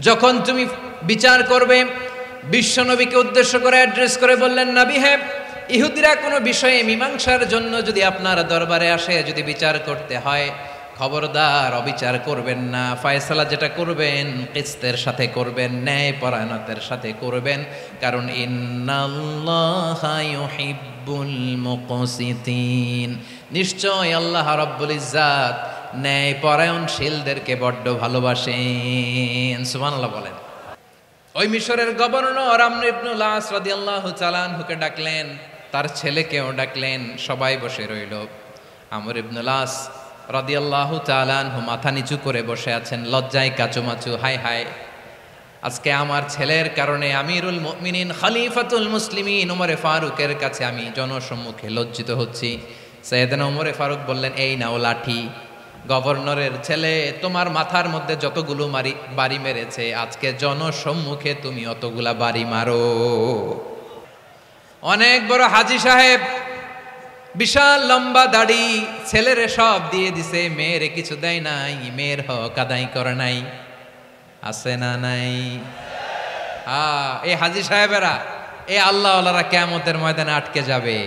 যখন তুমি বিচার করবে, বিশ্বনবীকে উদ্দেশ্য করে অ্যাড্রেস করে বললেন, নবী হে, ইহুদিরা কোনো বিষয়ে মীমাংসার জন্য যদি আপনার দরবারে আসে, যদি বিচার করতে হয়, খবরদার অবিচার করবেন না। ফয়সালা যেটা করবেন কিসতের সাথে করবেন, ন্যায় পরায়ণতার সাথে করবেন, কারণ ইন্নাল্লাহা ইউহিব্বুল মুকসিতিন, নিশ্চয় আল্লাহ রাব্বুল ইজ্জাত ন্যায় পরায়ণশীলদেরকে বড্ড ভালোবাসেন। সুবহানাল্লাহ বলেন। ওই মিশরের গভর্নর আমর ইবনুল আস রাদিয়াল্লাহু তাআলা আনহুকে ডাকলেন, তার ছেলেকেও ডাকলেন, সবাই বসে রইল। আমর ইবনুল আস রাদিয়াল্লাহু তাআলা আনহু মাথা নিচু করে বসে আছেন, লজ্জায় কাচুমাচু। হায় হায়, আজকে আমার ছেলের কারণে আমিরুল মুমিনিন খলিফাতুল মুসলিমিন ওমরে ফারুকের কাছে আমি জনসম্মুখে লজ্জিত হচ্ছি। সাইয়েদনা ওমরে ফারুক বললেন, এই নাও লাঠি, গভর্নরের ছেলে তোমার মাথার মধ্যে যতগুলো বাড়ি মেরেছে, আজকে জনসম্মুখে তুমি অতগুলা বাড়ি মারো। অনেক বড় হাজী সাহেব, বিশাল লম্বা দাড়ি, ছেলেরে সব দিয়ে দিছে, মেয়েরে কিছু দেয় নাই, মেয়ের হক আদায় করে নাই। আছে না নাই? এই হাজী সাহেবেরা, এই আল্লাহওয়ালারা কিয়ামতের ময়দানে আটকে যাবে।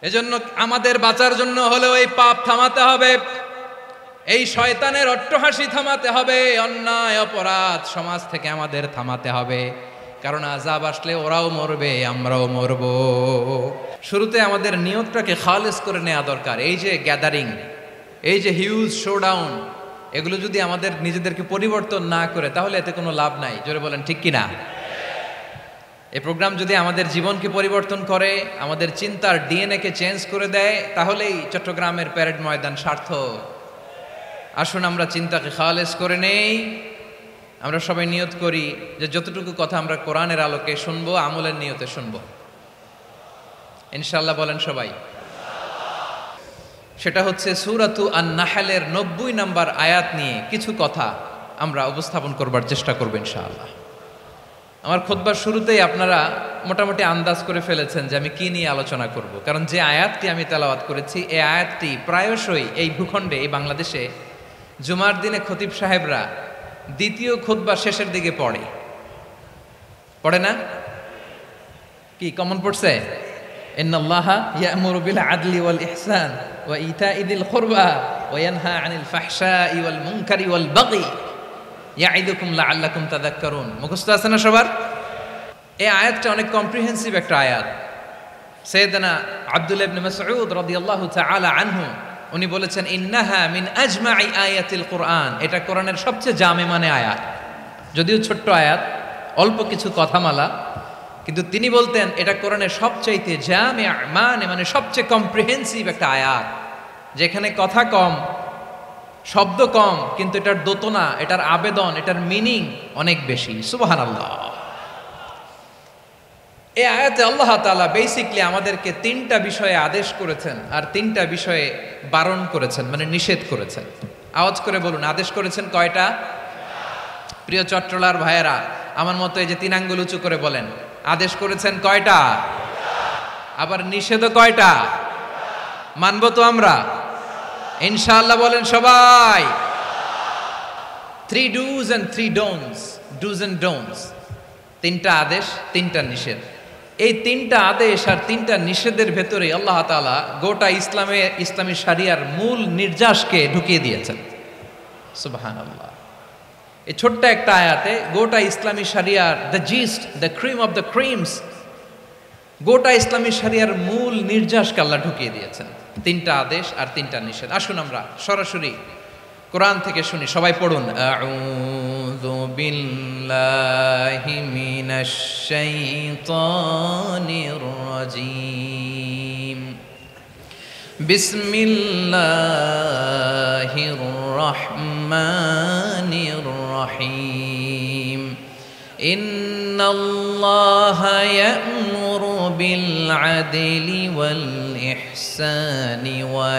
এজন্য আমাদের বাঁচার জন্য হলেও এই পাপ থামাতে হবে, এই শয়তানের অট্টহাসি থামাতে হবে, অন্যায় অপরাধ সমাজ থেকে আমাদের থামাতে হবে, কারণ আযাব আসলে ওরাও মরবে, আমরাও মরব। শুরুতে আমাদের নিয়তটাকে খালেস করে নেওয়া দরকার। এই যে গ্যাদারিং, এই যে হিউজ শোডাউন, এগুলো যদি আমাদের নিজেদেরকে পরিবর্তন না করে, তাহলে এতে কোনো লাভ নাই। জোরে বলেন ঠিক কিনা? এই প্রোগ্রাম যদি আমাদের জীবনকে পরিবর্তন করে, আমাদের চিন্তার ডিএনএ-কে চেঞ্জ করে দেয়, তাহলেই চট্টগ্রামের প্যারেড ময়দান সার্থক। আসুন আমরা চিন্তাকে খালেস করে নেই। আমরা সবাই নিয়ত করি যে যতটুকু কথা আমরা কোরআনের আলোকে শুনবো, আমলের নিয়তে শুনবো ইনশাআল্লাহ। বলেন সবাই। সেটা হচ্ছে সূরাতু আন-নাহলের 90 নম্বর আয়াত নিয়ে কিছু কথা আমরা উপস্থাপন করবার চেষ্টা করব ইনশাআল্লাহ। আমার খুতবার শুরুতেই আপনারা মোটামুটি আন্দাজ করে ফেলেছেন যে আমি কি নিয়ে আলোচনা করব, কারণ যে আয়াতটি আমি তেলাওয়াত করেছি, এই আয়াতটি প্রায়শই এই ভূখণ্ডে, এই বাংলাদেশে জুমার দিনে খতিব সাহেবরা দ্বিতীয় খুতবা শেষের দিকে পড়ে না? কি কমন পড়ছে? ইন্নাল্লাহা ইয়া'মুরু বিল আদলি ওয়াল ইহসান ওয়া ইতা'i যিল কুরবা ওয়া ইয়ানহা আনিল ফাহশাই ওয়াল মুনকারি ওয়াল বাগি ইয়া'iদুকুম লাআল্লাকুম তাযাক্কারুন। মুখস্থ আছে না সবার? এই আয়াতটা অনেক কম্প্রিহেন্সিভ একটা আয়াত। সাইয়েদনা আব্দুল্লাহ ইবনে মাসউদ রাদিয়াল্লাহু তাআলা আনহু উনি বলেছেন, ইন্নাহা মিন আজমাই আয়াতিল কুরআন, এটা কোরআনের সবচেয়ে জামে মানে আয়াত। যদিও ছোট্ট আয়াত, অল্প কিছু কথামালা, কিন্তু তিনি বলতেন এটা কোরআনের সবচাইতে জামে মানে সবচেয়ে কম্প্রিহেন্সিভ একটা আয়াত, যেখানে কথা কম, শব্দ কম, কিন্তু এটার দোতনা, এটার আবেদন, এটার মিনিং অনেক বেশি। সুবহানাল্লাহ। এই আয়াতে আল্লাহ তাআলা বেসিক্যালি আমাদেরকে 3টা বিষয়ে আদেশ করেছেন আর 3টা বিষয়ে বারণ করেছেন, মানে নিষেধ করেছেন। আওয়াজ করে বলুন, আদেশ করেছেন কয়টা? প্রিয় চট্টলার ভাইয়েরা, আমার মতো এই যে 3 আঙ্গুল উঁচু করে বলেন, আদেশ করেছেন কয়টা? আবার নিষেধও কয়টা? মানবো তো আমরা ইনশাআল্লাহ? বলেন সবাই। 3 do's and 3 don'ts, do's and don'ts, 3টা আদেশ, 3টা নিষেধ। এই 3টা আদেশ আর 3টা নিষেধের ভেতরে আল্লাহ তাআলা গোটা ইসলামী শরিয়ার মূল নির্যাসকে ঢুকিয়ে দিয়েছেন। সুবহানাল্লাহ। এই ছোট্ট একটা আয়াতে গোটা ইসলামী শরিয়ার, the gist, the cream of the creams, গোটা ইসলামী শরিয়ার মূল নির্যাসকে আল্লাহ ঢুকিয়ে দিয়েছেন। 3টা আদেশ আর 3টা নিষেধ। আসুন আমরা সরাসরি কোরআন থেকে শুনি, সবাই পড়ুন। আউযু বিল্লাহি মিনাশ শাইতানির রাজীম। বিসমিল্লাহির রাহমানির রাহিম। ইন্নাল্লাহা ইয়া'মুরু বিল আদলি ওয়াল ইহসানি ওয়া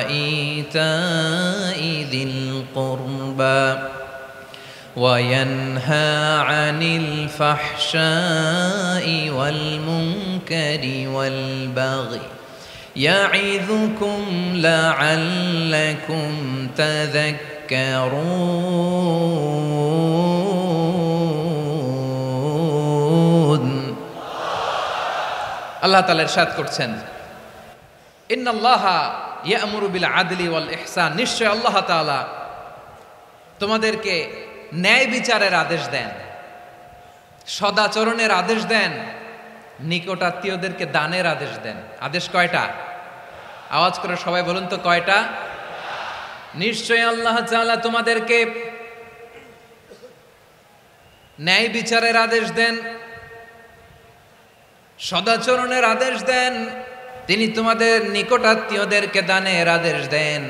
ইতা'i যিল কুরবা ওয়া ইয়ানহা আনিল ফাহশাই ওয়াল মুনকারি ওয়াল বাগি ইয়া'ইযুকুম লাআল্লাকুম তাযাক্কারুন। আল্লাহ তাআলা ইরশাদ করছেন, ইন্নাল্লাহা ইয়া'মুরু বিল আদলি ওয়াল ইহসান, নিশ্চয় আল্লাহ তাআলা তোমাদেরকে ন্যায় বিচারের আদেশ দেন, সদাচরণের আদেশ দেন, নিকটাত্মীয়দেরকে দানের আদেশ দেন। আদেশ কয়টা? আওয়াজ করে সবাই বলুন তো কয়টা? নিশ্চয় আল্লাহ তাআলা তোমাদেরকে ন্যায় বিচারের আদেশ দেন, সদাচরণের আদেশ দেন, তিনি তোমাদের নিকটাত্মীয়দেরকে দানের আদেশ দেন,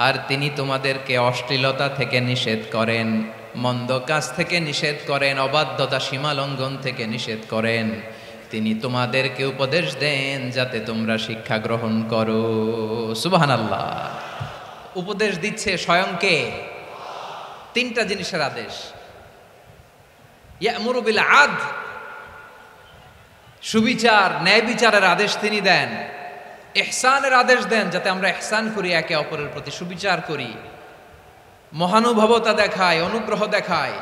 আর তিনি তোমাদেরকে অশ্লীলতা থেকে নিষেধ করেন, মন্দ কাজ থেকে নিষেধ করেন, অবাধ্যতা সীমা লঙ্ঘন থেকে নিষেধ করেন। তিনি তোমাদেরকে উপদেশ দেন যাতে তোমরা শিক্ষা গ্রহণ করো। সুবহানাল্লাহ। উপদেশ দিচ্ছে স্বয়ং কে? তিনটা জিনিসের আদেশ। ইয়া'মুরু বিল আদল, সুবিচার ন্যায় বিচারের আদেশ তিনি দেন। ইহসানের আদেশ দেন, যাতে আমরা ইহসান করি, একে অপরের প্রতি সুবিচার করি, মহানুভবতা দেখাই, অনুগ্রহ দেখাই,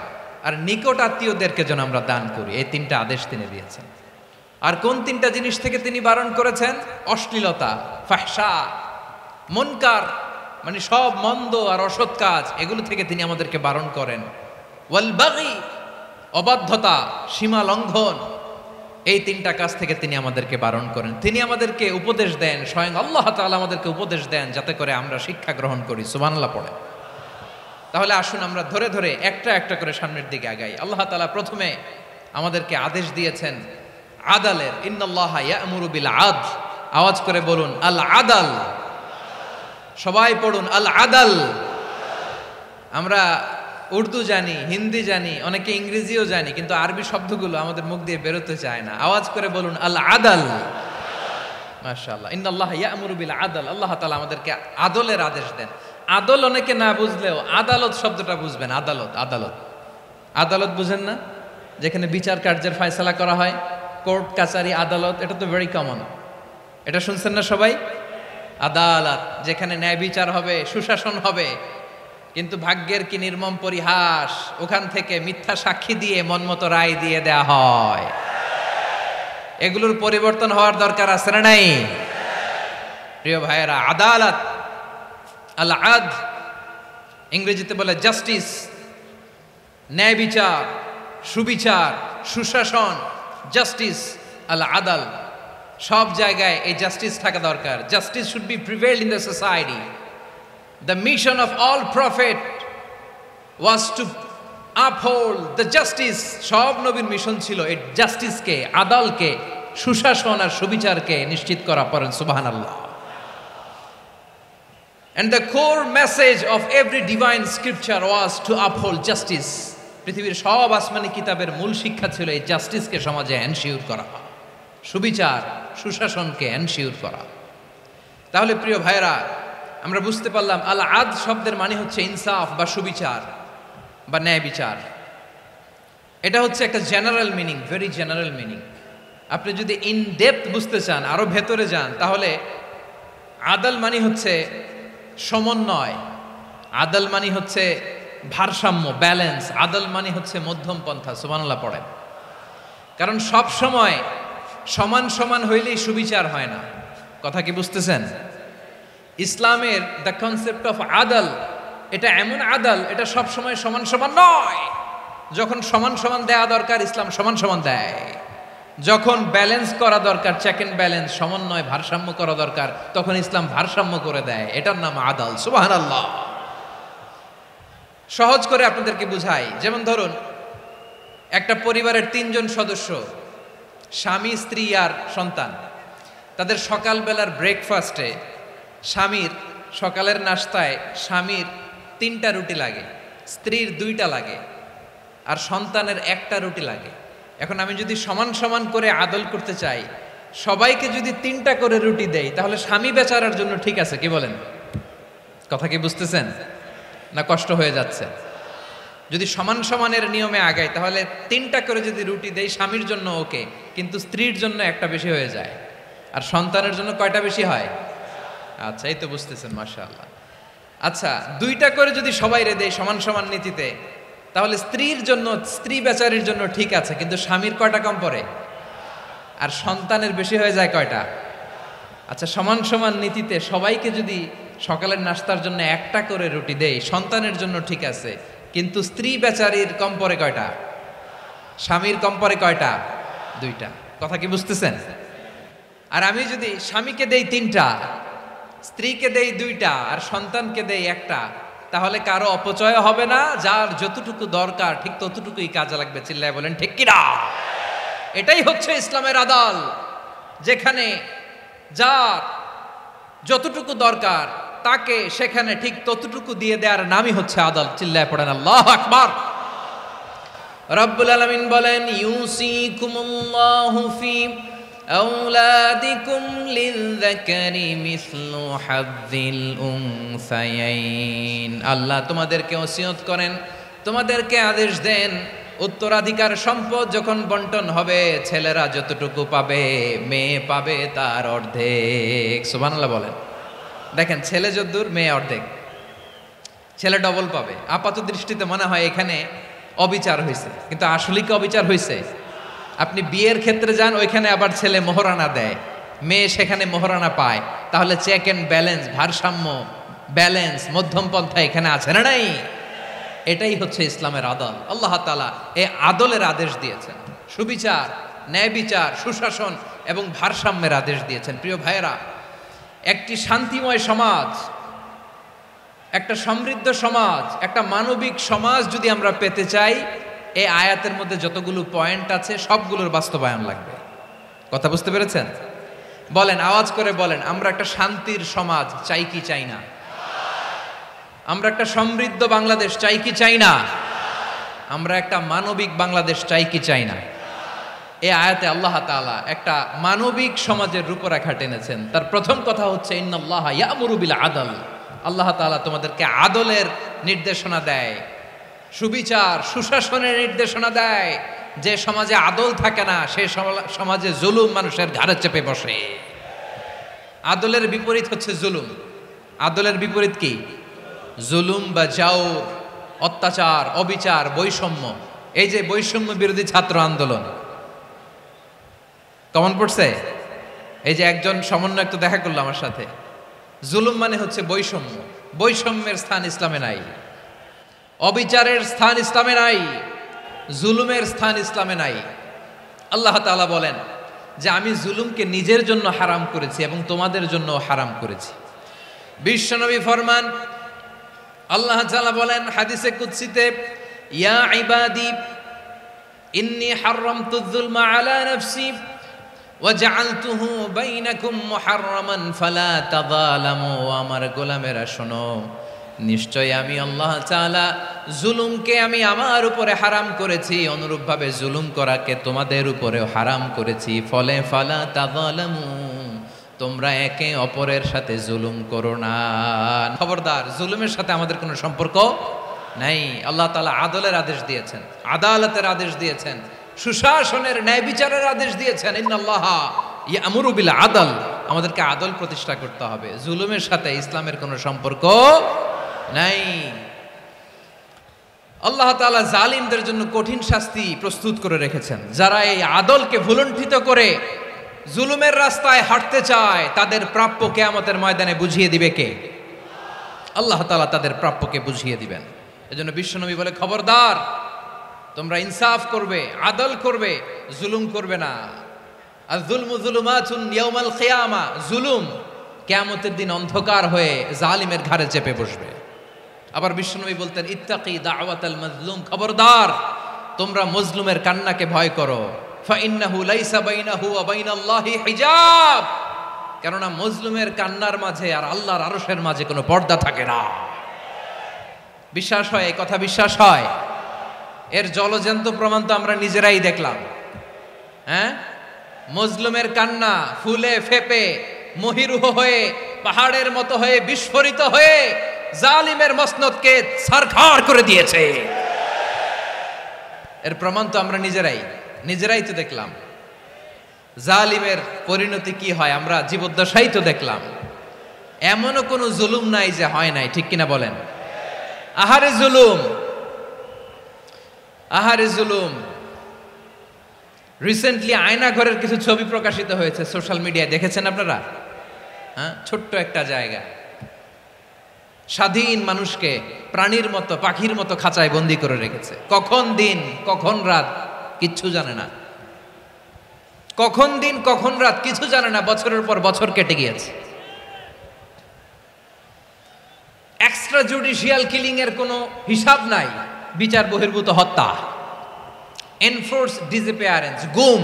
আর নিকট আত্মীয়দেরকে যেন আমরা দান করি। এই তিনটা আদেশ তিনি দিয়েছেন। আর কোন তিনটা জিনিস থেকে তিনি বারণ করেছেন? অশ্লীলতা, ফাহশা, মুনকার, মানে সব মন্দ আর অসৎ কাজ, এগুলো থেকে তিনি আমাদেরকে বারণ করেন। ওয়াল বাগি, অবাধ্যতা, সীমা লঙ্ঘন, এই তিনটা কাজ থেকে তিনি আমাদেরকে বারণ করেন। তিনি আমাদেরকে উপদেশ দেন, স্বয়ং আল্লাহ তাআলা আমাদেরকে উপদেশ দেন যাতে করে আমরা শিক্ষা গ্রহণ করি। সুবহানাল্লাহ পড়ে। তাহলে আসুন আমরা ধরে ধরে একটা একটা করে সামনের দিকে আগাই। আল্লাহ তাআলা প্রথমে আমাদেরকে আদেশ দিয়েছেন আদালের। ইন্নাল্লাহা ইয়া'মুরু বিল আদল, আওয়াজ করে বলুন আল আদাল। সবাই পড়ুন আল আদাল। আমরা উর্দু জানি, হিন্দি জানি, অনেকে ইংরেজিও জানি, কিন্তু আরবি শব্দগুলো আমাদের মুখ দিয়ে বেরোতে চায় না। আওয়াজ করে বলুন আল আদাল। মাশাআল্লাহ। ইন্নাল্লাহা ইয়া'মুরু বিল আদল, আল্লাহ তাআলা আমাদেরকে আদলের আদেশ দেন। আদল অনেকে না বুঝলেও আদালত শব্দটা বুঝবেন। আদালত, আদালত, আদালত বুঝেন না? যেখানে বিচার কার্যের ফয়সালা করা হয়, কোর্ট কাচারি আদালত, এটা তো ভেরি কমন। এটা শুনছেন না সবাই? আদালত, যেখানে ন্যায় বিচার হবে, সুশাসন হবে। কিন্তু ভাগ্যের কি নির্মম পরিহাস, ওখান থেকে মিথ্যা সাক্ষী দিয়ে মনমতো রায় দিয়ে দেয়া হয়। এগুলোর পরিবর্তন হওয়ার দরকার আছে না নাই? প্রিয় ভাইয়েরা, আদালত, আল আদল, ইংরেজিতে বলে জাস্টিস, ন্যায় বিচার, সুবিচার, সুশাসন, জাস্টিস, আল আদল, সব জায়গায় এই জাস্টিস থাকা দরকার। Justice should be prevailed in the society. The mission of all prophet was to uphold the justice. সব নবীর মিশন ছিল এই জাস্টিসকে, আদালকে, সুশাসন আর সুবিচারকে নিশ্চিত করা। পড়েন সুবহানাল্লাহ। And the core message of every divine scripture was to uphold justice. পৃথিবীর সব আসমানি কিতাবের মূল শিক্ষা ছিল এই জাস্টিসকে সমাজে এনশিওর করা, সুবিচার, সুশাসনকে এনশিওর করা। তাহলে প্রিয় ভাইরা, আমরা বুঝতে পারলাম আল আদল শব্দের মানে হচ্ছে ইনসাফ বা সুবিচার বা ন্যায় বিচার। এটা হচ্ছে একটা general meaning, very general meaning. আপনি যদি ইন ডেপথ বুঝতে চান, আরো ভেতরে যান, তাহলে আদল মানে হচ্ছে সমন্বয়, আদল মানে হচ্ছে ভারসাম্য, ব্যালেন্স, আদল মানে হচ্ছে মধ্যম পন্থা। সুবহানাল্লাহ পড়েন। কারণ সব সময় সমান সমান হইলেই সুবিচার হয় না। কথা কি বুঝতেছেন? ইসলামের দ্য কনসেপ্ট অফ আদল, এটা এমন আদল, এটা সব সময় সমান সমান নয়। যখন সমান সমান দেয়া দরকার, ইসলাম সমান সমান দেয়। যখন ব্যালেন্স করা দরকার, চেক এন্ড ব্যালেন্স, সমন্বয়, ভারসাম্য করা দরকার, তখন ইসলাম ভারসাম্য করে দেয়। এটার নাম আদল। সুবহানাল্লাহ। সহজ করে আপনাদেরকে বুঝাই। যেমন ধরুন, একটা পরিবারের 3 জন সদস্য, স্বামী, স্ত্রী আর সন্তান। তাদের সকালবেলার ব্রেকফাস্টে স্বামীর, সকালের নাস্তায় স্বামীর 3টা রুটি লাগে, স্ত্রীর 2টা লাগে, আর সন্তানের 1টা রুটি লাগে। এখন আমি যদি সমান সমান করে আদল করতে চাই, সবাইকে যদি 3টা করে রুটি দেই, তাহলে স্বামী বেচারার জন্য ঠিক আছে? কি বলেন? কথা কি বুঝতেছেন না কষ্ট হয়ে যাচ্ছে? যদি সমান সমানের নিয়মে আগাই, তাহলে 3টা করে যদি রুটি দেই, স্বামীর জন্য ওকে, কিন্তু স্ত্রীর জন্য 1টা বেশি হয়ে যায়। আর সন্তানের জন্য কয়টা বেশি হয়? আচ্ছা, এই তো বুঝতেছেন, মাশাআল্লাহ। আচ্ছা, 2টা করে যদি সবাই রে দেয় সমান সমান নীতিতে, তাহলে স্ত্রীর জন্য, স্ত্রী বেচারির জন্য ঠিক আছে, কিন্তু স্বামীর কয়টা কম পড়ে? আর সন্তানের বেশি হয়ে যায় কয়টা? আচ্ছা, সমান সমান নীতিতে সবাইকে যদি সকালের নাস্তার জন্য একটা করে রুটি দেই, সন্তানের জন্য ঠিক আছে, কিন্তু স্ত্রী বেচারির কম পরে কয়টা? স্বামীর কম পরে কয়টা? 2টা। কথা কি বুঝতেছেন? আর আমি যদি স্বামীকে দেই 3টা, স্ত্রীকে দেই 2টা, আর সন্তানকে দেই 1টা, তাহলে কারো অপচয় হবে না। যার যতটুকু দরকার ঠিক ততটুকুই কাজে লাগবে। চিল্লায় বলেন ঠিক কিনা? এটাই হচ্ছে ইসলামের আদল, যেখানে যার যতটুকু দরকার তাকে সেখানে ঠিক ততটুকু দিয়ে দেওয়ার নামই হচ্ছে আদল। চিল্লায় পড়েন আল্লাহু আকবার। রব্বুল আলামিন বলেন, ইউসিকুমুল্লাহু ফি আওলাদিকুম লিযযাকারি মিসলু হাযযিল উনসায়াইন। আল্লাহ তোমাদেরকে ওসিয়ত করেন, তোমাদেরকে আদেশ দেন, উত্তরাধিকার সম্পদ যখন বন্টন হবে, ছেলেরা যতটুকু পাবে, মেয়ে পাবে তার অর্ধেক। সুবহানাল্লাহ বলেন। দেখেন, ছেলে যদ্দূর, মেয়ে অর্ধেক, ছেলে ডবল পাবে। আপাত দৃষ্টিতে মনে হয় এখানে অবিচার হয়েছে, কিন্তু আসলে কি অবিচার হয়েছে? আপনি বিয়ের ক্ষেত্রে যান, ওইখানে আবার ছেলে মোহরানা দেয়, মেয়ে সেখানে মোহরানা পায়। তাহলে চেক এন্ড ব্যালেন্স, ভারসাম্য, ব্যালেন্স, মধ্যম পন্থা এখানে আছে না নাই? এটাই হচ্ছে ইসলামের আদল। আল্লাহ তাআলা এই আদলের আদেশ দিয়েছেন, সুবিচার, ন্যায় বিচার, সুশাসন এবং ভারসাম্যের আদেশ দিয়েছেন। প্রিয় ভাইয়েরা, একটি শান্তিময় সমাজ, একটা সমৃদ্ধ সমাজ, একটা মানবিক সমাজ যদি আমরা পেতে চাই, এই আয়াতের মধ্যে যতগুলো পয়েন্ট আছে সবগুলোর বাস্তবায়ন লাগবে। কথা বুঝতে পেরেছেন? বলেন, আওয়াজ করে বলেন, আমরা একটা শান্তির সমাজ চাই কি চাই না? আমরা একটা সমৃদ্ধ বাংলাদেশ চাই কি চাই না? আমরা একটা মানবিক বাংলাদেশ চাই কি চাই না? এই আয়াতে আল্লাহ তাআলা একটা মানবিক সমাজের রূপরেখা টেনেছেন। তার প্রথম কথা হচ্ছে, ইন্নাল্লাহা ইয়ামুরু বিল আদল। আল্লাহ তাআলা তোমাদেরকে আদলের নির্দেশনা দেয়, সুবিচার, সুশাসনের নির্দেশনা দেয়। যে সমাজে আদল থাকে না, সে সমাজে জুলুম মানুষের ঘাড়ে চেপে বসে। আদলের বিপরীত হচ্ছে জুলুম। আদলের বিপরীত কি? জুলুম বা জাওর, অত্যাচার, অবিচার, বৈষম্য। এই যে বৈষম্য বিরোধী ছাত্র আন্দোলন কেমন পড়ছে? এই যে একজন সমন্বয়ক তো দেখা করলো আমার সাথে। জুলুম মানে হচ্ছে বৈষম্য। বৈষম্যের স্থান ইসলামে নাই, অবিচারের স্থান ইসলামে নাই, জুলুমের স্থান ইসলামে নাই। আল্লাহ তাআলা বলেন যে আমি জুলুমকে নিজের জন্য হারাম করেছি এবং তোমাদের জন্য হারাম করেছি। বিশ্বনবী ফরমান, আল্লাহ তাআলা বলেন হাদিসে কুদসিতে, ইয়া ইবাদি ইন্নী হারামতুয যুলমা আলা নাফসি ওয়া জাআলতুহু বাইনাকুম মুহাররামান ফালা তাযালামু। আমার গোলামেরা শোনো, নিশ্চয় আমি আল্লাহ তাআলা জুলুমকে আমি আমার উপরে হারাম করেছি, অনুরূপভাবে জুলুম করাকে তোমাদের উপরেও হারাম করেছি। ফলে ফালা তাযালামু, তোমরা একে অপরের সাথে জুলুম করো না। খবরদার, জুলুমের সাথে আমাদের কোনো সম্পর্ক নাই। আল্লাহ তাআলা আদলের আদেশ দিয়েছেন, আদালতের আদেশ দিয়েছেন, সুশাসনের, ন্যায় বিচারের আদেশ দিয়েছেন। ইন্নাল্লাহা ইয়ামুরু বিল আদল, আমাদেরকে আদল প্রতিষ্ঠা করতে হবে। জুলুমের সাথে ইসলামের কোনো সম্পর্ক নাই। আল্লাহ তাআলা জালিমদের জন্য কঠিন শাস্তি প্রস্তুত করে রেখেছেন। যারা এই আদলকে ভুলুণ্ঠিত করে জুলুমের রাস্তায় হাঁটতে চায়, তাদের প্রাপ্য কিয়ামতের ময়দানে বুঝিয়ে দিবে কে? আল্লাহ তাআলা তাদের প্রাপ্যকে বুঝিয়ে দিবেন। এজন্য বিশ্বনবী বলে, খবরদার, তোমরা ইনসাফ করবে, আদল করবে, জুলুম করবে না। আয-যুলমু যুলুমাতুন ইয়াউমাল কিয়ামা, জুলুম কিয়ামতের দিন অন্ধকার হয়ে জালিমের ঘাড়ে চেপে বসবে। আবার বিশ্বনবী বলতেন, ইত্তাকি দাওয়াতাল মাজলুম, খবরদার, তোমরা মজলুমের কান্নাকে ভয় করো। ফাইন্নাহু লাইসা বাইনাহু ওয়া বাইনাল্লাহি হিজাব, কেননা মজলুমের কান্নার মাঝে আর আল্লাহর আরশের মাঝে কোনো পর্দা থাকে না। বিশ্বাস হয়? এই কথা বিশ্বাস হয়? এর জলজ্যান্ত প্রমাণ তো আমরা নিজেরাই দেখলাম। হ্যাঁ, মজলুমের কান্না ফুলে ফেপে মহিরুহ হয়ে, পাহাড়ের মতো হয়ে, বিস্ফোরিত হয়ে জালিমের মসনদকে ছারখার করে দিয়েছে। এর প্রমাণ তো আমরা নিজেরাই তো দেখলাম। জালিমের পরিণতি কি হয় আমরা জীবদ্দশাই তো দেখলাম। এমনও কোনো জুলুম নাই যে হয় নাই, ঠিক কিনা বলেন? আহারে জুলুম, আহারে জুলুম। রিসেন্টলি আয়না ঘরের কিছু ছবি প্রকাশিত হয়েছে সোশ্যাল মিডিয়ায়, দেখেছেন আপনারা? হ্যাঁ, ছোট্ট একটা জায়গা, স্বাধীন মানুষকে প্রাণীর মতো পাখির মতো খাঁচায় বন্দি করে রেখেছে। কখন দিন কখন রাত কিচ্ছু জানে না, কখন দিন কখন রাত কিছু জানে না, বছরের পর বছর কেটে গিয়েছে। এক্সট্রা জুডিশিয়াল কিলিং এর কোনো হিসাব নাই, বিচার বহির্ভূত হত্যা, এনফোর্স ডিসঅ্যাপিয়ারেন্স, গুম,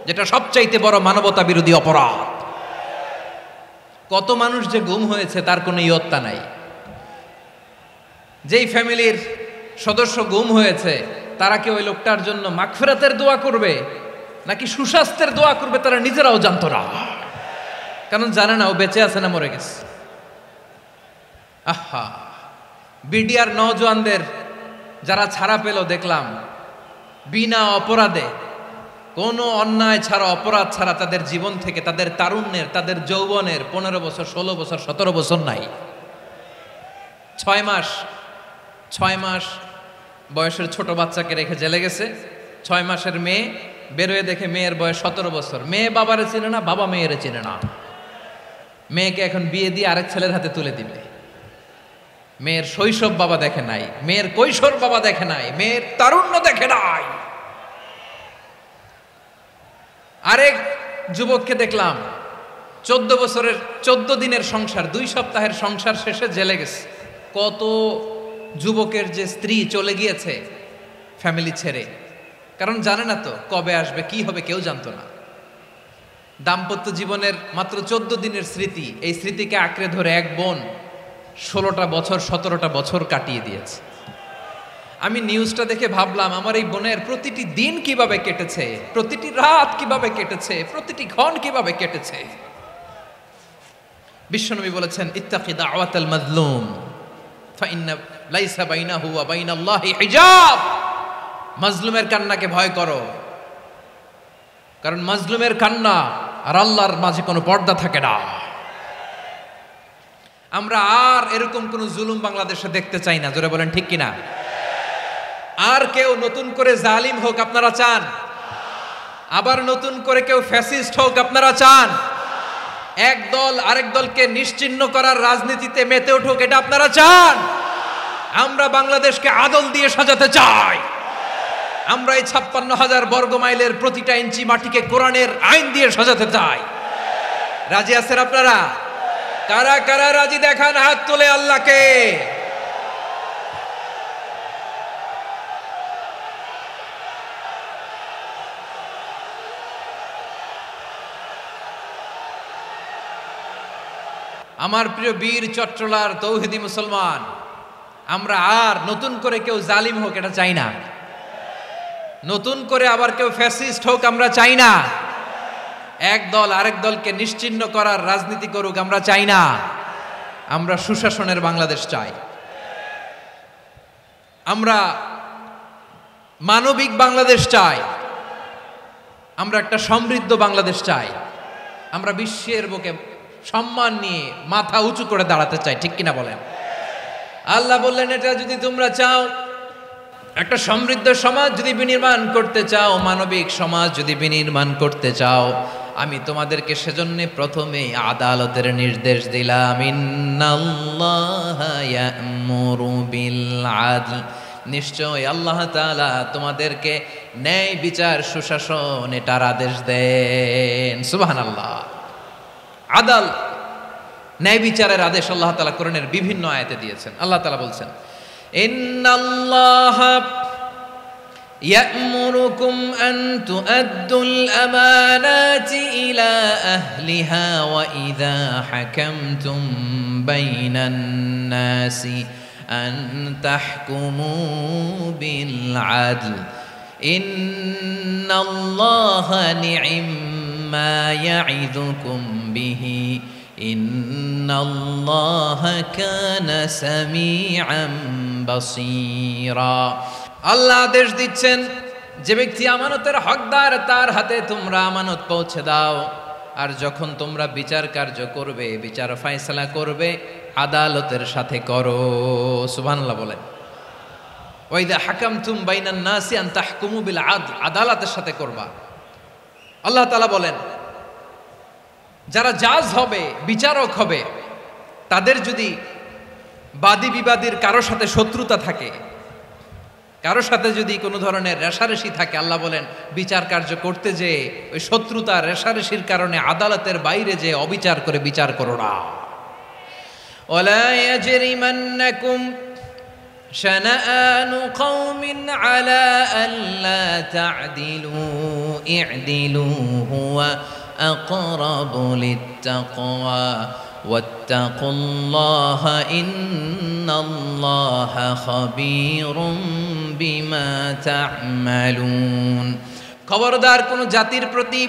যেটা সবচাইতে বড় মানবতা বিরোধী অপরাধ। কত মানুষ যে গুম হয়েছে তার কোনো ইয়ত্তা নাই। যেই ফ্যামিলির সদস্য গুম হয়েছে তারা কি ওই লোকটার জন্য মাগফিরাতের দোয়া করবে নাকি সুস্বাস্থ্যের দোয়া করবে তারা নিজেরাও জানতো না, কারণ জানে না ও বেঁচে আছে না মরে গেছে। আহা, বিডিআর নওজোয়ানদের যারা ছাড়া পেল দেখলাম, বিনা অপরাধে, কোনো অন্যায় ছাড়া অপরাধ ছাড়া তাদের জীবন থেকে, তাদের তারুণ্যের, তাদের যৌবনের 15 বছর 16 বছর 17 বছর নাই, 6 মাস বয়সের ছোট বাচ্চাকে রেখে জেলে গেছে। 6 মাসের মেয়ে বেরোয় দেখে মেয়ের বয়স 17 বছর। মেয়ে বাবারে চিনে না, বাবা মেয়েরে চিনে না। মেয়েকে এখন বিয়ে দিয়ে আরেক ছেলের হাতে তুলে দিবে। মেয়ের শৈশব বাবা দেখে নাই, মেয়ের কৈশোর বাবা দেখে নাই, মেয়ের তারুণ্য দেখে নাই। আরেক যুবককে দেখলাম 14 বছরের 14 দিনের সংসার, 2 সপ্তাহের সংসার শেষে জেলে গেছে। কত যুবকের যে স্ত্রী চলে গিয়েছে ফ্যামিলি ছেড়ে, কারণ জানে না তো কবে আসবে, কি হবে, কেউ জানতো না। দাম্পত্য জীবনের মাত্র 14 দিনের স্মৃতি, এই স্মৃতিকে আঁকড়ে ধরে এক বোন 16টা বছর 17টা বছর কাটিয়ে দিয়েছে। আমি নিউজটা দেখে ভাবলাম, আমার এই বোনের প্রতিটি দিন কিভাবে কেটেছে, প্রতিটি রাত কিভাবে কেটেছে, প্রতিটি ক্ষণ কিভাবে কেটেছে। বিশ্বনবী বলেছেন, ইত্তাকি দাওয়াতাল মাজলুম ফাইন্না লাইসা বাইনাহু ওয়া বাইনাল্লাহি হিজাব। মাজলুমের কান্নাকে ভয় করো, কারণ মাজলুমের কান্না আর আল্লাহর মাঝে কোনো পর্দা থাকে না। আমরা আর এরকম কোন জুলুম বাংলাদেশে দেখতে চাই না, জোরে বলেন ঠিক কিনা? আর কেউ নতুন করে জালিম হোক আপনারা চান? আবার নতুন করে কেউ ফ্যাসিস্ট হোক আপনারা চান? এক দল আরেক দলকে নিশ্চিহ্ন করার রাজনীতিতে মেতে উঠুক এটা আপনারা চান? আমরা বাংলাদেশকে আদল দিয়ে সাজাতে চাই। আমরা এই 56,000 বর্গ মাইলের প্রতিটা ইঞ্চি মাটিকে কোরআনের আইন দিয়ে সাজাতে চাই। রাজি আছেন আপনারা? কারা কারা রাজি দেখান হাত তুলে আল্লাহকে। আমার প্রিয় বীর চট্টলার তৌহিদি মুসলমান, আমরা আর নতুন করে কেউ জালিম হোক এটা চাই না, নতুন করে আবার কেউ ফ্যাসিস্ট হোক আমরা চাই না, এক দল আরেক দলকে নিশ্চিহ্ন করার রাজনীতি করুক আমরা চাই না। আমরা সুশাসনের বাংলাদেশ চাই, আমরা মানবিক বাংলাদেশ চাই, আমরা একটা সমৃদ্ধ বাংলাদেশ চাই, আমরা বিশ্বের বুকে সম্মান নিয়ে মাথা উঁচু করে দাঁড়াতে চাই, ঠিক কিনা বলেন? আল্লাহ বললেন, এটা যদি তোমরা চাও, একটা সমৃদ্ধ সমাজ যদি বিনির্মাণ করতে চাও, মানবিক সমাজ যদি বিনির্মাণ করতে চাও, আমি তোমাদেরকে সেজন্য প্রথমে আদালতের নির্দেশ দিলাম। ইন্নাল্লাহা ইয়া'মুরু বিল আদল, নিশ্চয় আল্লাহ তাআলা তোমাদেরকে ন্যায় বিচার সুশাসন এটার আদেশ দেন। সুবহানাল্লাহ। আদাল, ন্যায় বিচারের আদেশ আল্লাহ তাআলা কোরআনের বিভিন্ন আয়াতে দিয়েছেন। আল্লাহ তাআলা বলছেন, ইন্নাল্লাহা ইয়া'মুরুকুম আন তুআদ্দুল আমানাতি ইলা আহলিহা ওয়া ইযা হাকামতুম বাইনান নাসি আন তাহকুমু বিল আদল ইন্নাল্লাহা নি'ম্মা ইয়া'iযুকুম বিহি ইন্নাল্লাহা কানা সামিআন বাসীরা। আল্লাহ আদেশ দিচ্ছেন, যে ব্যক্তি আমানতের হকদার তার হাতে তোমরা আমানত পৌঁছে দাও, আর যখন তোমরা বিচার কার্য করবে, বিচার ফয়সালা করবে, আদালতের সাথে করো। সুবহানাল্লাহ বলেন। ওয়া ইযা হাকামতুম বাইনান নাসি আন তাহকুমু বিল আদল, আদালতের সাথে করবা। আল্লাহ তাআলা বলেন, যারা জাজ হবে, বিচারক হবে, তাদের যদি বাদী বিবাদীর কারো সাথে শত্রুতা থাকে, কারো সাথে যদি কোনো ধরনের রেষারেষি থাকে, আল্লাহ বলেন বিচার কার্য করতে যে ওই শত্রুতা রেষারেষির কারণে আদালতের বাইরে যে অবিচার করে বিচার করো না। ওয়ালা ইয়াজরিমান্নাকুম শানাআনু কওমিন আলা আল্লা তা'দিলু ই'দিলু হুয়া আকরাবু লিত্তাকওয়া ওয়াত্তাকুল্লাহা ইন্নাল্লাহা খাবীরুম বিমা তা'মালুন। খবরদার কোন জাতির প্রতি,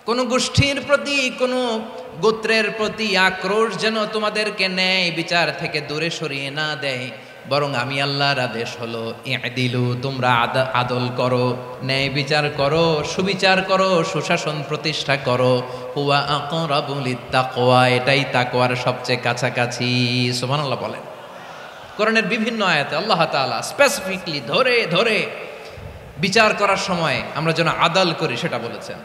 কোন গোষ্ঠীর প্রতি, কোন গোত্রের প্রতি আক্রোশ যেন তোমাদেরকে ন্যায় বিচার থেকে দূরে সরিয়ে না দেয়, বরং আমি আল্লাহর আদেশ হলো ই'দিলু, তোমরা আদল করো, ন্যায় বিচার করো, সুবিচার করো, সুশাসন প্রতিষ্ঠা করো। হুয়া আকরাবু লিত্তাকওয়া, এটাই তাকওয়ার সবচেয়ে কাছাকাছি। সুবহানাল্লাহ বলেন। কোরআনের বিভিন্ন আয়াতে আল্লাহ তাআলা স্পেসিফিকলি ধরে ধরে বিচার করার সময় আমরা যেন আদল করি সেটা বলেছেন।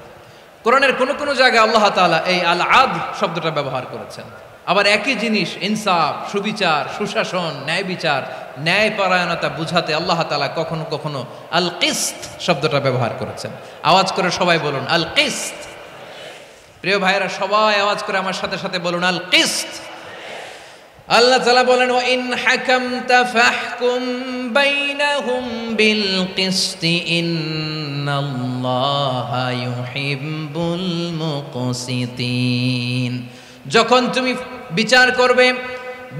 কোরআনের কোন কোন জায়গায় আল্লাহ তাআলা এই আল আদল শব্দটা ব্যবহার করেছেন। আবার একই জিনিস ইনসাফ, সুবিচার, সুশাসন, ন্যায় বিচার, ন্যায়পরায়ণতা বুঝাতে আল্লাহ তাআলা কখনো কখনো আল কিসত শব্দটা ব্যবহার করেছেন। আওয়াজ করে সবাই বলুন আল কিসত। প্রিয় ভাইরা, সবাই আওয়াজ করে আমার সাথে সাথে বলুন আল কিসত। আল্লাহ তাআলা বলেন, ওয়া ইন হাকামতা ফাহকুম বাইনাহুম বিল কিসতি ইন্নাল্লাহা ইউহিব্বুল মুকসিতিন। যখন তুমি বিচার করবে,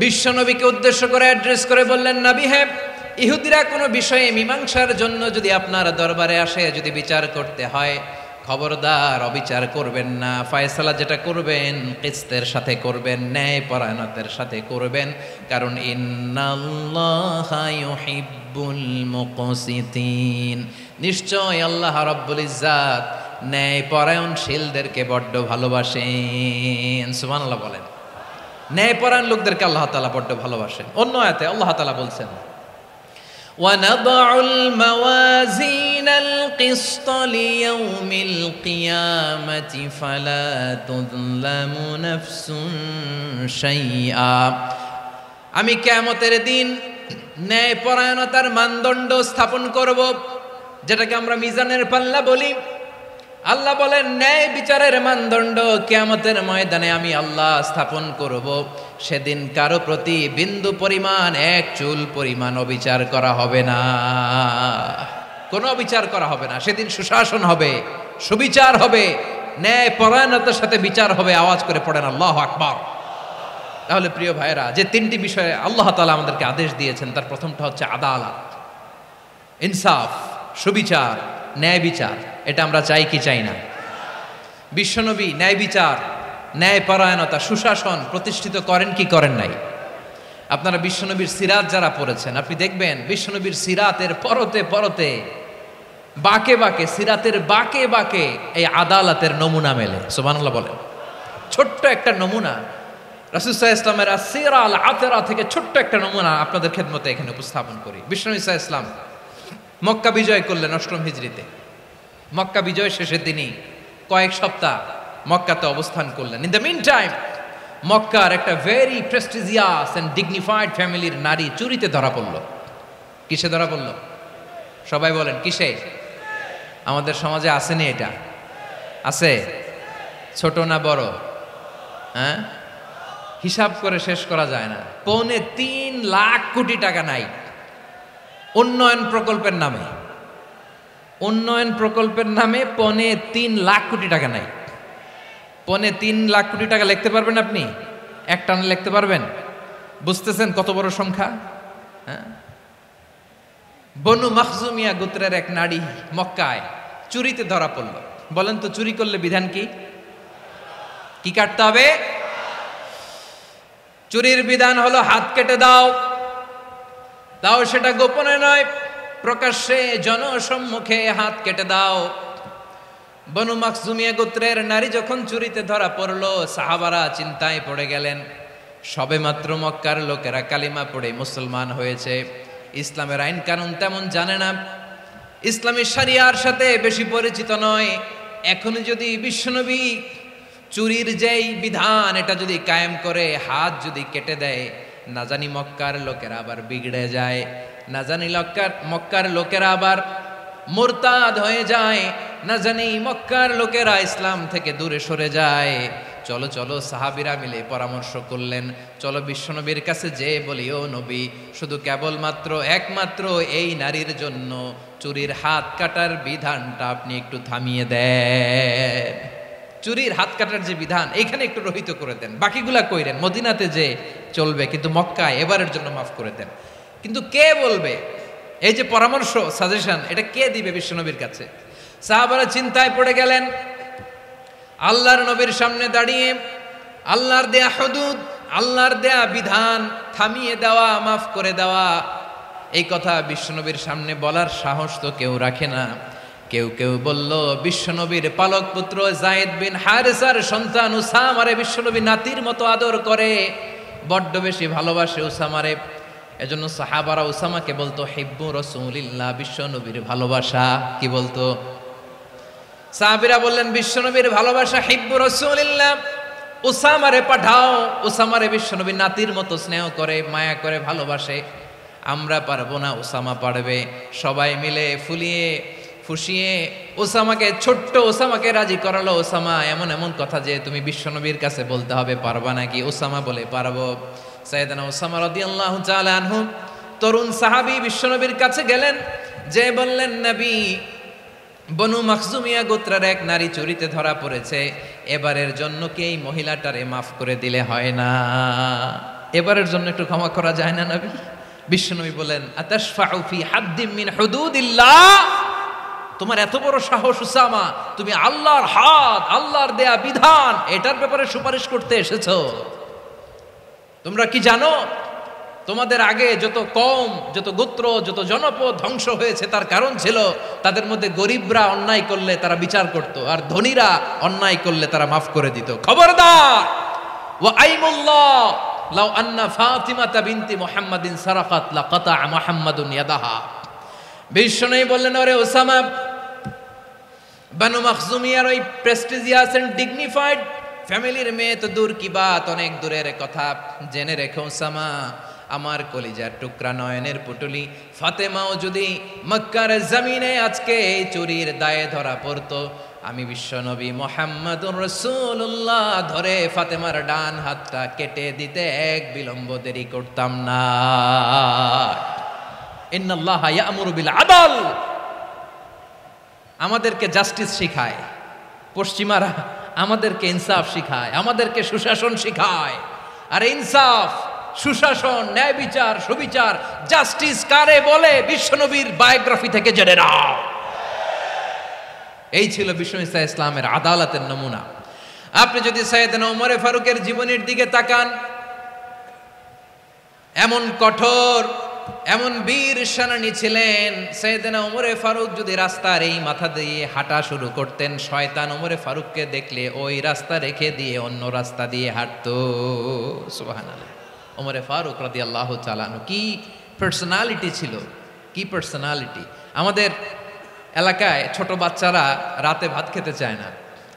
বিশ্বনবীকে উদ্দেশ্য করে অ্যাড্রেস করে বললেন, নবী হে, ইহুদিরা কোনো বিষয়ে মীমাংসার জন্য যদি আপনার দরবারে আসে, যদি বিচার করতে হয়, খবরদার অবিচার করবেন না। ফয়সালা যেটা করবেন কিসতের সাথে করবেন, ন্যায় পরায়ণতার সাথে করবেন, কারণ ইন্নাল্লাহা ইউহিব্বুল মুকসিতিন, নিশ্চয় আল্লাহ রাব্বুল ইজ্জাত ন্যায় পরায়ণশীলদেরকে বড্ড ভালোবাসেন। সুবহানাল্লাহ বলেন। ন্যায় পরায়ণ লোকদেরকে আল্লাহ তাআলা বড্ড ভালোবাসেন। অন্য আয়াতে আল্লাহ তাআলা বলছেন, وَنَضَعُ الْمَوَازِينَ الْقِسْطَ لِيَوْمِ الْقِيَامَةِ فَلَا تُظْلَمُ نَفْسٌ شَيْئًا। আমি কিয়ামতের দিন ন্যায়পরায়ণতার মানদণ্ড স্থাপন করব, যেটাকে আমরা মিজানের পাল্লা বলি। আল্লাহ বলেন ন্যায় বিচারের মানদণ্ড কিয়ামতের ময়দানে আমি আল্লাহ স্থাপন করব। সেদিন কারো প্রতি বিন্দু পরিমাণ, এক চুল পরিমাণ অবিচার করা হবে না, কোনো অবিচার করা হবে না। সেদিন সুশাসন হবে, সুবিচার হবে, ন্যায় পরায়ণতার সাথে বিচার হবে। আওয়াজ করে পড়েন আল্লাহু আকবার। তাহলে প্রিয় ভাইরা, যে তিনটি বিষয়ে আল্লাহ তাআলা আমাদেরকে আদেশ দিয়েছেন, তার প্রথমটা হচ্ছে আদালত, ইনসাফ, সুবিচার, ন্যায় বিচার। এটা আমরা চাই কি চাই না? বিশ্বনবী ন্যায় বিচার, ন্যায়পরায়ণতা, সুশাসন প্রতিষ্ঠিত করেন কি করেন নাই? আপনারা বিশ্বনবীর সিরাত যারা পড়েছেন, আপনি দেখবেন বিশ্বনবীর সিরাতের পরতে পরতে, বাঁকে বাঁকে, সিরাতের বাঁকে বাঁকে এই আদালতের নমুনা মেলে। সুবহানাল্লাহ বলেন। ছোট্ট একটা নমুনা রাসূল সাল্লাল্লাহু আলাইহি ওয়াসাল্লামের আসসিরা আল আতরা থেকে ছোট্ট একটা নমুনা আপনাদের খেদমতে এখানে উপস্থাপন করি। বিশ্বনবী সাল্লাল্লাহু আলাইহি ওয়াসাল্লাম মক্কা বিজয় করলেন ৮ম হিজরিতে। মক্কা বিজয় শেষের দিনই কয়েক সপ্তাহ মক্কাতে অবস্থান করলেন। ইন দ্য মিন টাইম মক্কার একটা ভেরি প্রেস্টিজিয়াস অ্যান্ড ডিগনিফাইড ফ্যামিলির নারী চুরিতে ধরা পড়ল। কিসে ধরা পড়ল? সবাই বলেন কিসে? আমাদের সমাজে আসেনি এটা? আছে? ছোট না বড়? হ্যাঁ, হিসাব করে শেষ করা যায় না। ৩.৫ লাখ কোটি টাকা নাই উন্নয়ন প্রকল্পের নামে। উন্নয়ন প্রকল্পের নামে ৩.৫ লাখ কোটি টাকা নাই। ৩.৫ লাখ কোটি টাকা লিখতে পারবেন আপনি? এক টানে লিখতে পারবেন? বুঝতেছেন কত বড় সংখ্যা? হ্যাঁ, বনু মাখজুমিয়া গোত্রের এক নারী মক্কায় চুরিতে ধরা পড়ল। বলেন তো চুরি করলে বিধান কি? কি কাটতে হবে? চুরির বিধান হলো হাত কেটে দাও। তাও সেটা গোপনে নয়, প্রকাশ্যে জনসম্মুখে হাত কেটে দাও। বনু মাখজুমিয়া গোত্রের নারী যখন চুরিতে ধরা পড়ল, সাহাবারা চিন্তায় পড়ে গেলেন। সবেমাত্র মক্কার লোকেরা কালিমা পড়ে মুসলমান হয়েছে, ইসলামের আইন কানুন তেমন জানে না, ইসলামী শরিয়ার সাথে বেশি পরিচিত নয়। এখন যদি বিশ্বনবী চুরির যেই বিধান এটা যদি কায়েম করে হাত যদি কেটে দেয়, না জানি মক্কার লোকেরা আবার বিগড়ে যায়, না জানি মক্কার লোকেরা আবার মুরতাদ হয়ে যায়, না জানি মক্কার লোকেরা ইসলাম থেকে দূরে সরে যায়। চলো চলো সাহাবীরা মিলে পরামর্শ করলেন, চলো বিশ্বনবীর কাছে যে বলি, ও নবী, শুধু কেবলমাত্র একমাত্র এই নারীর জন্য চুরির হাত কাটার বিধানটা আপনি একটু থামিয়ে দেন। চুরির হাত কাটার যে বিধান এইখানে একটু রহিত করে দেন, বাকিগুলা কইরেন মদিনাতে যে চলবে, কিন্তু মক্কায় এবারের জন্য মাফ করে দেন। কিন্তু কে বলবে? এই যে পরামর্শ, সাজেশন, এটা কে দিবে বিশ্বনবীর কাছে? সাহাবারা চিন্তায় পড়ে গেলেন। আল্লাহর নবীর সামনে দাঁড়িয়ে আল্লাহর দেয়া হুদুদ, আল্লাহর দেয়া বিধান থামিয়ে দেওয়া, মাফ করে দেওয়া, এই কথা বিশ্বনবীর সামনে বলার সাহস তো কেউ রাখে না। কেউ কেউ বলল, বিশ্বনবীর পালক পুত্র যায়েদ বিন হারেসার সন্তান উসামারে বিশ্বনবী নাতির মতো আদর করে, বড্ড বেশি ভালোবাসে উসামারে। এজন্য সাহাবারা উসামাকে বলতো হিব্বু রাসূলিল্লাহ, বিশ্বনবীর ভালোবাসা। কি বলতো? সাহাবীরা বললেন, বিশ্বনবীর ভালোবাসা হিব্বু রাসূলিল্লাহ, উসামারে পাঠাও। উসামারে বিশ্বনবী নাতির মতো স্নেহ করে, মায়া করে, ভালোবাসে। আমরা পারবো না, উসামা পারবে। সবাই মিলে ফুলিয়ে ফুসিয়ে ওসামাকে, ছোট্ট ওসামাকে রাজি করালো। ওসামা এমন এমন কথা যে তুমি বিশ্বনবীর কাছে বলতে হবে, পারবা নাকি? ওসামা বলে, পারবো। সাইয়েদনা ওসামা রাদিয়াল্লাহু তাআলা আনহু তরুণ সাহাবী বিশ্বনবীর কাছে গেলেন, যে বললেন, নবী, বনু মাখজুমিয়া গোত্রের এক নারী চুরিতে ধরা পড়েছে, এবারের জন্য কি এই মহিলাটারে মাফ করে দিলে হয় না? এবারের জন্য একটু ক্ষমা করা যায় না নবী? বিশ্বনবী বলেন, আতাশফাউ ফি হাদ্দিম মিন হুদুদিল্লাহ, তোমার এত বড় সাহস উসামা, তুমি আল্লাহর হাত, আল্লাহর দেয়া বিধান, এটার ব্যাপারে সুপারিশ করতে এসেছো? তোমরা কি জানো তোমাদের আগে যত কওম, যত গোত্র, যত জনপদ ধ্বংস হয়েছে তার কারণ ছিল তাদের মধ্যে গরিবরা অন্যায় করলে তারা বিচার করত, আর ধনীরা অন্যায় করলে তারা মাফ করে দিত। খবরদার! ওয়া আইমুল্লাহ লাউ আন্না ফাতিমাতা বিনতি মুহাম্মাদিন সারাকাত লাকাতা মুহাম্মাদুন ইয়াদাহা। বিশ্বনবী বললেন, ওরে ওসামা, বানু মাখজুমিয়ার ওই প্রেস্টিজিয়াস এন্ড ডিগনিফাইড ফ্যামিলির মেয়ে তো দূর কি বাত, অনেক দূরের কথা। জেনে রেখো ওসামা, আমার কলিজার টুকরা, নয়নের পুটুলি ফাতেমাও যদি মক্কার জমিনে আজকে এই চুরির দায়ে ধরা পড়তো, আমি বিশ্বনবী মুহাম্মাদুর রাসূলুল্লাহ ধরে ফাতেমার ডান হাতটা কেটে দিতে এক বিলম্ব দেরি করতাম না। ইন্নাল্লাহা ইয়া'মুরু বিল আদল, আমাদেরকে জাস্টিস শিখায় পশ্চিমারা, আমাদেরকে ইনসাফ শিখায়, আমাদেরকে সুশাসন শিখায়। আর ইনসাফ, সুশাসন, ন্যায় বিচার, সুবিচার, জাস্টিস কারে বলে বিশ্বনবীর বায়োগ্রাফি থেকে জেনে নাও। এই ছিল বিশ্বনবী সাল্লাল্লাহু আলাইহি ইসলামের আদালতের নমুনা। আপনি যদি সাইয়েদনা ওমর ফারুকের জীবনের দিকে তাকান, এমন কঠোর, এমন বীর সেনানী ছিলেন। সাইয়েদনা ওমর ফারুক যদি রাস্তার এই মাথা দিয়ে হাঁটা শুরু করতেন, শয়তান ওমর ফারুককে দেখলে ওই রাস্তা রেখে দিয়ে অন্য রাস্তা দিয়ে হাঁটতো। সুবহানাল্লাহ। ওমর ফারুক রাদিয়াল্লাহু তাআলা আনহু কি পার্সোনালিটি ছিল, কি পার্সোনালিটি! আমাদের এলাকায় ছোট বাচ্চারা রাতে ভাত খেতে চায় না,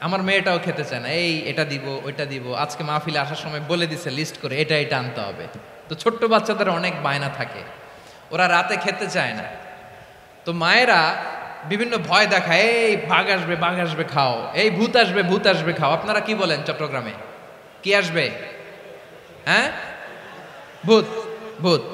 আমার মেয়েটাও খেতে চায় না। এই এটা দিব, ওইটা দিব, আজকে মাহফিলে আসার সময় বলে দিছে লিস্ট করে, এটা এটা আনতে হবে। তো ছোট্ট বাচ্চাদের অনেক বায়না থাকে, ওরা রাতে খেতে চায় না। তো মায়েরা বিভিন্ন ভয় দেখায়, এই বাঘ আসবে, বাঘ আসবে খাও, এই ভূত আসবে, ভূত আসবে খাও। আপনারা কি বলেন চট্টগ্রামে? কি আসবে? হ্যাঁ, ভূত, ভূত,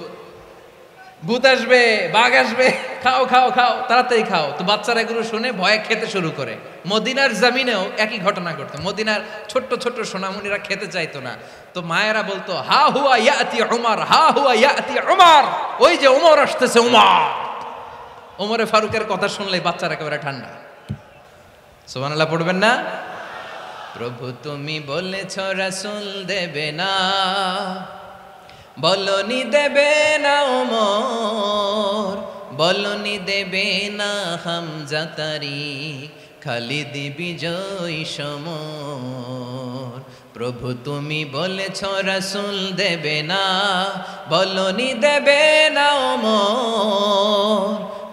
ভূত আসবে, বাঘ আসবে, খাও খাও খাও, তাড়াতাড়ি খাও। তো বাচ্চারা এগুলো শুনে ভয়ে খেতে শুরু করে। মদিনার জমিনেও একই ঘটনা ঘটতো। মদিনার ছোট্ট ছোট্ট সোনামণিরা খেতে চাইতো না। তো মায়েরা বলতো, হা হুয়া ইয়াতি উমর, হা হুয়া ইয়াতি উমর, ওই যে উমর আসতেছে, উমর। ওমরে ফারুকের কথা শুনলে বাচ্চারা একেবারে ঠান্ডা। সুবহানাল্লাহ পড়বেন না? প্রভু তুমি বলেছ রাসূল দেবে না, বলনি দেবে না ওমর, বলনি দেবে না হামজা তারিক, খালিদ বিজয় সমর। প্রভু তুমি বলেছ রাসূল দেবে না, বলনি দেবে না ওমর,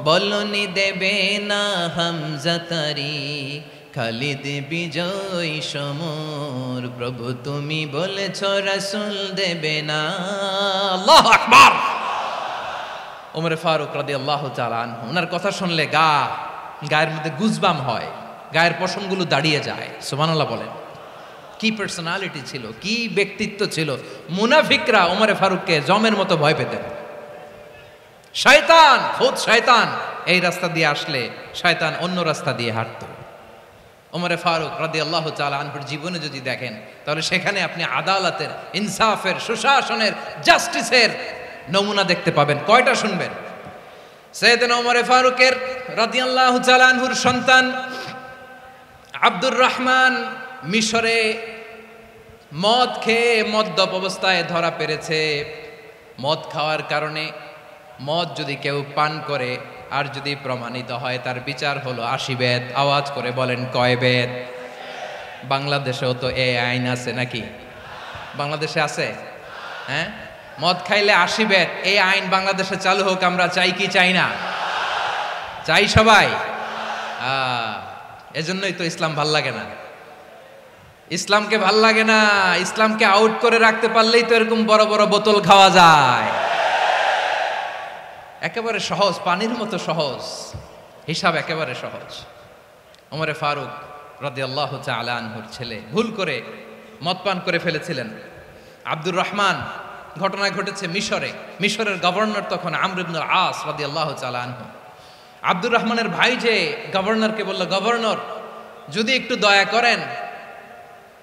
বলনি দেবে না হামজা তারিক, খালিদ বিজয় সমর, প্রভু তুমি বলেছ রাসূল দেবে না। আল্লাহু আকবার। ওমর ফারুক রাদিয়াল্লাহু তাআলা আনহু, ওনার কথা শুনলে গায়ের মধ্যে গুজবাম হয়, গায়ের পশমগুলো দাঁড়িয়ে যায়। সুবহানাল্লাহ বলেন। কি পার্সোনালিটি ছিল, কি ব্যক্তিত্ব ছিল। মুনাফিকরা ওমর ফারুককে জমের মতো ভয় পেতেন। শয়তান, খুদ শয়তান এই রাস্তা দিয়ে আসলে শয়তান অন্য রাস্তা দিয়ে হাঁটতো। ওমর ফারুক রাদিয়াল্লাহু তাআলা আনহুর জীবনে যদি দেখেন, তাহলে সেখানে আপনি আদালতের, ইনসাফের, সুশাসনের, জাস্টিসের নমুনা দেখতে পাবেন। কয়টা শুনবেন? সাইয়েদনা ওমর ফারুকের রাদিয়াল্লাহু তাআলা আনহুর সন্তান আব্দুর রহমান মিশরে মদ খেয়ে মদ্যপ অবস্থায় ধরা পড়েছে। মদ খাওয়ার কারণে, মদ যদি কেউ পান করে আর যদি প্রমাণিত হয়, তার বিচার হলো 80 বেত। আওয়াজ করে বলেন কয় বেত? বাংলাদেশেও তো এই আইন আছে নাকি? বাংলাদেশে আছে? হ্যাঁ, মদ খাইলে 80 বেত, এই আইন বাংলাদেশে চালু হোক। আমরা চাই কি চাই না? চাই সবাই। এজন্যই তো ইসলাম ভাল লাগে না। ইসলামকে ভাল লাগে না। ইসলামকে আউট করে রাখতে পারলেই তো এরকম বড় বড় বোতল খাওয়া যায়। একেবারে সহজ, পানির মতো সহজ, হিসাব একেবারে সহজ। ওমর ফারুক রাদিয়াল্লাহু তাআলা আনহুর ছেলে ভুল করে মদ পান করে ফেলেছিলেন। আব্দুর রহমান, ঘটনা ঘটেছে মিশরে। মিশরের গভর্নর তখন আমর ইবনুল আস রাদিয়াল্লাহু তাআলা আনহু। আব্দুর রহমানের ভাই যে গভর্নরকে বলল, গভর্নর যদি একটু দয়া করেন,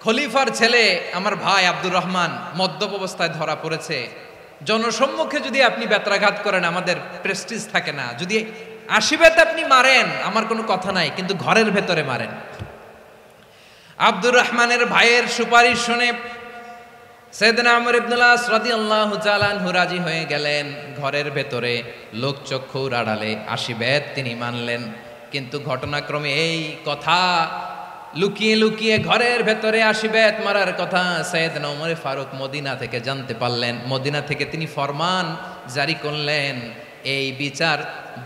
খলিফার ছেলে আমার ভাই আব্দুর রহমান মদ্যপ অবস্থায় ধরা পড়েছে, জনসম্মুখে যদি আপনি বেত্রাঘাত করেন আমাদের প্রেস্টিজ থাকে না, যদি 80 বেত আপনি মারেন আমার কোনো কথা নাই, কিন্তু ঘরের ভেতরে মারেন। আব্দুর রহমানের ভাইয়ের সুপারিশ শুনে সাইয়েদনা আমর ইবনুল আস রাদিয়াল্লাহু তাআলা আনহু রাজি হয়ে গেলেন। ঘরের ভেতরে লোকচক্ষুর আড়ালে 80 বেত তিনি মানলেন। কিন্তু ঘটনাক্রমে এই কথা লুকিয়ে লুকিয়ে ঘরের ভেতরে 80 বেত মারার কথা সাইয়েদনা ওমর ফারুক মদিনা থেকে জানতে পারলেন। মদিনা থেকে তিনি ফরমান জারি করলেন, এই বিচার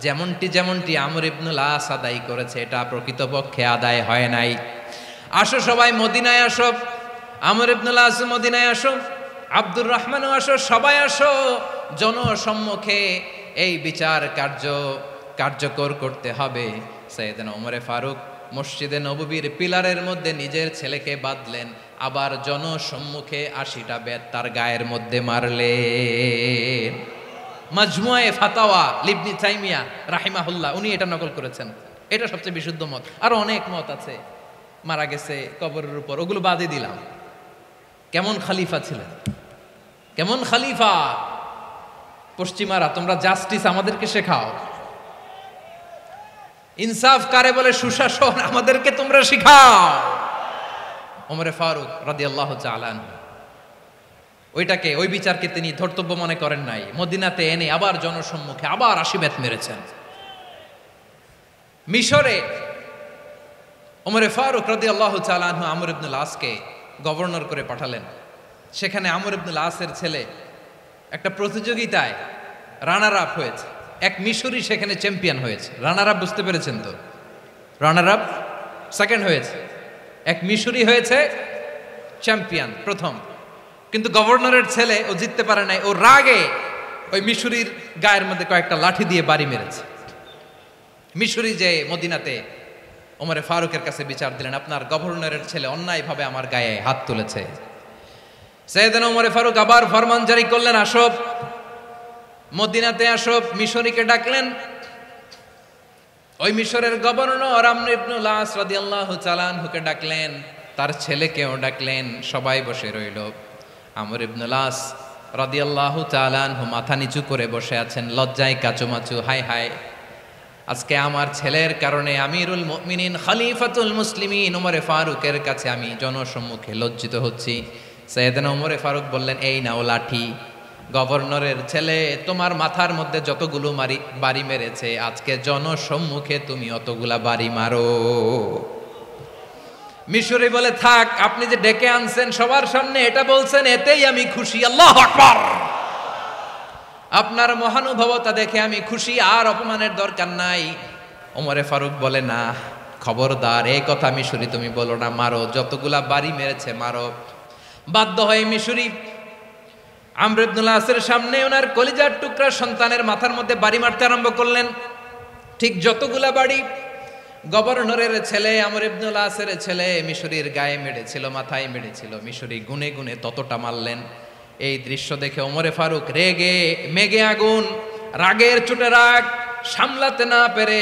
যেমনটি আমর ইবনুল আস আদায় করেছে, এটা প্রকৃতপক্ষে আদায় হয় নাই। আসো সবাই মদিনায় আসো, আমর ইবনুল আস মদিনায় আসো, আব্দুর রহমানও আসো, সবাই আসো, জনসম্মুখে এই বিচার কার্যকর করতে হবে। সাইয়েদনা ওমর ফারুক মসজিদে নববীর পিলারের মধ্যে নিজের ছেলেকে বাঁধলেন, আবার জনসম্মুখে 80টা বেত তার গায়ের মধ্যে মারলেন। মাজমুয়ে ফাতাওয়া ইবনে তাইমিয়া রাহিমাহুল্লাহ উনি এটা নকল করেছেন। এটা সবচেয়ে বিশুদ্ধ মত। আর অনেক মত আছে, মারা গেছে কবরের উপর, ওগুলো বাদই দিলাম। কেমন খলিফা ছিলেন, কেমন খলিফা! পশ্চিমারা তোমরা জাস্টিস আমাদেরকে শেখাও, ইনসাফ কারে বলে, সুশাসন আমাদেরকে তোমরা শিখাও। ওমর ফারুক রাদিয়াল্লাহু তাআলা আনহু ওই বিচারকে তিনি ধর্তব্য মনে করেন নাই। মদিনাতে এনে আবার জনসম্মুখে আবার 80 বেত মেরেছেন। মিশরে ওমর ফারুক রাদিয়াল্লাহু তাআলা আনহু আমর ইবনুল আসকে গভর্নর করে পাঠালেন। সেখানে আমর ইবনুল আসের ছেলে একটা প্রতিযোগিতায় রানার আপ হয়েছে। এক মিশরি সেখানে চ্যাম্পিয়ন হয়েছে। রানার আপ বুঝতে পেরেছেন তো? রানার আপ সেকেন্ড হয়েছে, এক মিশরি হয়েছে চ্যাম্পিয়ন প্রথম। কিন্তু গভর্নরের ছেলে ও জিততে পারে নাই। ও রাগে ওই মিশরির গায়ের মধ্যে কয়েকটা লাঠি দিয়ে বাড়ি মেরেছে। মিশরি যে মদিনাতে ওমর ফারুকের কাছে বিচার দিলেন, আপনার গভর্নরের ছেলে অন্যায়ভাবে আমার গায়ে হাত তুলেছে। সাইয়েদনা ওমর ফারুক আবার ফরমান জারি করলেন, আসো মদিনাতে আসো। মিশরীকে ডাকলেন। ওই মিশরের গভর্নর আমর ইবনুল আস রাদিয়াল্লাহু তাআলা আনহুকে ডাকলেন, তার ছেলেকেও ডাকলেন। সবাই বসে রইল। আমর ইবনুল আস রাদিয়াল্লাহু তাআলা আনহু মাথা নিচু করে বসে আছেন, লজ্জায় কাচুমাচু। হায় হায়, আজকে আমার ছেলের কারণে আমিরুল মুমিনিন খলিফাতুল মুসলিমিন ওমর ফারুকের কাছে আমি জনসম্মুখে লজ্জিত হচ্ছি। সাইয়েদনা ওমর ফারুক বললেন, এই নাও লাঠি। গভর্নরের ছেলে তোমার মাথার মধ্যে যতগুলো বাড়ি মেরেছে, আজকে জনসম্মুখে তুমি অতগুলা বাড়ি মারো। মিশরি বলে, থাক, আপনি যে ডেকে আনছেন সবার সামনে এটা বলছেন, এতেই আমি খুশি। আল্লাহু আকবার! আপনার মহানুভবতা দেখে আমি খুশি, আর অপমানের দরকার নাই। ওমর ফারুক বলে, না, খবরদার এই কথা মিশরি তুমি বলো না, মারো, যতগুলা বাড়ি মেরেছে মারো। বাধ্য হয়ে মিশরি আমর ইবনুল আসের সামনে ওনার কলিজার টুকরা সন্তানের মাথার মধ্যে বাড়ি মারতে আরম্ভ করলেন। ঠিক যতগুলা বাড়ি গভর্নরের ছেলে আমর ইবনুল আসের ছেলে মিশরির গায়ে মেরেছিল, মাথায় মেরেছিল, মিশরি গুনে গুনে ততটা মারলেন। এই দৃশ্য দেখে ওমরে ফারুক রেগে মেগে আগুন, রাগের চোটে রাগ সামলাতে না পেরে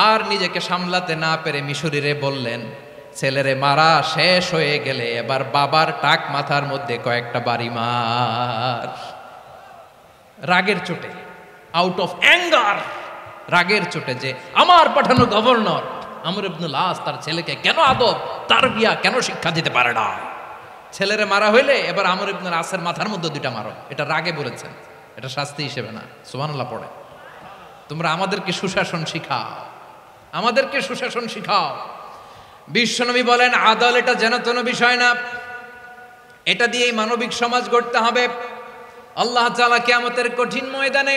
আর নিজেকে সামলাতে না পেরে মিশরিরে বললেন, ছেলেরে মারা শেষ হয়ে গেলে এবার বাবার টাক মাথার মধ্যে কয়েকটা বাড়ি মার। রাগের চোটে, আউট অফ অ্যাঙ্গার, রাগের চোটে যে আমার পাঠানো গভর্নর আমর ইবনুল আস তার ছেলেকে কেন আদব তারবিয়া কেন শিক্ষা দিতে পারে না, ছেলেরে মারা হইলে এবার আমর ইবনুল আসের মাথার মধ্যে দুইটা মারো। এটা রাগে বলেছেন, এটা শাস্তি হিসেবে না। সুবহানাল্লাহ পড়ে। তোমরা আমাদেরকে সুশাসন শিখাও, আমাদেরকে সুশাসন শিখাও। বিশ্বনবী বলেন আদল এটা যেন তেন বিষয় না, এটা দিয়েই মানবিক সমাজ গড়তে হবে। আল্লাহ তাআলা কিয়ামতের কঠিন ময়দানে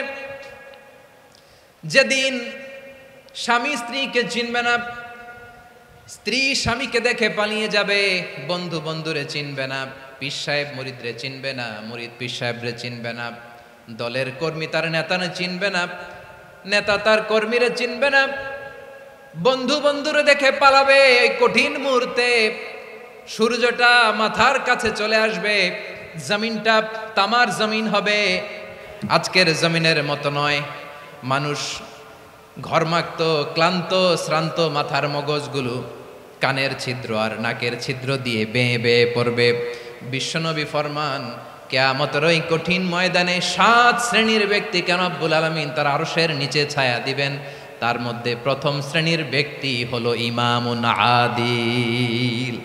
যেদিন স্বামী স্ত্রীকে চিনবে না, স্ত্রী স্বামীকে দেখে পালিয়ে যাবে, বন্ধু বন্ধুরে চিনবে না, পীর সাহেব মুরিদরে চিনবে না, মুরিদ পীর সাহেবরে চিনবে না, দলের কর্মী তার নেতারে চিনবে না, নেতা তার কর্মীরে চিনবে না, বন্ধু বন্ধুরে দেখে পালাবে। এই কঠিন মুহূর্তে সূর্যটা মাথার কাছে চলে আসবে, জমিনটা তামার জমিন হবে, আজকের জমিনের মতো নয়। মানুষ ঘর্মাক্ত ক্লান্ত শ্রান্ত মাথার মগজগুলো কানের ছিদ্র আর নাকের ছিদ্র দিয়ে বেয়ে বেয়ে পড়বে। বিশ্বনবী ফরমান কিয়ামতের ওই কঠিন ময়দানে 7 শ্রেণীর ব্যক্তিকে রব্বুল আলামিন তার আরশের নিচে ছায়া দিবেন। তার মধ্যে প্রথম শ্রেণীর ব্যক্তি হলো ইমামুন আদিল।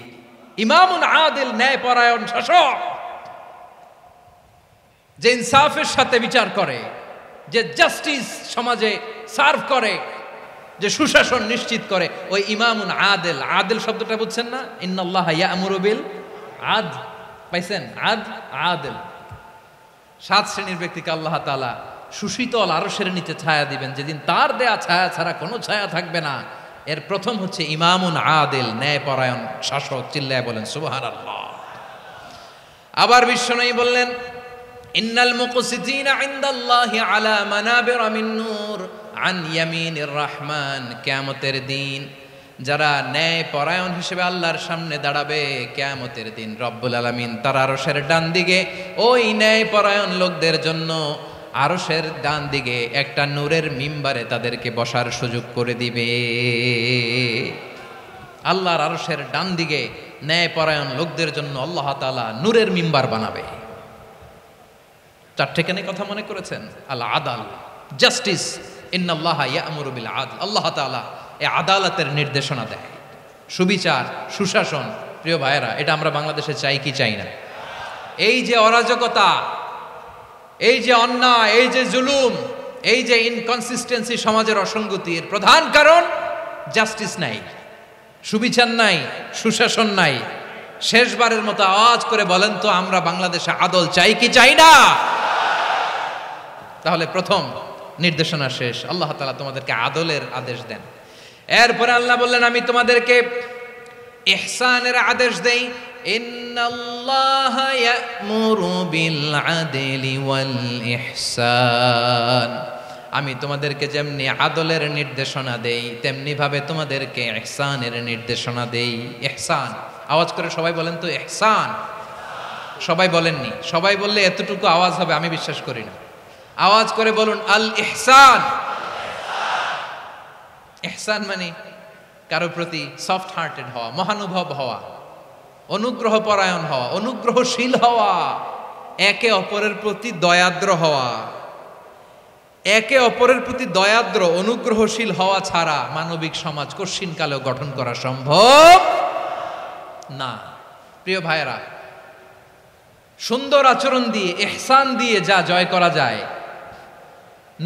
ইমামুন আদিল, ন্যায়পরায়ণ শাসক, যে ইনসাফের সাথে বিচার করে, যে জাস্টিস সমাজে সার্ভ করে, যে সুশাসন নিশ্চিত করে, ওই ইমামুন আদিল। আদিল শব্দটা বুঝছেন না? ইন্নাল্লাহা ইয়া'মুরু বিল আদল, পাইছেন? আদিল। 7 শ্রেণীর ব্যক্তিকে আল্লাহ তাআলা সুশীতল আরশের নিচে ছায়া দিবেন, যেদিন তার দেয়া ছায়া ছাড়া কোনো ছায়া থাকবে না। এর প্রথম হচ্ছে ইমামুন আদিল, ন্যায়পরায়ণ শাসক। চিল্লায় বলেন সুবহানাল্লাহ। আবার বিশ্বনবী বললেন ইন্নাল মুকসিতিনা ইনদাল্লাহি আলা মানাবিরা মিন নূর আন ইয়ামিনির রহমান। কিয়ামতের দিন যারা ন্যায়পরায়ণ হিসেবে আল্লাহর সামনে দাঁড়াবে, কিয়ামতের দিন রব্বুল আলামিন তার আরশের ডান দিকে ওই ন্যায়পরায়ণ লোকদের জন্য আরশের ডান দিকে একটা নূরের মিম্বারে তাদেরকে বসার সুযোগ করে দিবে। আল্লাহর আরশের ডান দিকে ন্যায়পরায়ণ লোকদের জন্য আল্লাহ তাআলা নূরের মিম্বার বানাবে। 4টে কেন কথা মনে করেছেন? আল আদাল, জাস্টিস। ইন্নাল্লাহা ইয়া'মুরু বিল আদল। আল্লাহ তাআলা এই আদালতের নির্দেশনা দেয়, সুবিচার, সুশাসন। প্রিয় ভাইয়েরা, এটা আমরা বাংলাদেশে চাই কি চাই না? এই যে অরাজকতা, এই যে অন্যায়, এই যে জুলুম, এই যে ইনকনসিস্টেন্সি সমাজের অসঙ্গতির প্রধান কারণ জাস্টিস নাই, সুবিচার নাই, সুশাসন নাই। শেষবারের মতো আওয়াজ করে বলেন তো, আমরা বাংলাদেশে আদল চাই কি চাই না? তাহলে প্রথম নির্দেশনা শেষ। আল্লাহ তাআলা তোমাদেরকে আদলের আদেশ দেন। এরপরে আল্লাহ বললেন আমি তোমাদেরকে ইহসানের আদেশ দেই। ইন্নাল্লাহা ইয়া'মুরু বিল আদলি ওয়াল ইহসান। আমি তোমাদেরকে যেমনি আদলের নির্দেশনা দেই, তেমনি ভাবে তোমাদেরকে ইহসানের নির্দেশনা দেই। ইহসান, আওয়াজ করে সবাই বলেন তো ইহসান। সবাই বলেননি, সবাই বললে এতটুকু আওয়াজ হবে আমি বিশ্বাস করি না। আওয়াজ করে বলুন আল ইহসান। ইহসান মানে কারো প্রতি সফট হার্টেড হওয়া, মহানুভব হওয়া, অনুগ্রহ পরায়ণ হওয়া, অনুগ্রহশীল হওয়া, একে অপরের প্রতি দয়াদ্র হওয়া। একে অপরের প্রতি দয়াদ্র অনুগ্রহশীল হওয়া ছাড়া মানবিক সমাজ কশিনকালেও গঠন করা সম্ভব না। প্রিয় ভাইয়েরা, সুন্দর আচরণ দিয়ে, ইহসান দিয়ে যা জয় করা যায়,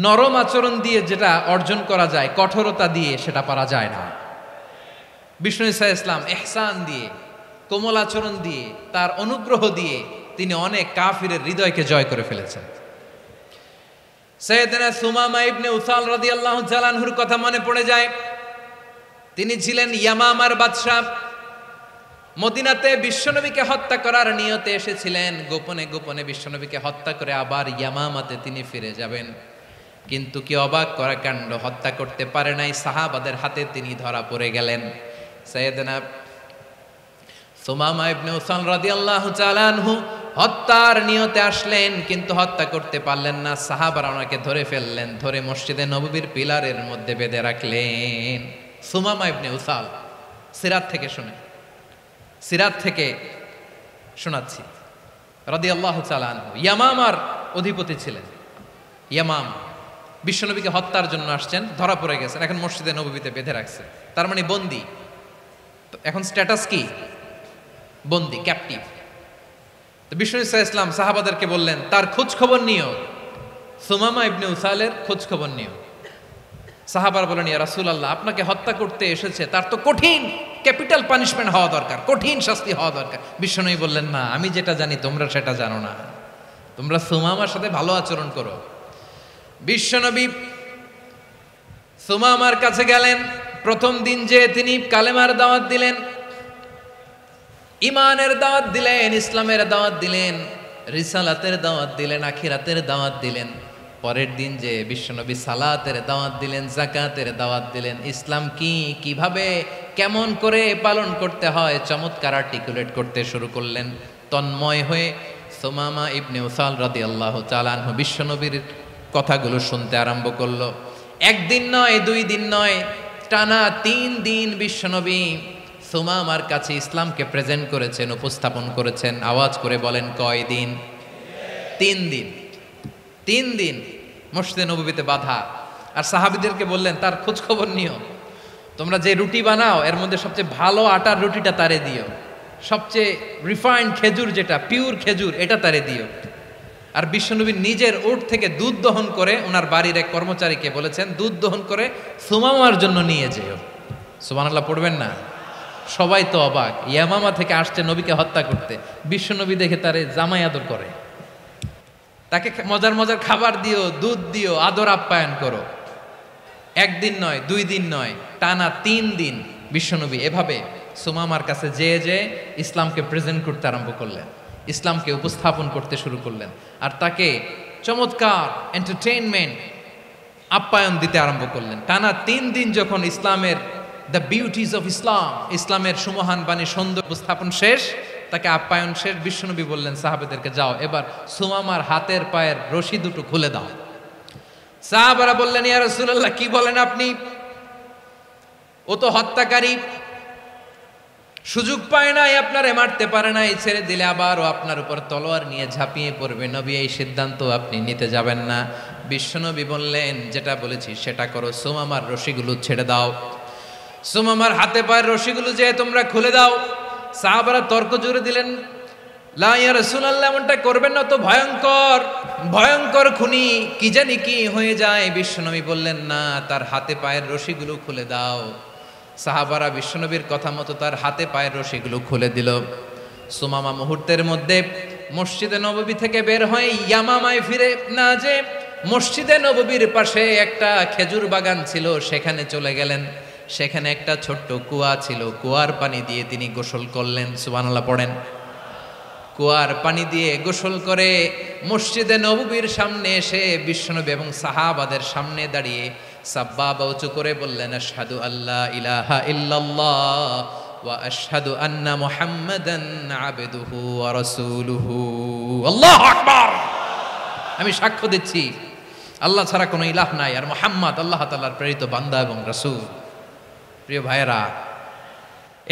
নরম আচরণ দিয়ে যেটা অর্জন করা যায়, কঠোরতা দিয়ে সেটা পারা যায় না। বিষ্ণু ঈসা ইসলাম ইহসান দিয়ে, কোমল আচরণ দিয়ে, তার অনুগ্রহ দিয়ে তিনি অনেক কাফিরের হৃদয়কে জয় করে ফেলেছেন। সাইয়েদনা সুমামা ইবনে উসাল রাদিয়াল্লাহু তাআলা আনহুর কথা মনে পড়ে যায়। তিনি ছিলেন ইয়ামামার বাদশা। মদিনাতে বিশ্বনবীকে হত্যা করার নিয়তে এসেছিলেন, গোপনে গোপনে বিশ্বনবীকে হত্যা করে আবার ইয়ামামাতে তিনি ফিরে যাবেন। কিন্তু কি অবাক করা কাণ্ড, হত্যা করতে পারে নাই, সাহাবাদের হাতে তিনি ধরা পড়ে গেলেন। সাইয়েদনা সুমামা ইবনে উসাল রাদিয়াল্লাহু তাআলা আনহু হত্যার নিয়তে আসলেন, কিন্তু হত্যা করতে পারলেন না। সাহাবারা ওনাকে ধরে ফেললেন, ধরে মসজিদে নববীর পিলারের মধ্যে বেঁধে রাখলেন। সুমামা ইবনে উসাল, সিরাত থেকে শুনে, সিরাত থেকে শোনাচ্ছি, রাদিয়াল্লাহু তাআলা আনহু ইয়ামামার অধিপতি ছিলেন। ইয়ামাম বিশ্বনবীকে হত্যার জন্য আসছেন, ধরা পড়ে গেছেন, এখন মসজিদে নববীতে বেঁধে রাখছে, তার মানে বন্দী। এখন স্ট্যাটাস কি? বন্দী, ক্যাপটিভ। তো বিষ্ণু ইসলাম সাহাবাদেরকে বললেন তার খোঁজ খবর নিও, সুমামা ইবনে উসালের খোঁজ খবর নিও। সাহাবার বলেন, ইয়া রাসূলুল্লাহ, আপনাকে হত্যা করতে এসেছে, তার তো কঠিন ক্যাপিটাল পানিশমেন্ট হওয়া দরকার, কঠিন শাস্তি হওয়া দরকার। বিষ্ণু বললেন, না, আমি যেটা জানি তোমরা সেটা জানো না, তোমরা সুমামার সাথে ভালো আচরণ করো। বিশ্বনবী সুমামার কাছে গেলেন। প্রথম দিন যে তিনি কালেমার দাওয়াত দিলেন, ইমানের দাওয়াত দিলেন, ইসলামের দাওয়াত দিলেন, রিসালাতের দাওয়াত দিলেন, আখিরাতের দাওয়াত দিলেন। পরের দিন যে বিশ্বনবী সালাতের দাওয়াত দিলেন, যাকাতের দাওয়াত দিলেন, ইসলাম কি, কিভাবে, কেমন করে পালন করতে হয় চমৎকার আর্টিকুলেট করতে শুরু করলেন। তন্ময় হয়ে সুমামা ইবনে উসাল রাদিয়াল্লাহু তাআলা আনহু বিশ্বনবীর কথাগুলো শুনতে আরম্ভ করলো। একদিন নয়, 2 দিন নয়, টানা 3 দিন বিশ্বনবী সুমামার কাছে ইসলামকে প্রেজেন্ট করেছেন, উপস্থাপন করেছেন। আওয়াজ করে বলেন, কয় দিন? 3 দিন। 3 দিন মসজিদে নববীতে বাঁধা। আর সাহাবীদেরকে বললেন তার খোঁজ খবর নিও, তোমরা যে রুটি বানাও এর মধ্যে সবচেয়ে ভালো আটার রুটিটা তারে দিও, সবচেয়ে রিফাইন্ড খেজুর, যেটা পিওর খেজুর, এটা তারে দিও। আর বিশ্বনবী নিজের উট থেকে দুধ দহন করে ওনার বাড়ির এক কর্মচারীকে বলেছেন, দুধ দহন করে সুমামার জন্য নিয়ে যেও। সুবহানাল্লাহ পড়বেন না? সবাই তো অবাক, ইয়ামামা থেকে আসছে নবীকে হত্যা করতে, বিশ্বনবী দেখে তারে জামাই আদর করে, তাকে মজার মজার খাবার দিও, দুধ দিও, আদর আপ্যায়ন করো। 1 দিন নয়, 2 দিন নয়, টানা 3 দিন বিশ্বনবী এভাবে সুমামার কাছে যেয়ে ইসলামকে প্রেজেন্ট করতে আরম্ভ করলেন, ইসলামকে উপস্থাপন করতে শুরু করলেন। আর তাকে চমৎকার এন্টারটেইনমেন্ট, আপ্যায়ন দিতে আরম্ভ করলেন। টানা 3 দিন যখন ইসলামের দ্য বিউটিজ অফ ইসলাম, ইসলামের সুমহান বাণী সৌন্দর্য উপস্থাপন শেষ, তাকে আপ্যায়ন শেষ, বিশ্বনবী বললেন সাহাবাদেরকে, যাও এবার সুমামার হাতের পায়ের রশি দুটো খুলে দাও। সাহাবারা বললেন, ইয়া রাসূলুল্লাহ, কি বলেন আপনি? ও তো হত্যাকারী, সুযোগ পায় নাই, আপনারে মারতে পারে নাই, ছেড়ে দিলে আবার ও আপনার উপর তলোয়ার নিয়ে ঝাঁপিয়ে পড়বে। নবী, এই সিদ্ধান্ত আপনি নিতে যাবেন না। বিশ্বনবী বললেন, যেটা বলেছি সেটা করো, সুমামার রশিগুলো ছেড়ে দাও, সুমামার হাতে পায়ের রশিগুলো যে তোমরা খুলে দাও। সাহাবারা তর্ক জুড়ে দিলেন, লা ইয়া রাসূলুল্লাহ, এমনটা করবেন না, তো ভয়ঙ্কর ভয়ঙ্কর খুনি, কি জানি কি হয়ে যায়। বিশ্বনবী বললেন, না, তার হাতে পায়ের রশিগুলো খুলে দাও। সাহাবারা বিশ্বনবীর কথা মতো তার হাতে পায়ের রশিগুলো খুলে দিল। সুমামা মুহূর্তের মধ্যে মসজিদে নববী থেকে বের হয়ে ইয়ামামায় ফিরে না যে মসজিদে নববীর পাশে একটা খেজুর বাগান ছিল, সেখানে চলে গেলেন। সেখানে একটা ছোট্ট কুয়া ছিল, কুয়ার পানি দিয়ে তিনি গোসল করলেন। সুবহানাল্লাহ পড়েন। কুয়ার পানি দিয়ে গোসল করে মসজিদে নববীর সামনে এসে বিশ্বনবী এবং সাহাবাদের সামনে দাঁড়িয়ে সাব্বাবা উঁচু করে বললেন, আশহাদু আল্লা ইলাহা ইল্লাল্লাহ ওয়া আশহাদু আন্না মুহাম্মাদান আবদুহু ওয়া রাসূলুহু। আল্লাহু আকবার। আমি সাক্ষ্য দিচ্ছি আল্লাহ ছাড়া কোনো ইলাহ নাই, আর মুহাম্মদ আল্লাহ তাআলার প্রেরিত বান্দা এবং রাসূল। প্রিয় ভাইয়েরা,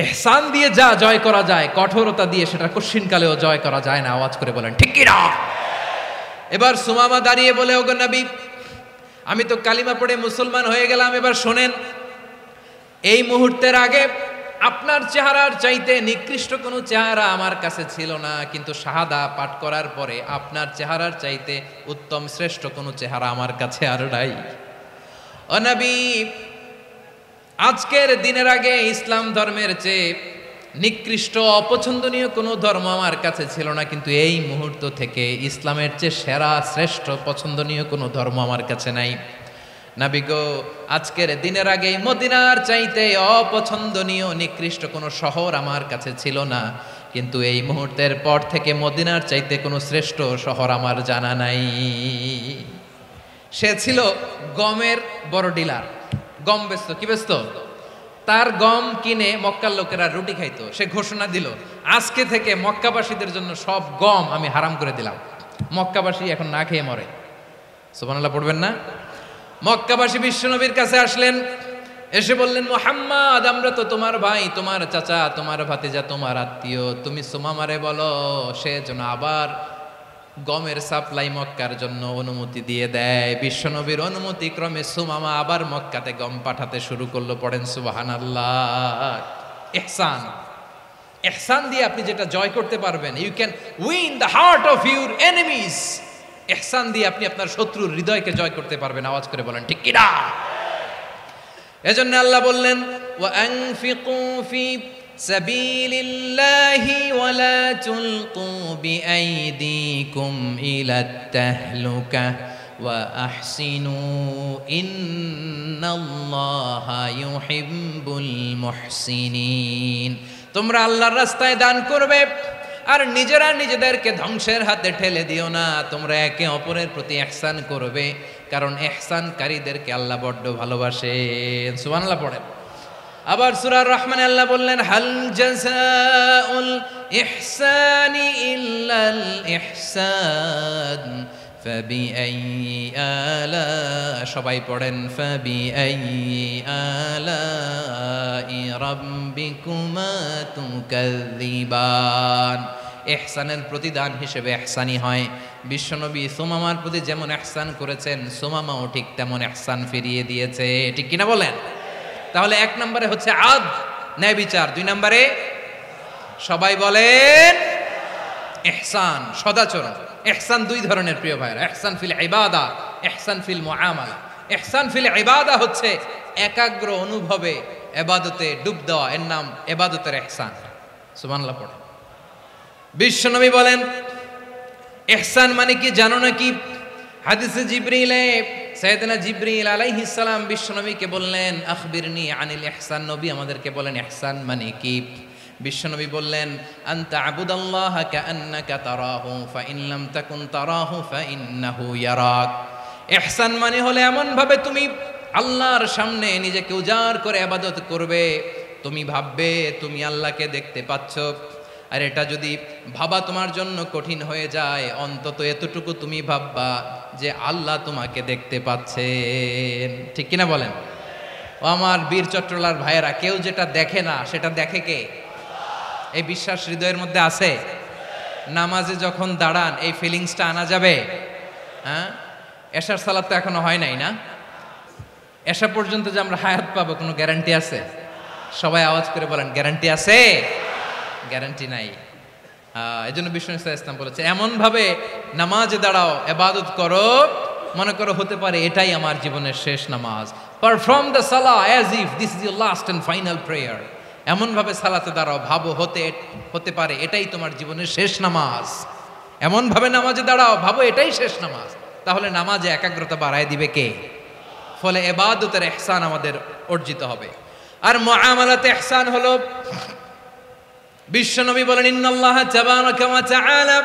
ইহসান দিয়ে যা জয় করা যায়, কঠোরতা দিয়ে সেটা কঠিনকালেও জয় করা যায় না। আওয়াজ করে বলেন ঠিক কি না? এবার সুমামা দাঁড়িয়ে বলে, ওগো নবী, আমি তো কালিমা পড়ে মুসলমান হয়ে গেলাম, এবার শোনেন, এই মুহূর্তের আগে আপনার চেহারার চাইতে নিকৃষ্ট কোনো চেহারা আমার কাছে ছিল না, কিন্তু শাহাদা পাঠ করার পরে আপনার চেহারার চাইতে উত্তম শ্রেষ্ঠ কোনো চেহারা আমার কাছে আর নাই। ও নবী, আজকের দিনের আগে ইসলাম ধর্মের চেয়ে নিকৃষ্ট অপছন্দনীয় কোনো ধর্ম আমার কাছে ছিল না, কিন্তু এই মুহূর্ত থেকে ইসলামের চেয়ে সেরা শ্রেষ্ঠ পছন্দনীয় কোনো ধর্ম আমার কাছে নাই। নবী গো, আজকের দিনের আগে মদিনার চাইতে অপছন্দনীয় নিকৃষ্ট কোনো শহর আমার কাছে ছিল না, কিন্তু এই মুহূর্তের পর থেকে মদিনার চাইতে কোনো শ্রেষ্ঠ শহর আমার জানা নাই। সে ছিল গমের বড় ডিলার, গম বেচতো। কি বেচতো? তার গম কিনে মক্কার লোকেরা রুটি খাইতো। সে ঘোষণা দিল, আজকে থেকে মক্কাবাসীদের জন্য সব গম আমি হারাম করে দিলাম, মক্কাবাসী এখন না খেয়ে মরে। সুবহানাল্লাহ পড়বেন না? মক্কাবাসী বিশ্বনবীর কাছে আসলেন, এসে বললেন, মুহাম্মদ, আমরা তো তোমার ভাই, তোমার চাচা, তোমার ভাতিজা, তোমার আত্মীয়, তুমি সুমামারে বলো সে যেন আবার গমের সাপ্লাই মক্কার জন্য অনুমতি দিয়ে দেয়। বিশ্বনবীর অনুমতি ক্রমে সুমামা আবার মক্কাতে গম পাঠাতে শুরু করলো। পড়েন সুবহানাল্লাহ। ইহসান, ইহসান দিয়ে আপনি যেটা জয় করতে পারবেন, you can win the heart of your enemies. ইহসান দিয়ে আপনি আপনার শত্রুর হৃদয়কে জয় করতে পারবেন। আওয়াজ করে বলেন ঠিক কি না? এজন্য আল্লাহ বললেন, ওয়া আনফিকু ফি সাবিলিল্লাহি ওয়া লা তুলকু বিআইদিকুম ইলাত তাহলুকা ওয়া আহসিনু ইন্নাল্লাহা ইউহিব্বুল মুহসিনিন। তোমরা আল্লাহর রাস্তায় দান করবে আর নিজেরা নিজেদেরকে ধ্বংসের হাতে ঠেলে দিও না। তোমরা একে অপরের প্রতি ইহসান করবে, কারণ ইহসানকারীদেরকে আল্লাহ বড্ড ভালোবাসেন। সুবহানাল্লাহ পড়েন। আবার সূরা রহমানে আল্লাহ বললেন, হাল জাযাউল ইহসানি ইল্লাল ইহসান ফাবিআইয়ি আলা, সবাই পড়েন, ফাবিআইয়ি আলাই রাব্বিকুমা তুকাযযিবান। ইহসানের প্রতিদান হিসেবে ইহসানি হয়। বিশ্বনবী সুমামার প্রতি যেমন ইহসান করেছেন, সুমামাও ঠিক তেমন ইহসান ফিরিয়ে দিয়েছে। ঠিক কিনা বলেন? তাহলে এক নম্বরে হচ্ছে আদ, ন্যায় বিচার। দুই নম্বরে সবাই বলেন ইহসান, সদাচরণ। ইহসান দুই ধরনের প্রিয় ভাইরা, ইহসান ফিল ইবাদা, ইহসান ফিল মুআমালা। ইহসান ফিল ইবাদা হচ্ছে একাগ্র অনুভবে ইবাদতে ডুব দেওয়া, এর নাম ইবাদতের ইহসান। সুবহানাল্লাহ পড়ে। বিশ্বনবী বলেন ইহসান মানে কি জানো নাকি? হাদিসে জিবরিলে সাইয়েদনা জিবরিল আলাইহিস সালাম বিশ্বনবীকে বললেন, আখবিরনি আনিল ইহসান। নবী আমাদেরকে বলেন ইহসান মানে কি? বিশ্বনবী বললেন, আনতা আবুদাল্লাহা কাআন্নাকা তারাহু ফাইন লাম তাকুন তারাহু ফাইন্নাহু ইয়ারাক। ইহসান মানে হলো এমন ভাবে তুমি আল্লাহর সামনে নিজেকে উজাড় করে ইবাদত করবে, তুমি ভাববে তুমি আল্লাহকে দেখতে পাচ্ছ। আর এটা যদি ভাবা তোমার জন্য কঠিন হয়ে যায়, অন্তত এতটুকু তুমি ভাববা যে আল্লাহ তোমাকে দেখতে পাচ্ছেন। ঠিক কিনা বলেন? ও আমার বীর চট্টলার ভাইয়েরা, কেউ যেটা দেখে না সেটা দেখে কে? এই বিশ্বাস হৃদয়ের মধ্যে আছে? নামাজে যখন দাঁড়ান এই ফিলিংসটা আনা যাবে? হ্যাঁ, এশার সালাত তো এখনো হয় নাই না? এশা পর্যন্ত যে আমরা হায়াত পাবো কোনো গ্যারান্টি আছে? সবাই আওয়াজ করে বলেন, গ্যারান্টি আছে? গ্যারান্টি নাই। এই জন্য বিষ্ণু ইসলাম বলেছে, এমন ভাবে নামাজে দাঁড়াও, ইবাদত করো, মনে করো হতে পারে এটাই আমার জীবনের শেষ নামাজ। পারফর্ম দ্য সালাহ as if this is your last and final prayer. এমন ভাবে সালাতে দাঁড়াও, ভাবো হতে পারে এটাই তোমার জীবনের শেষ নামাজ। এমন ভাবে নামাজে দাঁড়াও, ভাবো এটাই শেষ নামাজ। তাহলে নামাজে একাগ্রতা বাড়ায় দিবে কে? ফলে ইবাদতের ইহসান আমাদের অর্জিত হবে। আর মুআমালাতে ইহসান হলো, বিশ্বনবী বলেন, ইন্নাল্লাহা তাবারাকা ওয়া তাআলা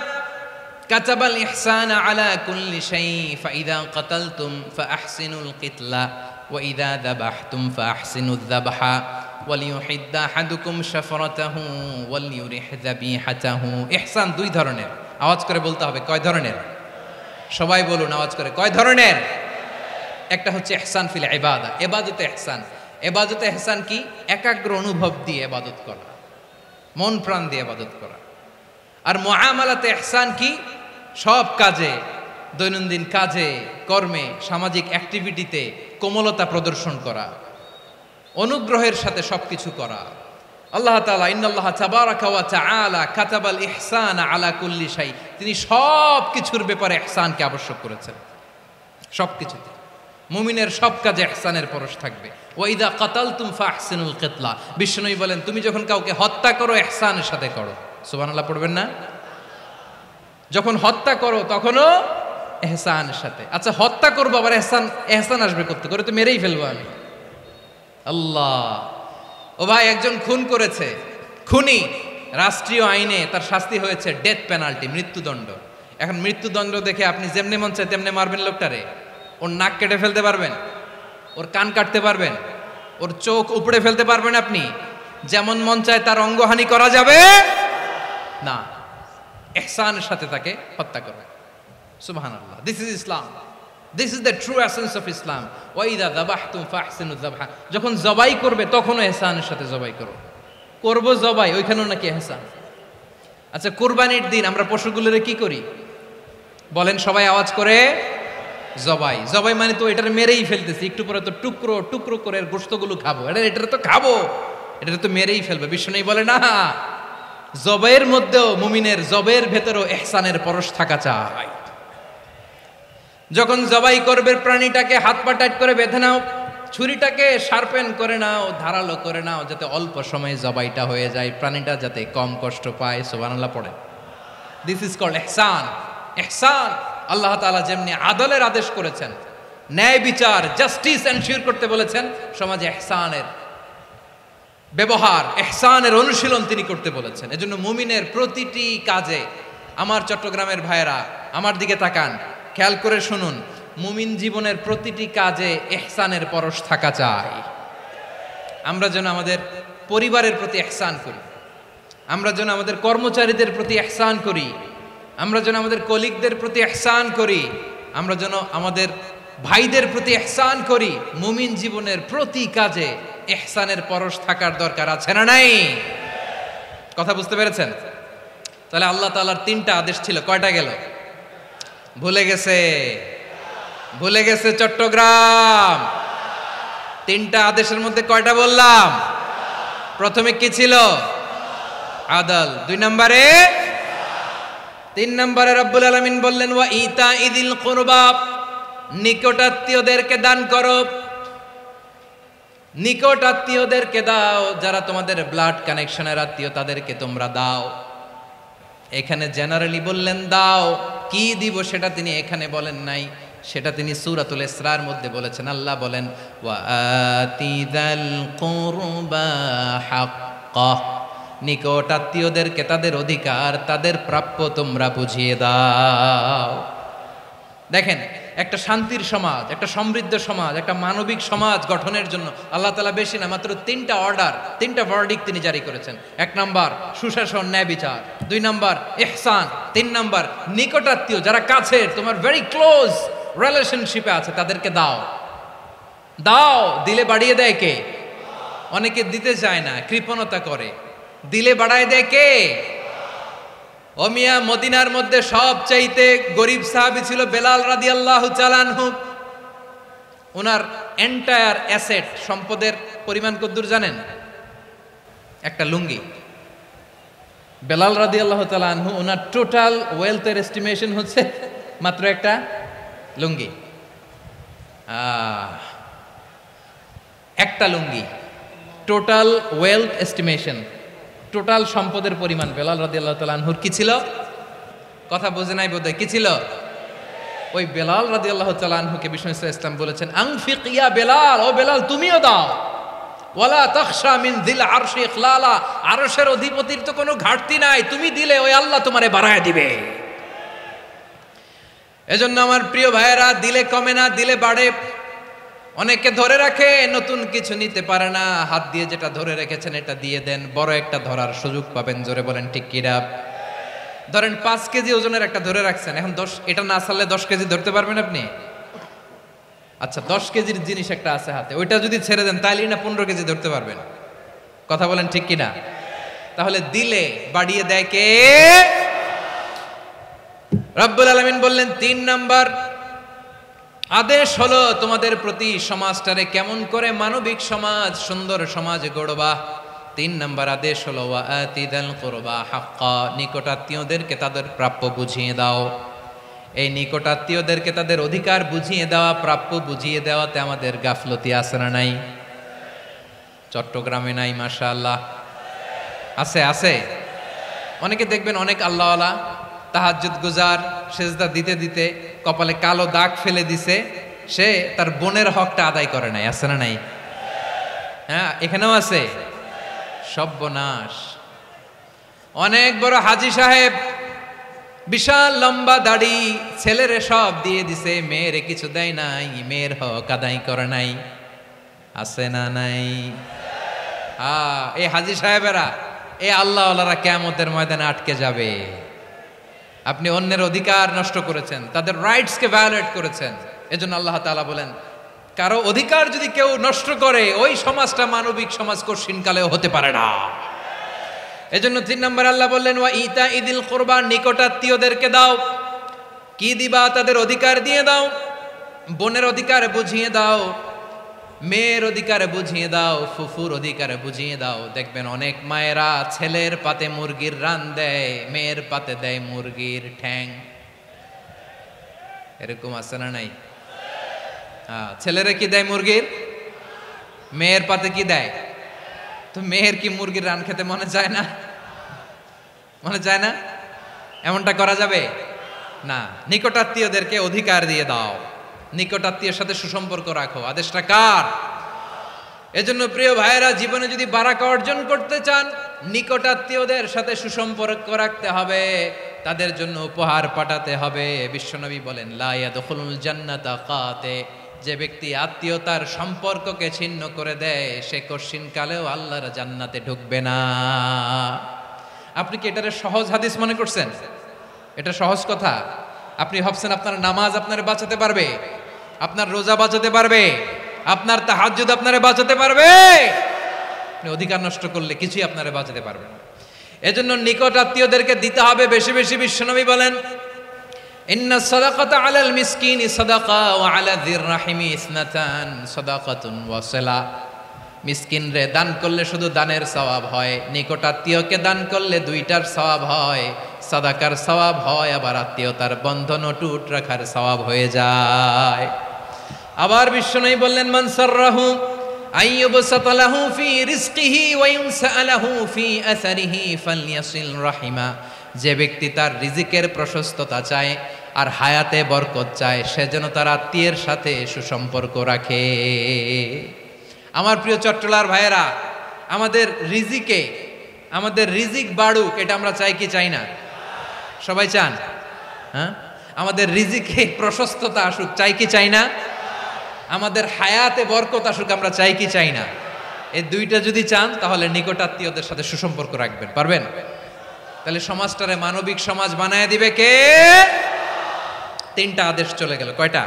কাতাবাল ইহসানা আলা কুল্লি শাই ফাইদা কাতালতুম ফাআহসিনুল কিতলা ওয়া ইযা যাবাহতুম ফাআহসিনুয যাবহা ওয়ালিয়ুহিদ্দা আহাদুকুম শাফরাতাহু ওয়ালিয়ুরিহ যাবিহাতাহু। ইহসান দুই ধরনের। আওয়াজ করে বলতে হবে, কয় ধরনের? সবাই বলুন আওয়াজ করে, কয় ধরনের? একটা হচ্ছে ইহসান ফিল ইবাদা, ইবাদতে ইহসান। ইবাদতে ইহসান কি? একাগ্র অনুভব দিয়ে ইবাদত করা, মন প্রাণ দিয়ে ইবাদত করা। আর মুআমালাতে ইহসান কি? সব কাজে, দৈনন্দিন কাজে, কর্মে, সামাজিক অ্যাক্টিভিটিতে কোমলতা প্রদর্শন করা, অনুগ্রহের সাথে সবকিছু করা। আল্লাহ তাআলা, ইন্নাল্লাহা তাবারাকা ওয়া তাআলা কাতাবাল ইহসানা আলা কুল্লি শাই, তিনি সব কিছুর ব্যাপারে ইহসানকে আবশ্যক করেছেন। সবকিছুতে মুমিনের সব কাজে ইহসানের পরশ থাকবে। ওয়া ইযা কাতালতুম ফাহসিনুল কিতলা, বিশ্বনবী বলেন তুমি যখন কাউকে হত্যা করো ইহসানের সাথে করো। সুবহানাল্লাহ পড়বেন না? যখন হত্যা করো তখনও এহসানের সাথে। আচ্ছা হত্যা করবো আবার এহসান, এহসান আসবে করতে করে তো মেরেই ফেলবো আমি। আল্লাহ, ও ভাই একজন খুন করেছে, খুনি রাষ্ট্রীয় আইনে তার শাস্তি হয়েছে ডেথ পেনাল্টি, মৃত্যুদণ্ড। এখন মৃত্যুদণ্ড দেখে আপনি যেমনি মন চায় তেমনি মারবেন লোকটারে? ওর নাক কেটে ফেলতে পারবেন? ওর কান কাটতে পারবেন? ওর চোখ উপড়ে ফেলতে পারবেন আপনি? যেমন মন চায় তার অঙ্গহানি করা যাবে না। ইহসানের সাথে তাকে হত্যা করবে। সুবহানাল্লাহ, this is Islam, this is the true essence of Islam. ওয়াইদা যাবাহতুম ফাহসিনু যাবহা, যখন জবাই করবে তখনও ইহসানের সাথে জবাই করো। করব জবাই, ওইখানেও নাকি ইহসান। আচ্ছা কুরবানির দিন আমরা পশুগুলোরে কি করি বলেন সবাই আওয়াজ করে? জবাই। জবাই মানে তো এটার মেরেই ফেলতেছি, একটু পরে তো টুকরো টুকরো করে গোশতগুলো খাবো, এটা তো খাবো, এটা তো মেরেই ফেলবে। বিষ্ণু বলে না, জবাইয়ের মধ্যেও মুমিনের জবের ভেতরেও ইহসানের পরশ থাকা চাই। যখন জবাই করবে প্রাণীটাকে হাত পা টাইট করে বেঁধে নাও, ছুরিটাকে শার্পেন করে নাও, ধারালো করে নাও, যাতে অল্প সময়ে জবাইটা হয়ে যায়, প্রাণীটা যাতে কম কষ্ট পায়। সুবহানাল্লাহ পড়ে। দিস ইজ কল্ড ইহসান। ইহসান আল্লাহ তাআলা যেমনি আদলের আদেশ করেছেন, ন্যায় বিচার জাস্টিস এনশিওর করতে বলেছেন, সমাজে ইহসানের ব্যবহার, ইহসানের অনুশীলন তিনি করতে বলেছেন। এজন্য মুমিনের প্রতিটি কাজে, আমার চট্টগ্রামের ভাইয়েরা আমার দিকে তাকান, খেয়াল করে শুনুন, মুমিন জীবনের প্রতিটি কাজে ইহসানের পরশ থাকা চাই। আমরা যেন আমাদের পরিবারের প্রতি ইহসান করি, আমরা যেন আমাদের কর্মচারীদের প্রতি ইহসান করি, আমরা যেন আমাদের কলিগদের প্রতি ইহসান করি, আমরা যেন আমাদের ভাইদের প্রতি ইহসান করি। মুমিন জীবনের প্রতি কাজে ইহসানের পরশ থাকার দরকার আছে না নাই? কথা বুঝতে পেরেছেন? তাহলে আল্লাহ তাআলার তিনটা আদেশ ছিল, কয়টা গেল? ভুলে গেছে, ভুলে গেছে চট্টগ্রাম। তিনটা আদেশের মধ্যে কয়টা বললাম? প্রথমে কি ছিল? আদল। 2 নম্বরে, 3 নম্বরে রব্বুল আলামিন বললেন ওয়া ইতাইযিল কুরবা, নিকটাত্মীয়দেরকে দান করো। নিকট আত্মীয়দেরকে দাও, যারা তোমাদের ব্লাড কানেকশনের আত্মীয় তাদেরকে তোমরা দাও। এখানে জেনারেলি বললেন দাও, কি দিব সেটা তিনি এখানে বলেন নাই, সেটা তিনি সূরাতুল ইসরার মধ্যে বলেছেন। আল্লাহ বলেন ওয়া আতিযাল কুরবা হাক্কা, নিকট আত্মীয়দেরকে তাদের অধিকার, তাদের প্রাপ্য তোমরা বুঝিয়ে দাও। দেখেন, একটা শান্তির সমাজ, একটা সমৃদ্ধ সমাজ, একটা মানবিক সমাজ গঠনের জন্য আল্লাহ তাআলা বেশি না, মাত্র 3টা অর্ডার, 3টা ভার্ডিক্ট তিনি জারি করেছেন। 1 নাম্বার সুশাসন, ন্যায় বিচার। 2 নাম্বার ইহসান। 3 নাম্বার নিকটাত্মীয়, যারা কাছের, তোমার ভেরি ক্লোজ রিলেশনশিপে আছে, তাদেরকে দাও। দাও, দিলে বাড়িয়ে দেয় কে? অনেকে দিতে চায় না, কৃপণতা করে। দিলে বাড়ায় দেয় কে? ও মিয়া, মদিনার মধ্যে সবচাইতে গরিব সাহাবী ছিল বেলাল রাদিয়াল্লাহু তাআলা আনহু। ওনার এন্টায়ার অ্যাসেট, সম্পদের পরিমাণ কতদূর জানেন? একটা লুঙ্গি। বেলাল রাদিয়াল্লাহু তাআলা আনহু, ওনার টোটাল ওয়েলথের এস্টিমেশন হচ্ছে মাত্র একটা লুঙ্গি। একটা লুঙ্গি, টোটাল ওয়েলথ এস্টিমেশন, টোটাল সম্পদের পরিমাণ বেলাল রাদিয়াল্লাহু তাআলা আনহুর কি ছিল? কথা বোঝে নাই বোধহয়, কি ছিল? ওই বেলাল রাদিয়াল্লাহু তাআলা আনহুকে বিষ্ণু ইসলাম বলেছেন আনফিক ইয়া বেলাল, ও বেলাল তুমিও দাও। ওয়ালা তাখশা মিন যিল আরশি ইখলালা, আরশের অধিপতির তো কোনো ঘাটতি নাই, তুমি দিলে ওই আল্লাহ তোমারে বাড়ায় দিবে। এজন্য আমার প্রিয় ভাইয়েরা, দিলে কমে না, দিলে বাড়ে। অনেকে ধরে রাখে, নতুন কিছু নিতে পারে না, হাত দিয়ে যেটা ধরে রেখেছেন এটা দিয়ে দেন, বড় একটা ধরার সুযোগ পাবেন। জোরে বলেন ঠিক কিনা? ধরেন 5 কেজি ওজনের একটা ধরে রাখছেন, এখন 10, এটা না ছাড়লে 10 কেজি ধরতে পারবেন আপনি? আচ্ছা 10 কেজির জিনিস একটা আছে হাতে, ওইটা যদি ছেড়ে দেন তাইলে না 15 কেজি ধরতে পারবেন। কথা বলেন ঠিক কিনা? তাহলে দিলে বাড়িয়ে দেয় কে? রব্বুল আলামিন বললেন 3 নাম্বার আদেশ হলো তোমাদের প্রতি সমাজটারে কেমন করে মানবিক সমাজ, সুন্দর সমাজ গড়বা। 3 নাম্বার আদেশ হলো ওয়া আতিযাল কুরবা হাক্কা, নিকটাত্মীয়দেরকে তাদের প্রাপ্য বুঝিয়ে দাও। এই নিকটাত্মীয়দেরকে তাদের অধিকার বুঝিয়ে দেওয়া, প্রাপ্য বুঝিয়ে দেওয়াতে আমাদের গাফলতি আছে না নাই? চট্টগ্রামে নাই? মাশাআল্লাহ আছে, আছে। অনেকে দেখবেন অনেক আল্লাহওয়ালা, তাহাজ্জুদ গুজার, সেজদা দিতে দিতে কপালে কালো দাগ ফেলে দিছে, সে তার বোনের হকটা আদায় করে নাই। আছে না নাই? হ্যাঁ, এখানেও আছে। সর্বনাশ। অনেক বড় হাজী সাহেব, বিশাল লম্বা দাড়ি, ছেলেরে সব দিয়ে দিছে, মেয়েরে কিছু দেয় নাই, মেয়ের হক আদায় করে নাই। আছে না নাই? এই হাজী সাহেবেরা, এই আল্লাহওয়ালারা কিয়ামতের ময়দানে আটকে যাবে। আপনি অন্যের অধিকার নষ্ট করেছেন, তাদের রাইটসকে ভায়োলেট করেছেন। এজন্য আল্লাহ তাআলা বলেন, কারো অধিকার যদি কেউ নষ্ট করে, ওই সমাজটা মানবিক সমাজ কঠিনকালেও হতে পারে না। এজন্য 3 নম্বর আল্লাহ বললেন, ওয়া ইতা ইদিল কুরবা, নিকটাত্মীয়দেরকে দাও। কি দিবা? তাদের অধিকার দিয়ে দাও। বোনের অধিকার বুঝিয়ে দাও, মেয়ের অধিকার বুঝিয়ে দাও, ফুফুর অধিকার বুঝিয়ে দাও। দেখবেন অনেক মায়েরা ছেলের পাতে মুরগির রান দেয়, মেয়ের পাতে দেয় মুরগির ঠ্যাং। এরকম আছে না নাই? ছেলেরা কি দেয়? মুরগির। মেয়ের পাতে কি দেয়? তো মেয়ের কি মুরগির রান খেতে মনে চায় না? মনে চায় না? এমনটা করা যাবে না। নিকটাত্মীয়দেরকে অধিকার দিয়ে দাও, নিকটাত্মীয়ের সাথে সুসম্পর্ক রাখো। আদেশটা কার? এজন্য প্রিয় ভাইয়েরা, জীবনে যদি বারাকা অর্জন করতে চান, নিকটাত্মীয়দের সাথে সুসম্পর্ক রাখতে হবে, তাদের জন্য উপহার পাঠাতে হবে। বিশ্বনবী বলেন, লা ইয়াদখুলুল জান্নাতা কাতে, যে ব্যক্তি আত্মীয়তার সম্পর্ককে ছিন্ন করে দেয়, সে কঠিনকালেও আল্লাহর জান্নাতে ঢুকবে না। আপনি কি এটারে সহজ হাদিস মনে করছেন? এটা সহজ কথা? আপনি ভাবছেন আপনার নামাজ আপনারে বাঁচাতে পারবে, আপনার রোজা বাঁচাতে পারবে, আপনার তাহাজ্জুদ আপনারে বাঁচাতে পারবে? আপনি অধিকার নষ্ট করলে কিছুই আপনারে বাঁচাতে পারবে না। এজন্য নিকট আত্মীয়দেরকে দিতে হবে বেশি বেশি। বিশ্বনবী বলেন, ইন্না সাদাকাতা আলাল মিসকিনি সাদাকা ওয়া আলা যির রাহিমি ইসনাতান সাদাকাতুন ওয়া সিলা। মিসকিনরে দান করলে শুধু দানের সওয়াব হয়, নিকট আত্মীয়কে দান করলে 2টার সওয়াব হয়, সাদাকার সওয়াব হয়, আবার আত্মীয়তার বন্ধন অটুট রাখার সওয়াব হয়ে যায়। আবার বিশ্বনবী বললেন, মান সাররাহু আইয়ুবসাতা লাহু ফি রিজকিহি ওয়া ইউনসা লাহু ফি আসারিহি ফালইয়াসিল রাহিমা। যে ব্যক্তি তার রিজিকের প্রশস্ততা চায় আর হায়াতে বরকত চায়, সে যেন তার আত্মীয়ের সাথে সুসম্পর্ক রাখে। আমার প্রিয় চট্টলার ভাইয়েরা, আমাদের রিজিক বাড়ুক, এটা আমরা চাই কি চাই না? সবাই চান? হ্যাঁ, আমাদের রিজিকে প্রশস্ততা আসুক, চাই কি চাই না? আমাদের হায়াতে বরকত আসুক, আমরা চাই কি চাই না? এই 2টা যদি চান, তাহলে নিকটাত্মীয়দের সাথে সুসম্পর্ক রাখবেন। পারবেন? তাহলে সমাজটারে মানবিক সমাজ বানায় দিবে কে? 3টা আদেশ চলে গেল। কয়টা?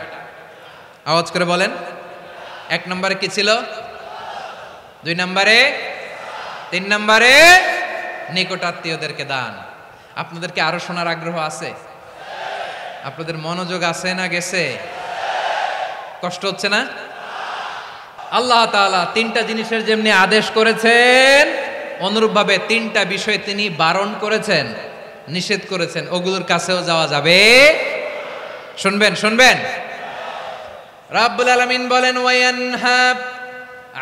আওয়াজ করে বলেন। 1 নম্বরে কি ছিল? 2 নম্বরে, 3 নম্বরে নিকটাত্মীয়দেরকে দান। আপনাদেরকে আরো শোনার আগ্রহ আছে? আপনাদের মনোযোগ আছে না গেছে? কষ্ট হচ্ছে না? আল্লাহ তাআলা 3টা জিনিসের যেমনি আদেশ করেছেন, অনুরূপভাবে 3টা বিষয় তিনি বারণ করেছেন, নিষেধ করেছেন। ওগুলোর কাছেও যাওয়া যাবে। শুনবেন। রাব্বুল আলামিন বলেন, ওয়ায়ানহা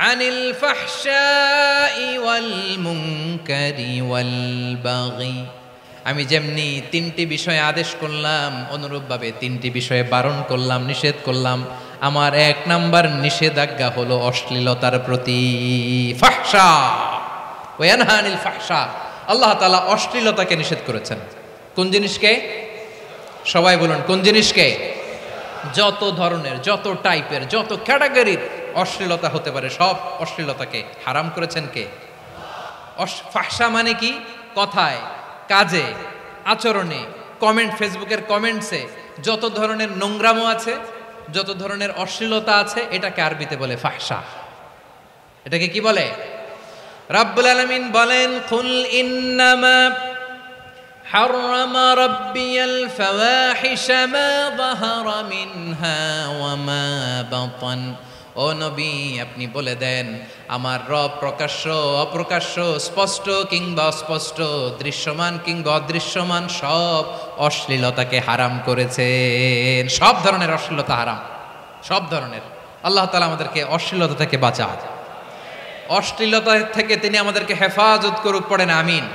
আনিল ফাহশাই ওয়াল মুনকারি ওয়াল বাগি। আমি যেমনি 3টি বিষয়ে আদেশ করলাম, অনুরূপভাবে 3টি বিষয়ে বারণ করলাম, নিষেধ করলাম। আমার 1 নাম্বার নিষেধাজ্ঞা হলো অশ্লীলতার প্রতি। ফাহশা, ওয়ায়ানহা আনিল ফাহশা, আল্লাহ তাআলা অশ্লীলতাকে নিষেধ করেছেন। কোন জিনিসকে? সবাই বলুন, কোন জিনিসকে? যত ধরনের, যত টাইপের, যত ক্যাটাগরির অশ্লীলতা হতে পারে, সব অশ্লীলতাকে হারাম করেছেন কে? ফাহশা মানে কি? কথায়, কাজে, আচরণে, কমেন্ট, ফেসবুকের কমেন্টসে যত ধরনের নোংরামো আছে, যত ধরনের অশ্লীলতা আছে, এটাকে আরবিতে বলে ফাহশা। এটাকে কি বলে? রাব্বুল আলামিন বলেন, কুল ইন্নামা হাররামা রাব্বিয়াল ফাওয়াহিশা মা যাহারা মিনহা ওয়া মা বাতান। ও নবী, আপনি বলে দেন, আমার রব প্রকাশ্য, অপ্রকাশ্য, স্পষ্ট কিংবা অস্পষ্ট, দৃশ্যমান কিংবা অদৃশ্যমান সব অশ্লীলতাকে হারাম করেছেন। সব ধরনের অশ্লীলতা হারাম, সব ধরনের। আল্লাহ তাআলা আমাদেরকে অশ্লীলতা থেকে বাঁচান, অশ্লীলতা থেকে তিনি আমাদেরকে হেফাজত করুক। পড়েন আমিন।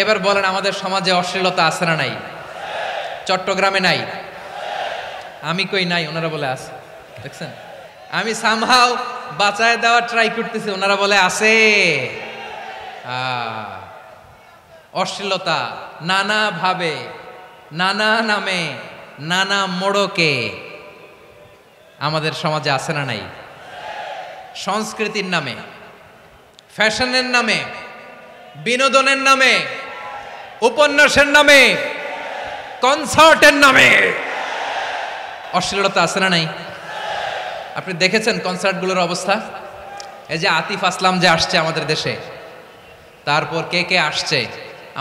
এবার বলেন, আমাদের সমাজে অশ্লীলতা আছে না নাই? চট্টগ্রামে নাই? আমি কই নাই, ওনারা বলে আছে। দেখছেন, আমি সামহাও বাঁচায় দেওয়ার ট্রাই করতেছি, ওনারা বলে আছে। অশ্লীলতা নানা ভাবে, নানা নামে, নানা মোড়কে আমাদের সমাজে আছে না নাই? সংস্কৃতির নামে, ফ্যাশনের নামে, বিনোদনের নামে, উপন্যাসের নামে, কনসার্টের নামে অশ্লীলতা আছে না নাই? আপনি দেখেছেন কনসার্টগুলোর অবস্থা? এই যে আতিফ আসলাম যে আসছে আমাদের দেশে, তারপর কে কে আসছে,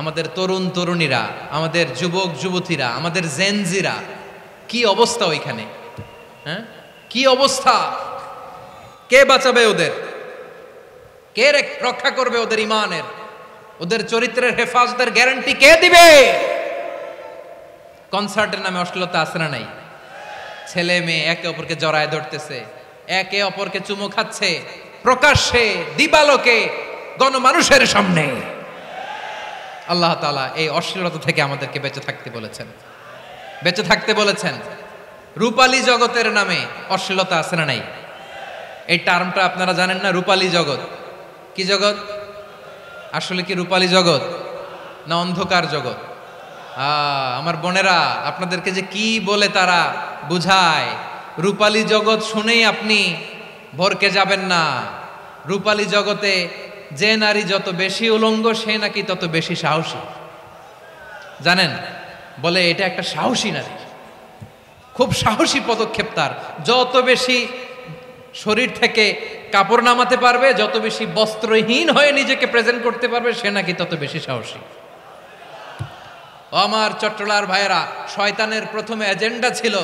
আমাদের তরুণ তরুণীরা, আমাদের যুবক যুবতীরা, আমাদের জেনজিরা, কি অবস্থা ওইখানে? হ্যাঁ, কি অবস্থা? কে বাঁচাবে ওদের? কে রক্ষা করবে ওদের ইমানের, ওদের চরিত্রের হেফাজতের গ্যারান্টি কে দিবে? কনসার্টের নামে অশ্লীলতা আছে না নাই? ছেলে মেয়ে একে অপরকে জড়ায় ধরতেছে, একে অপরকে চুমু খাচ্ছে প্রকাশ্যে, দিবালোকে, গণমানুষের সামনে। আল্লাহ তাআলা এই অশ্লীলতা থেকে আমাদেরকে বেঁচে থাকতে বলেছেন, বেঁচে থাকতে বলেছেন। রূপালী জগতের নামে অশ্লীলতা আছে না নাই? এই টার্মটা আপনারা জানেন না? রূপালী জগৎ কি জগৎ? আসলে কি রূপালী জগৎ না অন্ধকার জগৎ? আমার বোনেরা, আপনাদেরকে যে কি বলে তারা বুঝায়, রূপালী জগৎ শুনেই আপনি ভরকে যাবেন না। রূপালী জগতে যে নারী যত বেশি উলঙ্গ, সে নাকি তত বেশি সাহসী। জানেন, বলে এটা একটা সাহসী নারী, খুব সাহসী পদক্ষেপ তার। যত বেশি শরীর থেকে কাপড় নামাতে পারবে, যত বেশি বস্ত্রহীন হয়ে নিজেকে প্রেজেন্ট করতে পারবে, সে নাকি তত বেশি সাহসী। আমার চট্টলার ভাইয়েরা, শয়তানের প্রথম এজেন্ডা ছিল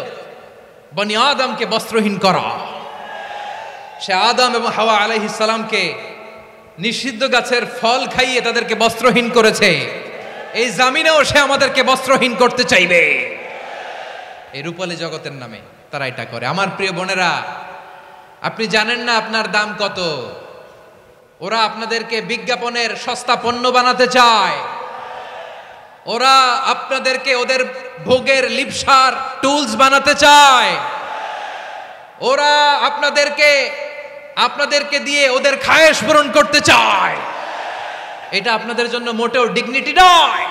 বনি আদমকে বস্ত্রহীন করা। সে আদম এবং হাওয়া আলাইহিস সালামকে নিষিদ্ধ গাছের ফল খাইয়ে তাদেরকে বস্ত্রহীন করেছে। এই জামিনেও সে আমাদেরকে বস্ত্রহীন করতে চাইবে। এই রূপালী জগতের নামে তারা এটা করে। আমার প্রিয় বোনেরা, আপনি জানেন না আপনার দাম কত। ওরা আপনাদেরকে বিজ্ঞাপনের সস্তা পণ্য বানাতে চায়। ওরা আপনাদেরকে ওদের ভোগের লিপসার টুলস বানাতে চায়। ওরা আপনাদেরকে দিয়ে ওদের খায়েশ পূরণ করতে চায়। এটা আপনাদের জন্য মোটেও ডিগনিটি নয়,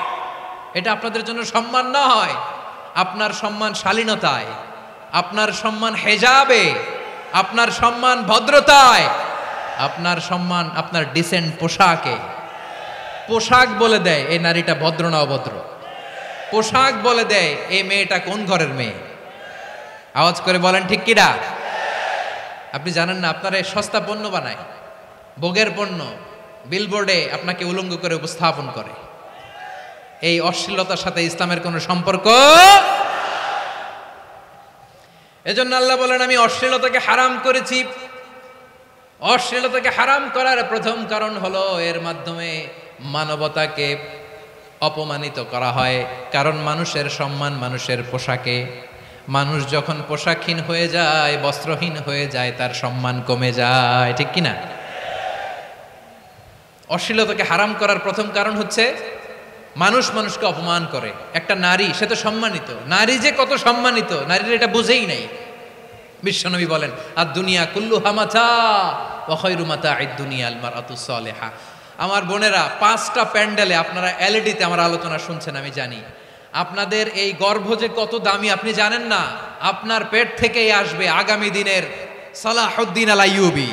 এটা আপনাদের জন্য সম্মান নয়। আপনার সম্মান শালীনতায়, আপনার সম্মান হেজাবে, আপনার সম্মান ভদ্রতায়, আপনার সম্মান আপনার ডিসেন্ট পোশাকে। পোশাক বলে দেয় এই নারীটা ভদ্র না অভদ্র। পোশাক বলে দেয় এই মেয়েটা কোন ঘরের মেয়ে। আওয়াজ করে বলেন ঠিক কিনা? আপনি জানেন না, আপনারা সস্তা পণ্য বানায়, ভোগের পণ্য, বিলবোর্ডে আপনাকে উলঙ্গ করে উপস্থাপন করে। এই অশ্লীলতার সাথে ইসলামের কোনো সম্পর্ক। এজন্য আল্লাহ বলেন, আমি অশ্লীলতাকে হারাম করেছি। অশ্লীলতাকে হারাম করার প্রথম কারণ হলো এর মাধ্যমে মানবতাকে অপমানিত করা হয়। কারণ মানুষের সম্মান মানুষের পোশাকে। মানুষ যখন পোশাকহীন হয়ে যায়, বস্ত্রহীন হয়ে যায়, তার সম্মান কমে যায়। ঠিক কিনা? অশ্লীলতাকে হারাম করার প্রথম কারণ হচ্ছে মানুষ মানুষকে অপমান করে। একটা নারী, সে তো সম্মানিত, নারী যে কত সম্মানিত নারীর এটা বুঝেই নাই। বিশ্বনবী বলেন, আর দুনিয়া কুল্লুহা মাতা ওয়া খায়রু মাতা'আদ দুনিয়া আল মারআতুস সালিহা। আমার বোনেরা, 5টা প্যান্ডেলে আপনারা এলইডিতে আমার আলোচনা শুনছেন, আমি জানি। আপনাদের এই গর্ভ যে কত দামি আপনি জানেন না। আপনার পেট থেকেই আসবে আগামী দিনের সালাহুদ্দিন আল আইয়ুবী।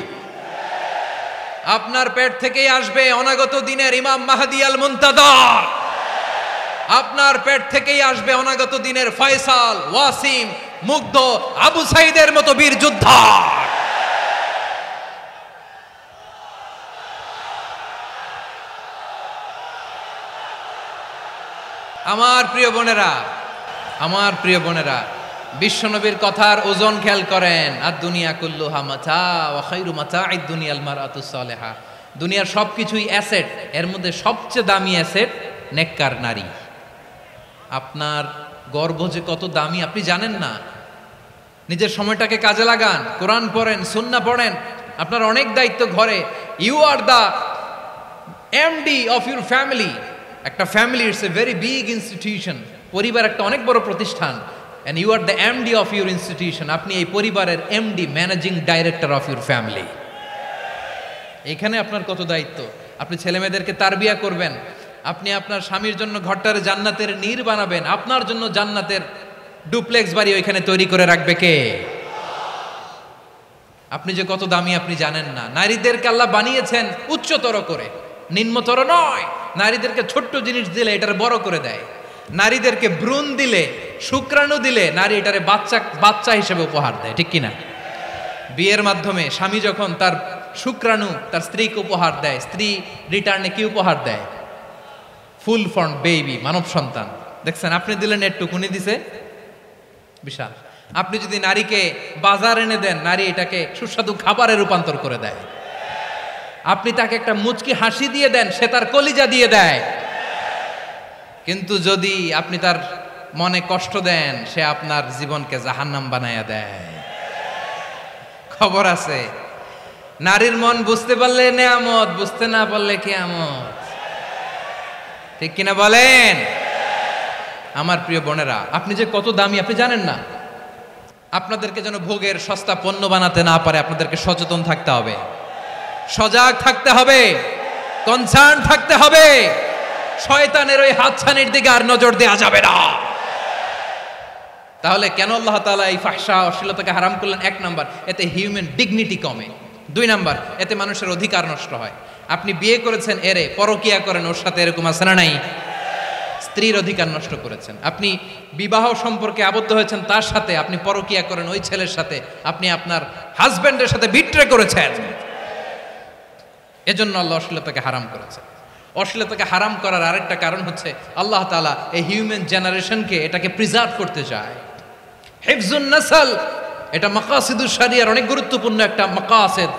আপনার পেট থেকেই আসবে অনাগত দিনের ইমাম মাহদী আল মুনতাদর। আপনার পেট থেকেই আসবে অনাগত দিনের ফয়সাল, ওয়াসিম, মুগ্ধ, আবু সাইদের মতো বীর যোদ্ধা। আমার প্রিয় বোনেরা, আমার প্রিয় বোনেরা, বিশ্বনবীর কথার ওজন খেয়াল করেন। আর দুনিয়া কুল্লুহা মাতা ওয়া খায়রু মাতা'আদ দুনিয়া আল মারআতুস সালিহা। দুনিয়ার সবকিছুই অ্যাসেট, এর মধ্যে সবচেয়ে দামি অ্যাসেট নেককার নারী। আপনার গর্ভ যে কত দামি আপনি জানেন না। নিজের সময়টাকে কাজে লাগান, কোরআন পড়েন, সুন্নাহ পড়েন। আপনার অনেক দায়িত্ব ঘরে। You are the MD of your family. একটা family it's a very big institution. পরিবার একটা অনেক বড় প্রতিষ্ঠান। and you are the MD of your institution. আপনি এই পরিবারের MD, managing director of your family. এখানে আপনার কত দায়িত্ব। আপনি ছেলেমেয়েদেরকে তারবিয়া করবেন, আপনি আপনার স্বামীর জন্য ঘরটারে জান্নাতের নীর বানাবেন, আপনার জন্য জান্নাতের ডুপ্লেক্স বাড়ি ওইখানে তৈরি করে রাখবে কে? আপনি যে কত দামি আপনি জানেন না। নারীদেরকে আল্লাহ বানিয়েছেন উচ্চতর করে, নিম্নতর নয়। নারীদেরকে ছোট্ট জিনিস দিলে এটার বড় করে দেয়। নারীদেরকে ভ্রূণ দিলে, শুক্রাণু দিলে নারী এটারে বাচ্চা হিসেবে উপহার দেয়, ঠিক কিনা? বিয়ের মাধ্যমে স্বামী যখন তার শুক্রাণু তার স্ত্রীকে উপহার দেয়, স্ত্রী রিটার্নে কি উপহার দেয়? ফুল ফর্ম বেবি, মানব সন্তান। দেখছেন, আপনি দিলেন একটুকুনি, দিছে বিশাল। আপনি যদি নারীকে বাজার এনে দেন, নারী এটাকে সুস্বাদু খাবারে রূপান্তর করে দেয়। আপনি তাকে একটা মুচকি হাসি দিয়ে দেন, সে তার কলিজা দিয়ে দেয়। কিন্তু যদি আপনি তার মনে কষ্ট দেন, সে আপনার জীবনকে জাহান্নাম বানায়া দেয়। খবর আছে, নারীর মন বুঝতে পারলে নেয়ামত, বুঝতে না পারলে কিয়ামত, ঠিক কিনা বলেন? আমার প্রিয় বোনেরা, আপনি যে কত দামি আপনি জানেন না। আপনাদেরকে যেন ভোগের সস্তা পণ্য বানাতে না পারে, আপনাদেরকে সচেতন থাকতে হবে, সজাগ থাকতে হবে, কনসার্ন থাকতে হবে। শয়তানের ওই হাতছানির দিকে আর নজর দেওয়া যাবে না। তাহলে কেন আল্লাহ তাআলা এই ফাহশা অশ্লীলতাকে হারাম করলেন? 1 নাম্বার, এতে হিউম্যান ডিগনিটি কমে। 2 নাম্বার, এতে মানুষের অধিকার নষ্ট হয়। আপনি বিয়ে করেছেন, এরে পরকিয়া করেন, ওর সাথে এরকম আছে না নাই? স্ত্রীর অধিকার নষ্ট করেছেন। আপনি বিবাহ সম্পর্কে আবদ্ধ হয়েছেন তার সাথে, আপনি পরকিয়া করেন ওই ছেলের সাথে, আপনি আপনার হাজবেন্ডের সাথে বিট্রে করেছেন। এজন্য আল্লাহ অশ্লীলতাকে হারাম করেছেন। অশ্লীলতাকে হারাম করার আরেকটা কারণ হচ্ছে আল্লাহ তাআলা এই হিউম্যান জেনারেশনকে এটাকে প্রিজার্ভ করতে চায়। হিফজুন নাসল, এটা মাকাসিদুশ শরিয়ার অনেক গুরুত্বপূর্ণ একটা মাকাসিদ,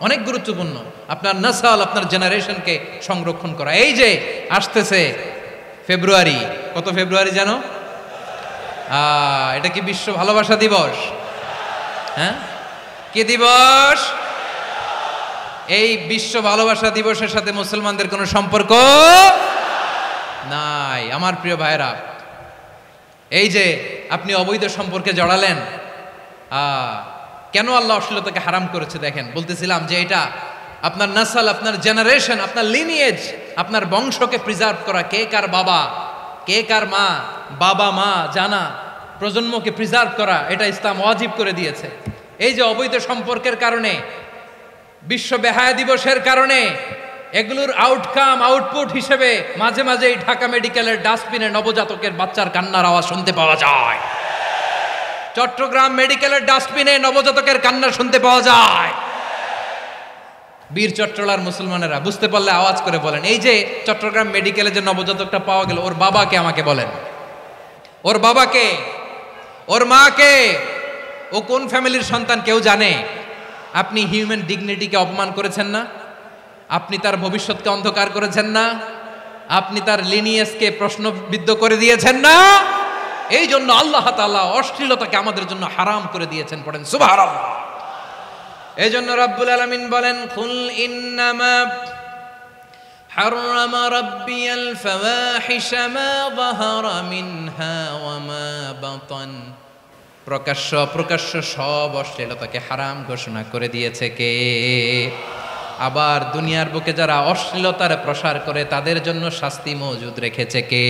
অনেক গুরুত্বপূর্ণ। আপনার নাসল, আপনার জেনারেশনকে সংরক্ষণ করা। এই যে আসতেছে ফেব্রুয়ারি, কত ফেব্রুয়ারি জানো? এটা কি বিশ্ব ভালোবাসা দিবস? হ্যাঁ, কি দিবস? এই বিশ্ব ভালোবাসা দিবসের সাথে মুসলমানদের কোনো সম্পর্ক নাই। আমার প্রিয় ভাইরা, এই যে আপনি অবৈধ সম্পর্কে জড়ালেন, কেন আল্লাহ অশ্লীলতাকে হারাম করেছে দেখেন। বলতেছিলাম যে এটা আপনার নাসল, আপনার জেনারেশন, আপনার লিনিয়েজ, আপনার বংশকে প্রিজার্ভ করা। কে কার বাবা, কে কার মা, বাবা মা জানা, প্রজন্মকে প্রিজার্ভ করা, এটা ইসলাম ওয়াজিব করে দিয়েছে। এই যে অবৈধ সম্পর্কের কারণে, বিশ্ব বেহায়া দিবসের কারণে, এগুলোর আউটকাম, আউটপুট হিসেবে মাঝে মাঝে এই ঢাকা মেডিকেলের ডাস্টবিনে নবজাতকের বাচ্চার কান্নার আওয়াজ শুনতে পাওয়া যায়। চট্টগ্রাম মেডিকেলের ডাস্টবিনে নবজাতকের কান্না শুনতে পাওয়া যায়। বীর চট্টলার মুসলমানেরা বুঝতে পারলে আওয়াজ করে বলেন, এই যে চট্টগ্রাম মেডিকেলে যে নবজাতকটা পাওয়া গেল, ওর বাবাকে আমাকে বলেন, ওর বাবাকে, ওর মাকে, ও কোন ফ্যামিলির সন্তান কেউ জানে? আপনি হিউম্যান ডিগনিটিকে অপমান করেছেন না? আপনি তার ভবিষ্যৎকে অন্ধকার করেছেন না? আপনি তার লিনিয়েজকে প্রশ্নবিদ্ধ করে দিয়েছেন না? এই জন্য আল্লাহ তাআলা অশ্লীলতাকে আমাদের জন্য হারাম করে দিয়েছেন। পড়েন সুবহানাল্লাহ। এই জন্য রব্বুল আলামিন বলেন, কুল ইন্নামা হাররামা রাব্বিয়াল ফাওয়াহিশা মা যাহারা মিনহা ওয়া মা বাতান। প্রকাশ্য অপ্রকাশ্য সব অশ্লীলতাকে হারাম ঘোষণা করে দিয়েছে কে? আবার দুনিয়ার বুকে যারা অশ্লীলতার প্রসার করে তাদের জন্য শাস্তি মজুদ রেখেছে কে?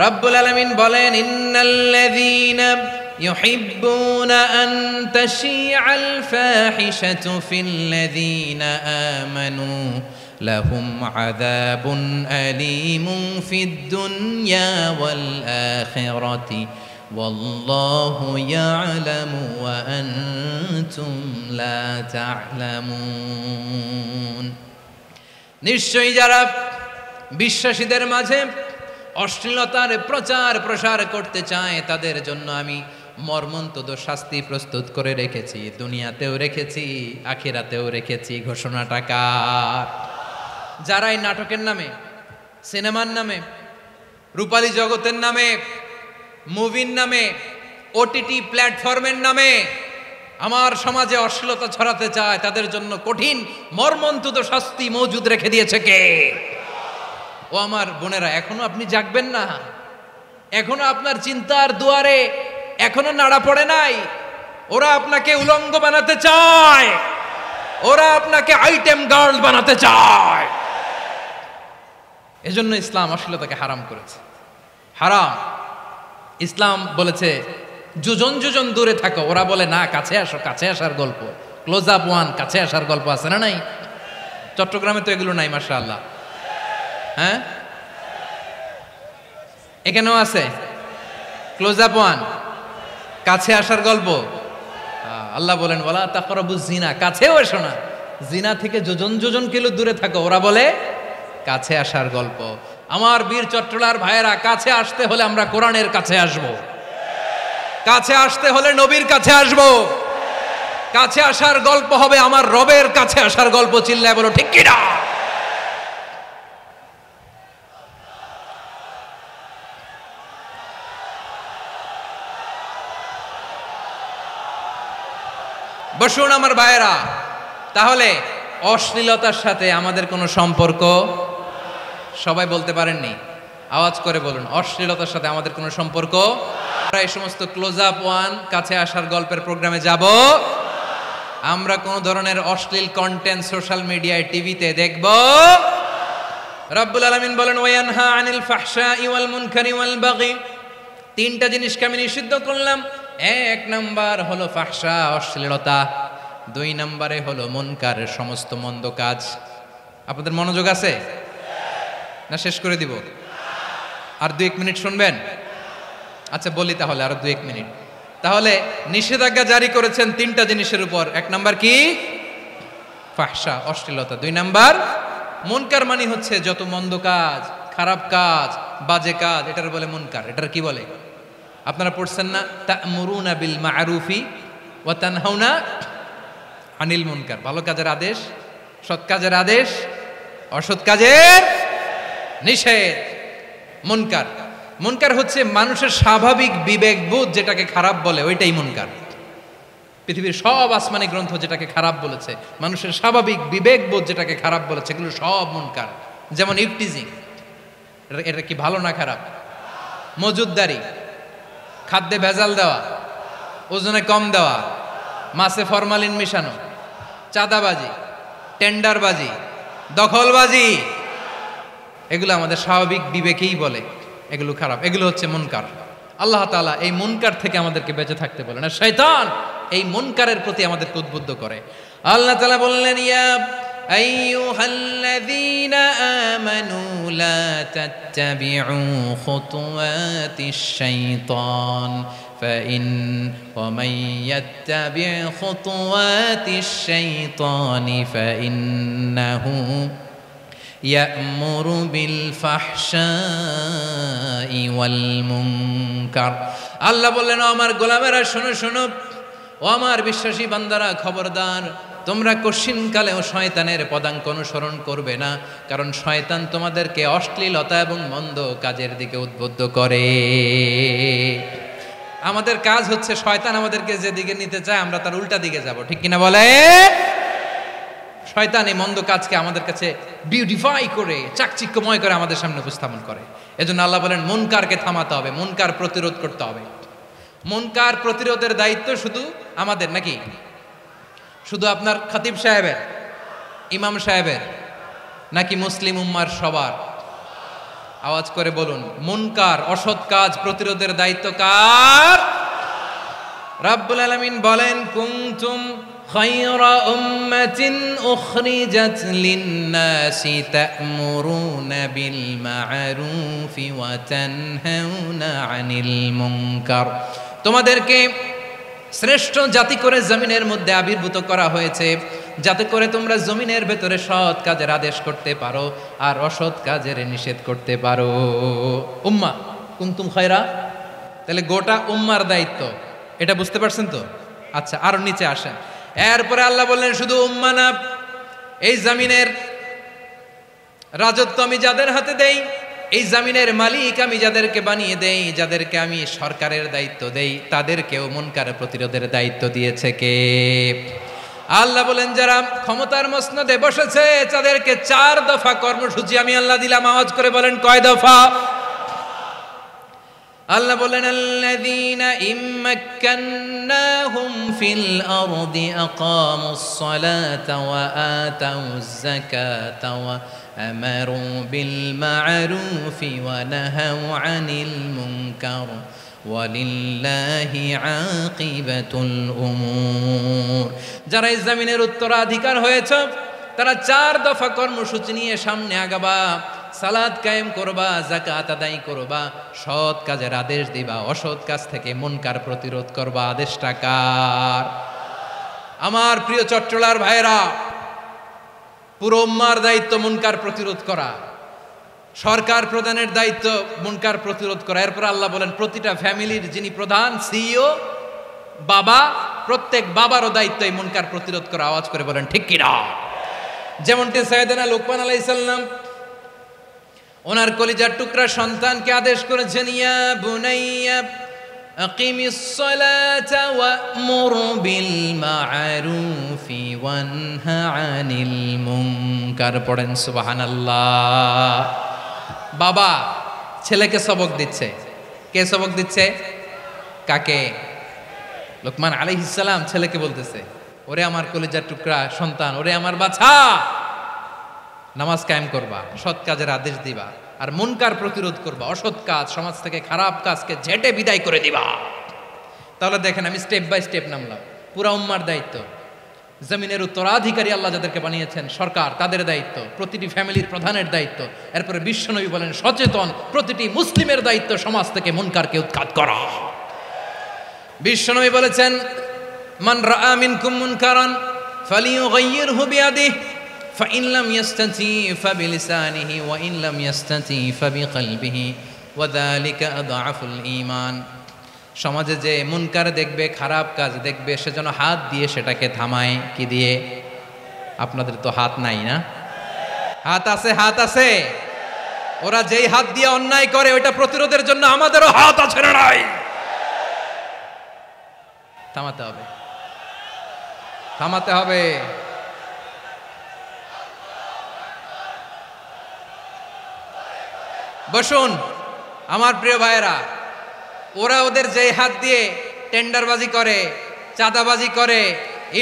রব্বুল আলামিন বলেন, ইন্নাল্লাযীনা ইউহিব্বুনা আন তাশিআল ফাহিশাতু ফিল্লাযীনা আমানু লাহুম আযাবুন আলীমুন ফিদ দুনিয়া ওয়াল আখিরাতি ওয়াল্লাহু ইয়ালামু ওয়া আনতুম লা তা'লামুন। নিশ্চয়ই যারা বিশ্বাসীদের মাঝে অশ্লীলতার প্রচার প্রসার করতে চায় তাদের জন্য আমি মর্মন্তুদ শাস্তি প্রস্তুত করে রেখেছি, দুনিয়াতেও রেখেছি, আখিরাতেও রেখেছি। ঘোষণাটা কার? যারা এই নাটকের নামে, সিনেমার নামে, রূপালী জগতের নামে, মুভির নামে, ওটিটি প্ল্যাটফর্মের নামে আমার সমাজে অশ্লীলতা ছড়াতে চায় তাদের জন্য কঠিন মর্মন্তুদ শাস্তি মজুদ রেখে দিয়েছে কে? ও আমার বোনেরা, এখনো আপনি জাগবেন না? এখনো আপনার চিন্তার দুয়ারে এখনো নাড়া পড়ে নাই। ওরা আপনাকে উলঙ্গ বানাতে চায়, ওরা আপনাকে আইটেম গার্ল বানাতে চায়। এজন্য ইসলাম অশ্লীলতাকে হারাম করেছে। হারাম। ইসলাম বলেছে যোজন যোজন দূরে থাকো, ওরা বলে না কাছে আসো, কাছে আসার গল্প, ক্লোজ আপ ওয়ান, কাছে আসার গল্প আছে না নাই? চট্টগ্রামে তো এগুলো নাই মাশাআল্লাহ। হ্যাঁ, এখানেও আছে ক্লোজ আপ ওয়ান, কাছে আসার গল্প। আল্লাহ বলেন ওয়ালা তাকরাবুজ জিনা, কাছেও এসো না, জিনা থেকে যোজন যোজন কিলো দূরে থাকো, ওরা বলে কাছে আসার গল্প। আমার বীর চট্টলার ভাইয়েরা, কাছে আসতে হলে আমরা কোরআনের কাছে আসব, কাছে আসতে হলে নবীর কাছে আসব, কাছে আসার গল্প হবে আমার রবের কাছে আসার গল্প। চিল্লায় বলো ঠিক কিনা? বসুন আমার ভাইয়েরা। তাহলে অশ্লীলতার সাথে আমাদের কোনো সম্পর্ক, সবাই বলতে পারেননি, আওয়াজ করে বলুন, অশ্লীলতার সাথে আমাদের কোনো সম্পর্ক। আমরা এই সমস্ত ক্লোজ আপ ওয়ান, কাছে আসার গল্পের প্রোগ্রামে যাব, আমরা কোন ধরনের অশ্লীল কন্টেন্ট সোশ্যাল মিডিয়ায়, টিভিতে দেখব। রব্বুল আলামিন বলেন ওয়ায়ানহা আনিল ফাহশাই ওয়াল মুনকারি ওয়াল বাগি, তিনটা জিনিসকে আমি নিষিদ্ধ করলাম। এক নাম্বার হলো ফাহশা, অশ্লীলতা। দুই নম্বরে হলো মুনকার, সমস্ত মন্দ কাজ। আপনাদের মনোযোগ আছে না? শেষ করে দিব? আর 2-1 মিনিট শুনবেন? আচ্ছা বলি তাহলে, আর 2-1 মিনিট। তাহলে নিষেধাজ্ঞা জারি করেছেন তিনটা জিনিসের উপর। এক নাম্বার কি? ফাহশা, অশ্লীলতা। দুই নাম্বার মুনকার, মানে হচ্ছে যত মন্দ কাজ, খারাপ কাজ, বাজে কাজ, এটার বলে মুনকার। এটার কি বলে? আপনারা পড়ছেন না, তা'মুরুনা বিল মা'রুফি ওয়া তানহাউনা আনিল মুনকার। ভালো কাজের আদেশ, সৎ কাজের আদেশ, অসৎ কাজের নিষেধ। মুনকার, মুনকার হচ্ছে মানুষের স্বাভাবিক বিবেকবোধ যেটাকে খারাপ বলে, ওইটাই মুনকার। পৃথিবীর সব আসমানি গ্রন্থ যেটাকে খারাপ বলেছে, মানুষের স্বাভাবিক বিবেকবোধ যেটাকে খারাপ বলেছে, এগুলো সব মুনকার। যেমন ইফটিজিং, এটা কি ভালো না খারাপ? মজুদদারি, খাদ্যে ভেজাল দেওয়া, ওজনে কম দেওয়া, মাছে ফরমালিন মিশানো, চাঁদাবাজি, টেন্ডারবাজি, দখলবাজি, এগুলো আমাদের স্বাভাবিক বিবেকেই বলে এগুলো খারাপ, এগুলো হচ্ছে মুনকার। আল্লাহ তাআলা এই মুনকার থেকে আমাদেরকে বেঁচে থাকতে বলেন, আর শয়তান এই মুনকারের প্রতি আমাদেরকে উদ্বুদ্ধ করে। আল্লাহ তাআলা বললেন ইয়া আইয়ুহাল্লাযীনা আমানু লা তাত্তাবিউ খুতুওয়াতিশ শাইতান ومن يتبع خطوات الشيطان فإنه يأمر بالفحشاء والمنكر। আল্লাহ বললেন আমার গোলামেরা শোনো শোনো, ও আমার বিশ্বাসী বান্দারা খবরদার, তোমরা কশিনকালেও শয়তানের পদাঙ্ক অনুসরণ করবে না, কারণ শয়তান তোমাদেরকে অশ্লীলতা এবং মন্দ কাজের দিকে উদ্বুদ্ধ করে। আমাদের কাজ হচ্ছে শয়তান আমাদেরকে যেদিকে নিতে চায় আমরা তার উল্টা দিকে যাব, ঠিক কিনা বলে? শয়তান এই মন্দ কাজকে আমাদের কাছে বিউটিফাই করে, চাকচিক্যময় করে আমাদের সামনে উপস্থাপন করে। এজন্য আল্লাহ বলেন মুনকারকে থামাতে হবে, মুনকার প্রতিরোধ করতে হবে। মুনকার প্রতিরোধের দায়িত্ব শুধু আমাদের নাকি? শুধু আপনার খতিব সাহেবের, ইমাম সাহেবের, নাকি মুসলিম উম্মার সবার? আওয়াজ করে বলুন, মুনকার, অসৎ কাজ প্রতিরোধের দায়িত্ব কার? রাব্বুল আলামিন বলেন কুনতুম খায়রা উম্মাতিন উখরিজাত লিন-নাসি তা'মুরুনা বিল মা'রুফি ওয়া তানহাউনা আনিল মুনকার। তোমাদেরকে শ্রেষ্ঠ জাতি করে জমিনের মধ্যে আবির্ভূত করা হয়েছে, যাতে করে তোমরা জমিনের ভেতরে সৎ কাজের আদেশ করতে পারো আর অসৎ কাজের নিষেধ করতে পারো। উম্মাহ কুনতুম খায়রা, তাহলে গোটা উম্মার দায়িত্ব, এটা বুঝতে পারছেন তো? আচ্ছা, আরো নিচে আসেন। এরপরে আল্লাহ বললেন শুধু উম্মাহ না, এই জমিনের রাজত্ব আমি যাদের হাতে দেই, এই জমিনের মালিক আমি যাদেরকে বানিয়ে দেই, যাদেরকে আমি সরকারের দায়িত্ব দেই, তাদেরকেও মুনকার প্রতিরোধের দায়িত্ব দিয়েছে কে? আল্লাহ বলেন যারা ক্ষমতার মসনদে বসেছে তাদেরকে 4 দফা কর্মসূচি আমি আল্লাহ দিলাম। আওয়াজ করে বলেন কয় দফা? আল্লাহ বলেন আল্লাযীনা ইম্মাক্কান্নাহুম ফিল আরদি আকামুস সালাতা ওয়া আতাউয যাকাতা ওয়া আমারু বিল মা'রুফি ওয়া নাহাউ আনিল মুনকার ওয়ালিল্লাহি আকিবাতুল উমুর। যারা এই জমিনের উত্তরাধিকার হয়েছে তারা 4 দফা কর্মসূচি নিয়ে সামনে আগাবা। সালাত কায়েম করবা, যাকাত আদায় করবা, সৎ কাজের আদেশ দিবা, অসৎ কাজ থেকে মুনকার প্রতিরোধ করবা। আদেশটা কার? আমার প্রিয় চট্টলার ভাইরা, পুরো উম্মার দায়িত্ব মুনকার প্রতিরোধ করা, সরকার প্রধানের দায়িত্ব মুনকার প্রতিরোধ করা। এরপর আল্লাহ বলেন প্রতিটা ফ্যামিলির যিনি প্রধান সিইও বাবা, প্রত্যেক বাবারও দায়িত্ব এই মুনকার প্রতিরোধ করা। আওয়াজ করে বলেন ঠিক কিনা? যেমনটি সাইয়েদনা লুকমান আলাইহিস সালাম ওনার কলিজার টুকরা সন্তানকে আদেশ করেছেন, ইয়া বুনাইয়া আকিমিস সালাতা ওয়া'মুর বিল মা'রুফি ওয়ানহা আনিল মুনকার। পড়েন সুবহানাল্লাহ। বাবা ছেলেকে সবক দিচ্ছে। কে সবক দিচ্ছে? কাকে? লুকমান আলাইহিস সালাম ছেলেকে বলতেছে, ওরে আমার কলিজার টুকরা সন্তান, ওরে আমার বাছা, নামাজ কায়েম করবা, সৎ কাজের আদেশ দিবা, আর মুনকার প্রতিরোধ করবা, অসৎ কাজ সমাজ থেকে খারাপ কাজকে ঝেঁটে বিদায় করে দিবা। তাহলে দেখেন আমি স্টেপ বাই স্টেপ নামলাম। পুরা উম্মার দায়িত্ব, জমিনের উত্তরাধিকারী আল্লাহ যাদেরকে বানিয়েছেন সরকার, তাদের দায়িত্ব, প্রতিটি ফ্যামিলির প্রধানের দায়িত্ব। এরপরে বিশ্বনবী বলেন সচেতন প্রতিটি মুসলিমের দায়িত্ব সমাজ থেকে মুনকারকে উৎখাত করা। বিশ্বনবী বলেছেন, মান রাআ মিনকুম মুনকারান ফালিয়ুগাইয়িরহু বিয়াদিহি فإن لم يستطع فبلسانه وإن لم يستطع فبقلبه وذلك أضعف الإيمان। সমাজে যে মুনকার দেখবে, খারাপ কাজ দেখবে, সেজন্য হাত দিয়ে সেটাকে থামায়। কি দিয়ে? আপনাদের তো হাত নাই না? হাত আছে, হাত আছে। ওরা যেই হাত দিয়ে অন্যায় করে ওইটা প্রতিরোধের জন্য আমাদেরও হাত আছে না নাই? থামাতে হবে, থামাতে হবে। বসুন আমার প্রিয় ভাইয়েরা, ওরা ওদের যে হাত দিয়ে টেন্ডারবাজি করে, চাঁদাবাজি করে,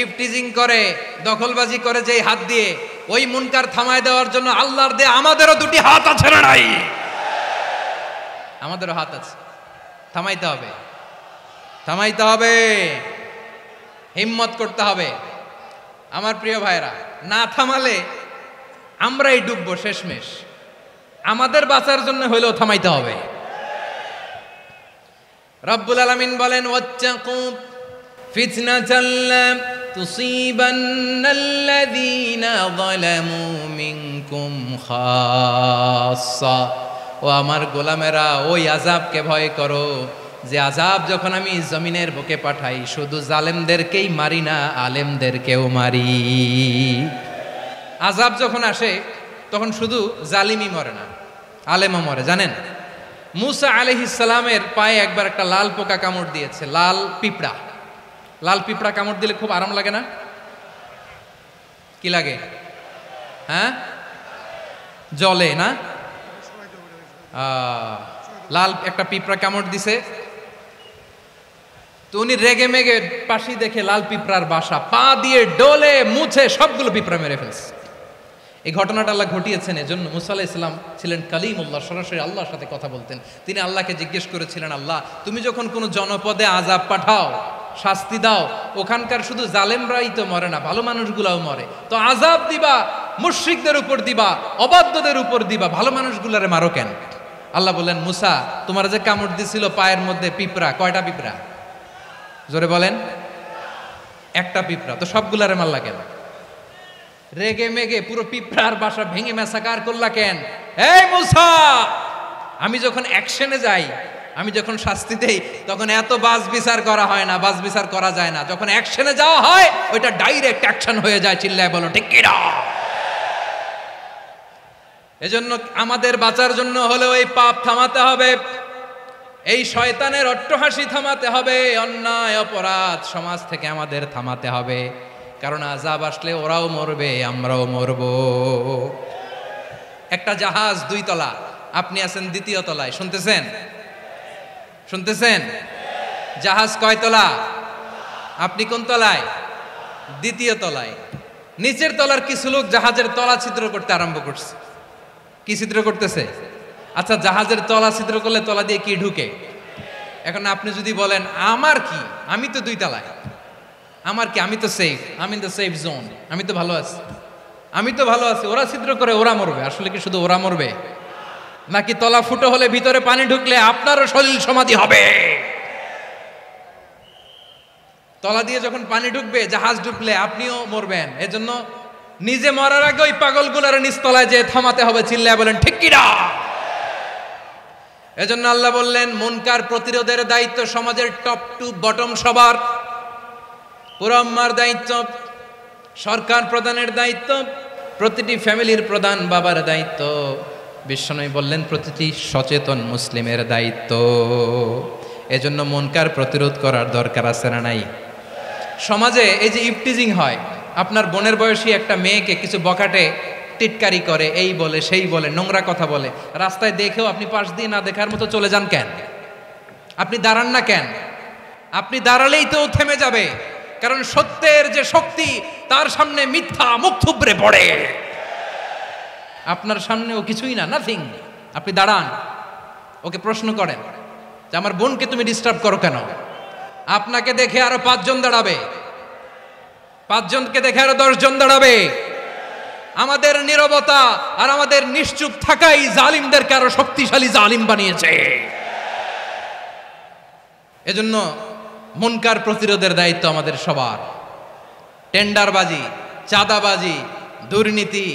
ইফটিজিং করে, দখলবাজি করে, যে হাত দিয়ে, ওই মুনকার থামায় দেওয়ার জন্য আল্লাহর দিয়ে আমাদেরও দুটি হাত আছে না নাই? আমাদেরও হাত আছে। থামাইতে হবে, থামাইতে হবে, হিম্মত করতে হবে। আমার প্রিয় ভাইয়েরা, না থামালে আমরাই ডুববো শেষমেশ। আমাদের বাঁচার জন্য হইলেও থামাইতে হবে। রব্বুল আলামিন বলেন, ওয়াত্তাকু ফিতনাতাল লা তুসিবান্নাল্লাযীনা যালামু মিনকুম খাসসা। ও আমার গোলামেরা, ওই আযাবকে ভয় করো যে আযাব যখন আমি জমিনের বুকে পাঠাই শুধু জালেমদেরকেই মারি না, আলেমদেরকেও মারি। আযাব যখন আসে তখন শুধু জালিমই মরে না, আলেমও মরে। জানেন, মুসা আলাইহিস সালামের পায়ে একবার একটা লাল পোকা কামড় দিয়েছে, লাল পিঁপড়া। লাল পিঁপড়া কামড় দিলে খুব আরাম লাগে না? কি লাগে? হ্যাঁ, জলে না? লাল একটা পিঁপড়া কামড় দিছে, তো উনি রেগে মেগে পাশি দেখে লাল পিঁপড়ার বাসা, পা দিয়ে ডলে মুছে সবগুলো পিঁপড়া মেরে ফেলছে। এই ঘটনাটা আল্লাহ ঘটিয়েছেন এজন্য মুসা আলাইহিস সালাম ছিলেন কালিমুল্লাহ, সরাসরি আল্লাহর সাথে কথা বলতেন। তিনি আল্লাহকে জিজ্ঞেস করেছিলেন, আল্লাহ তুমি যখন কোনো জনপদে আযাব পাঠাও, শাস্তি দাও, ওখানকার শুধু জালেমরাই তো মরে না, ভালো মানুষগুলাও মরে, তো আযাব দিবা মুশরিকদের উপর দিবা, অবাধ্যদের উপর দিবা, ভালো মানুষগুলারে মারো কেন? আল্লাহ বললেন, মুসা তোমার যে কামড় দিছিল পায়ের মধ্যে পিঁপড়া, কয়টা পিঁপড়া? জোরে বলেন। একটা পিঁপড়া, তো সবগুলারে মারলা কেন? রেগে মেগে পুরো পিঁপড়ার বাসা ভেঙে ম্যাসাকার করলা কেন? এই মুসা, আমি যখন অ্যাকশনে যাই, আমি যখন শাস্তি দেই, তখন এত বাস বিচার করা হয় না, বাস বিচার করা যায় না। যখন অ্যাকশনে যাওয়া হয় ওইটা ডাইরেক্ট অ্যাকশন হয়ে যায়। চিল্লায় বলো ঠিক কি না? এজন্য আমাদের বাঁচার জন্য হলেও এই পাপ থামাতে হবে, এই শয়তানের অট্টহাসি থামাতে হবে, অন্যায় অপরাধ সমাজ থেকে আমাদের থামাতে হবে। কারণ আযাব আসলে ওরাও মরবে, আমরাও মরব। একটা জাহাজ 2 তলা, আপনি আছেন 2য় তলায়, শুনতেছেন? শুনতেছেন? জাহাজ কয় তলা? আপনি কোন তলায়? দ্বিতীয় তলায়। নিচের তলার কিছু লোক জাহাজের তলা ছিদ্র করতে আরম্ভ করছে। কি ছিদ্র করতেছে? আচ্ছা, জাহাজের তলা ছিদ্র করলে তলা দিয়ে কি ঢুকে? এখন আপনি যদি বলেন আমার কি, আমি তো 2 তলায়, আমার কি, আমি তো সেফ, আমি ইন দ্য সেফ জোন, আমি তো ভালো আছি, আমি তো ভালো আছি, ওরা ছিদ্র করে ওরা মরবে। আসলে কি শুধু ওরা মরবে, নাকি তলা ফুটো হলে ভিতরে পানি ঢুকলে আপনারও সলিল সমাধি হবে? তলা দিয়ে যখন পানি ঢুকবে, জাহাজ ঢুকলে আপনিও মরবেন। এজন্য নিজে মরার আগে ওই পাগলগুলোর নিচতলায় যে থামাতে হবে, চিল্লায় বলেন ঠিক কি না? এজন্য আল্লাহ বললেন মুনকার প্রতিরোধের দায়িত্ব সমাজের টপ টু বটম সবার। পুরো আম্মার দায়িত্ব, সরকার প্রধানের দায়িত্ব, প্রতিটি ফ্যামিলির প্রধান বাবার দায়িত্ব, বিশ্বনবী বললেন প্রতিটি সচেতন মুসলিমের দায়িত্ব। এজন্য মুনকার প্রতিরোধ করার দরকার আছে না নাই? সমাজে এই যে ইফটিজিং হয়, আপনার বোনের বয়সী একটা মেয়েকে কিছু বকাটে টিটকারি করে, এই বলে সেই বলে, নোংরা কথা বলে, রাস্তায় দেখেও আপনি পাশ দিয়ে না দেখার মতো চলে যান কেন? আপনি দাঁড়ান না কেন? আপনি দাঁড়ালেই তো থেমে যাবে, কারণ সত্যের যে শক্তি তার সামনে মিথ্যা মুখ থুবড়ে পড়ে। আপনার সামনে ও কিছুই না, নাথিং। আপনি দাঁড়ান, ওকে প্রশ্ন করেন যে আমার বোনকে তুমি ডিস্টার্ব করো কেন? আপনাকে দেখে আরো 5 জন দাঁড়াবে, 5 জনকে দেখে আরো 10 জন দাঁড়াবে। আমাদের নীরবতা আর আমাদের নিশ্চুপ থাকাই জালিমদেরকে আরো শক্তিশালী জালিম বানিয়েছে। এজন্য মুনকার প্রতিরোধের দায়িত্ব আমাদের সবার। টেন্ডারবাজি, চাঁদাবাজি, দুর্নীতি,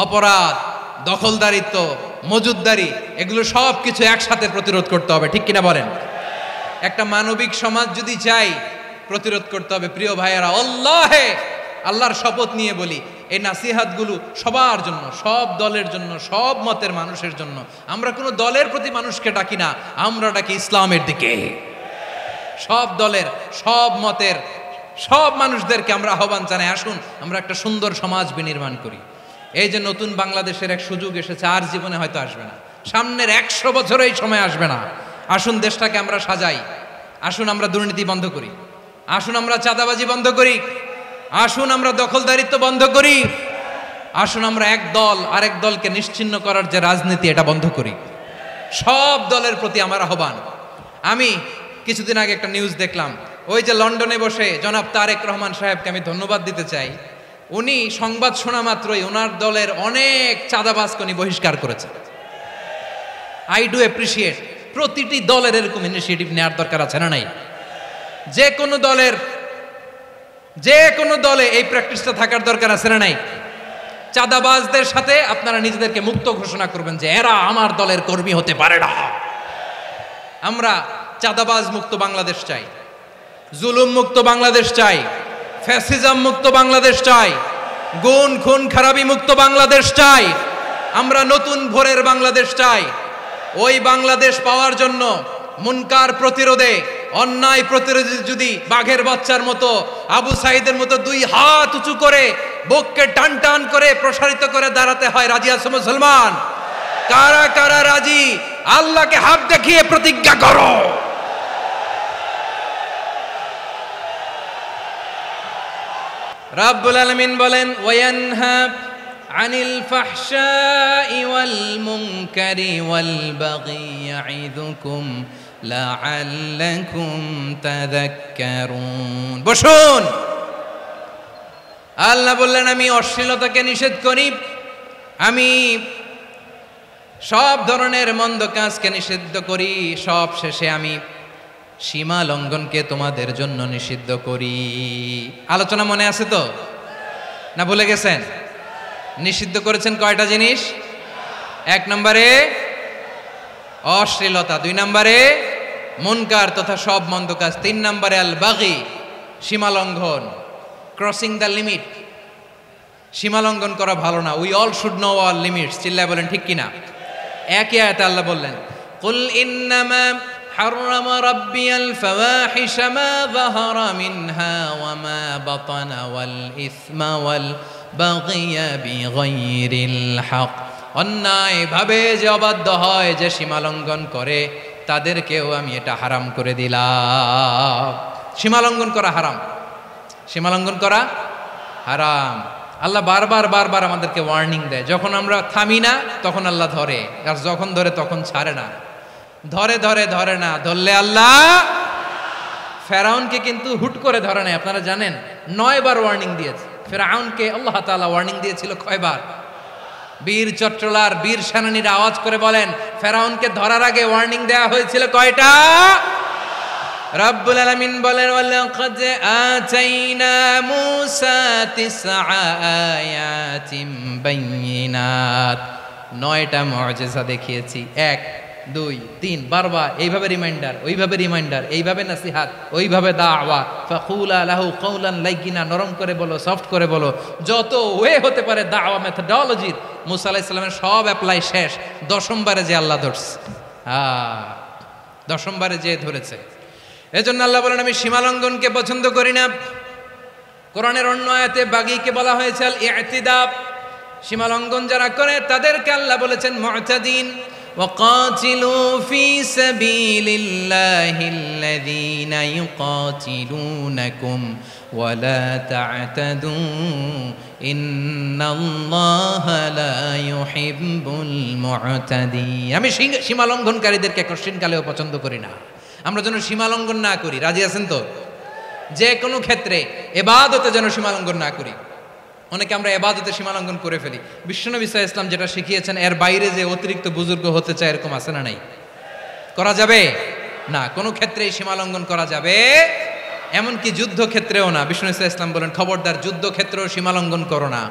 অপরাধ, দখলদারিত্ব, মজুদদারি, এগুলো সব কিছু একসাথে প্রতিরোধ করতে হবে, ঠিক কিনা বলেন? একটা মানবিক সমাজ যদি চাই, প্রতিরোধ করতে হবে। প্রিয় ভাইয়েরা, আল্লাহর শপথ নিয়ে বলি, এই নাসিহাতগুলো সবার জন্য, সব দলের জন্য, সব মতের মানুষের জন্য। আমরা কোনো দলের প্রতি মানুষকে ডাকি না, আমরা ডাকি ইসলামের দিকে। সব দলের, সব মতের, সব মানুষদেরকে আমরা আহ্বান জানাই, আসুন আমরা একটা সুন্দর সমাজ বিনির্মাণ করি। এই যে নতুন বাংলাদেশের এক সুযোগ এসেছে, আর জীবনে হয়তো আসবে না, সামনের 100 বছরে এই সময় আসবে না। আসুন দেশটাকে আমরা সাজাই, আসুন আমরা দুর্নীতি বন্ধ করি, আসুন আমরা চাঁদাবাজি বন্ধ করি, আসুন আমরা দখলদারিত্ব বন্ধ করি, আসুন আমরা এক দল আরেক দলকে নিশ্চিহ্ন করার যে রাজনীতি, এটা বন্ধ করি। সব দলের প্রতি আমার আহ্বান। আমি কিছুদিন আগে একটা নিউজ দেখলাম, ওই যে লন্ডনে বসে জনাব তারেক রহমান সাহেবকে আমি ধন্যবাদ দিতে চাই। উনি সংবাদ শোনা মাত্রই ওনার দলের অনেক চাঁদাবাজকে উনি বহিষ্কার করেছেন। I do appreciate. প্রতিটি দলের এরকম ইনিশিয়েটিভ নেওয়ার দরকার আছে না নাই? যে কোনো দলে এই প্র্যাকটিসটা থাকার দরকার আছে না নাই? চাঁদাবাজদের সাথে আপনারা নিজেদেরকে মুক্ত ঘোষণা করবেন যে এরা আমার দলের কর্মী হতে পারে না। আমরা চাঁদাবাজ মুক্ত বাংলাদেশ চাই, জুলুম মুক্ত বাংলাদেশ চাই, ফ্যাসিজম মুক্ত বাংলাদেশ চাই, গুণ খুন খারাপি মুক্ত বাংলাদেশ চাই। আমরা নতুন ভোরের বাংলাদেশ চাই। ওই বাংলাদেশ পাওয়ার জন্য মুনকার প্রতিরোধে, অন্যায় প্রতিরোধে যদি বাঘের বাচ্চার মতো, আবু সাইদের মতো 2 হাত উঁচু করে, বুককে টান টান করে প্রসারিত করে দাঁড়াতে হয়, রাজি আছো মুসলমান? কারা কারা রাজি? আল্লাহকে হাত দেখিয়ে প্রতিজ্ঞা করো। রাব্বুল আলামিন বলেন, ওয়ায়ানহা আনিল ফাহশাই ওয়াল মুনকারি ওয়াল বাগি ইয়াইদুকুম লাআল্লাকুম তাযাক্কারুন। বসুন। আল্লাহ বললেন, আমি অশ্লীলতাকে নিষেধ করি, আমি সব ধরনের মন্দ কাজকে নিষিদ্ধ করি, সব শেষে আমি সীমা লঙ্ঘনকে তোমাদের জন্য নিষিদ্ধ করি। আলোচনা মনে আছে তো, না ভুলে গেছেন? নিষিদ্ধ করেছেন কয়টা জিনিস? 1 নম্বরে অশ্লীলতা, 2 নম্বরে মুনকার তথা সব মন্দ কাজ, 3 নম্বরে আল বাগি, সীমা লঙ্ঘন, ক্রসিং দ্য লিমিট। সীমা লঙ্ঘন করা ভালো না। We all should know our limits. চিল্লায় বলেন ঠিক কিনা? একই আয়াতে আল্লাহ বললেন, কুল ইন্নামা حرم ربي الفواحش ما ظهر منها وما بطن والإثم والبغي بغير الحق। অন্যায় ভাবে যে অবাধ্য হয়, যে সীমা লঙ্ঘন করে, তাদেরকেও আমি এটা হারাম করে দিলাম। সীমালঙ্ঘন করা হারাম, সীমালঙ্ঘন করা হারাম। আল্লাহ বারবার বারবার আমাদেরকে ওয়ার্নিং দেয়। যখন আমরা থামি না তখন আল্লাহ ধরে, আর যখন ধরে তখন ছাড়ে না। ধরে ধরে ধরে না, ধরলে আল্লাহ। ফেরাউনকে কিন্তু হুট করে ধরে নাই, আপনারা জানেন 9 বার ওয়ার্নিং দিয়েছে। ফেরাউনকে আল্লাহ তাআলা ওয়ার্নিং দিয়েছিল কয়বার? বীর চট্টলার বীর সেনানীরা আওয়াজ করে বলেন, ফেরাউনকে ধরার আগে ওয়ার্নিং দেওয়া হয়েছিল কয়টা? রব্বুল আলামিন বলেন, ওয়ালাকাদ আতাইনা মূসা 9 আয়াতিন বাইয়িনাত, 9টা মুআজিজা দেখিয়েছি। 1 2 3 বারবার এইভাবে রিমাইন্ডার, ওইভাবে রিমাইন্ডার, এইভাবে নসিহাত, ওইভাবে দাওয়া। ফাকুলা লাহু কাওলান লাইয়িনা, নরম করে বলো, সফট করে বলো, যত ওয়ে হতে পারে দাওয়া মেথডোলজির মূসা আলাইহিস সালামের সব অ্যাপ্লাই শেষ। 10ম বারে যে আল্লাহ ধরছে, 10ম বারে যে ধরেছে। এজন্য আল্লাহ বলেন, আমি সীমালঙ্ঘনকে পছন্দ করি না। কোরআনের অন্য আয়াতে বাগীকে বলা হয়েছে আল ইতিদা, সীমালঙ্ঘন যারা করে তাদেরকে আল্লাহ বলেছেন মুতাদিন। وقاتلوا في سبيل الله الذين يقاتلونكم ولا تعتدوا إن الله لا يحب المعتدين। আমি সীমালঙ্ঘনকারীদেরকে কোশ্চেন কালেও পছন্দ করি না। আমরা যেন সীমালঙ্ঘন না করি, রাজি আছেন তো? যে কোনো ক্ষেত্রে ইবাদতে যেন সীমালঙ্ঘন না করি। অনেকে আমরা ইবাদতে সীমালঙ্ঘন করে ফেলি। বিশ্বনবী সাল্লাল্লাহু আলাইহি ওয়াসাল্লাম যেটা শিখিয়েছেন এর বাইরে যে অতিরিক্ত বুজুর্গ হতে চায়, এরকম আছে না নাই? করা যাবে না, কোনো ক্ষেত্রেই সীমালঙ্ঘন করা যাবে, এমনকি যুদ্ধক্ষেত্রেও না। বিশ্বনবী সাল্লাল্লাহু আলাইহি ওয়াসাল্লাম বলেন, খবরদার যুদ্ধক্ষেত্রেও সীমালঙ্ঘন করো না।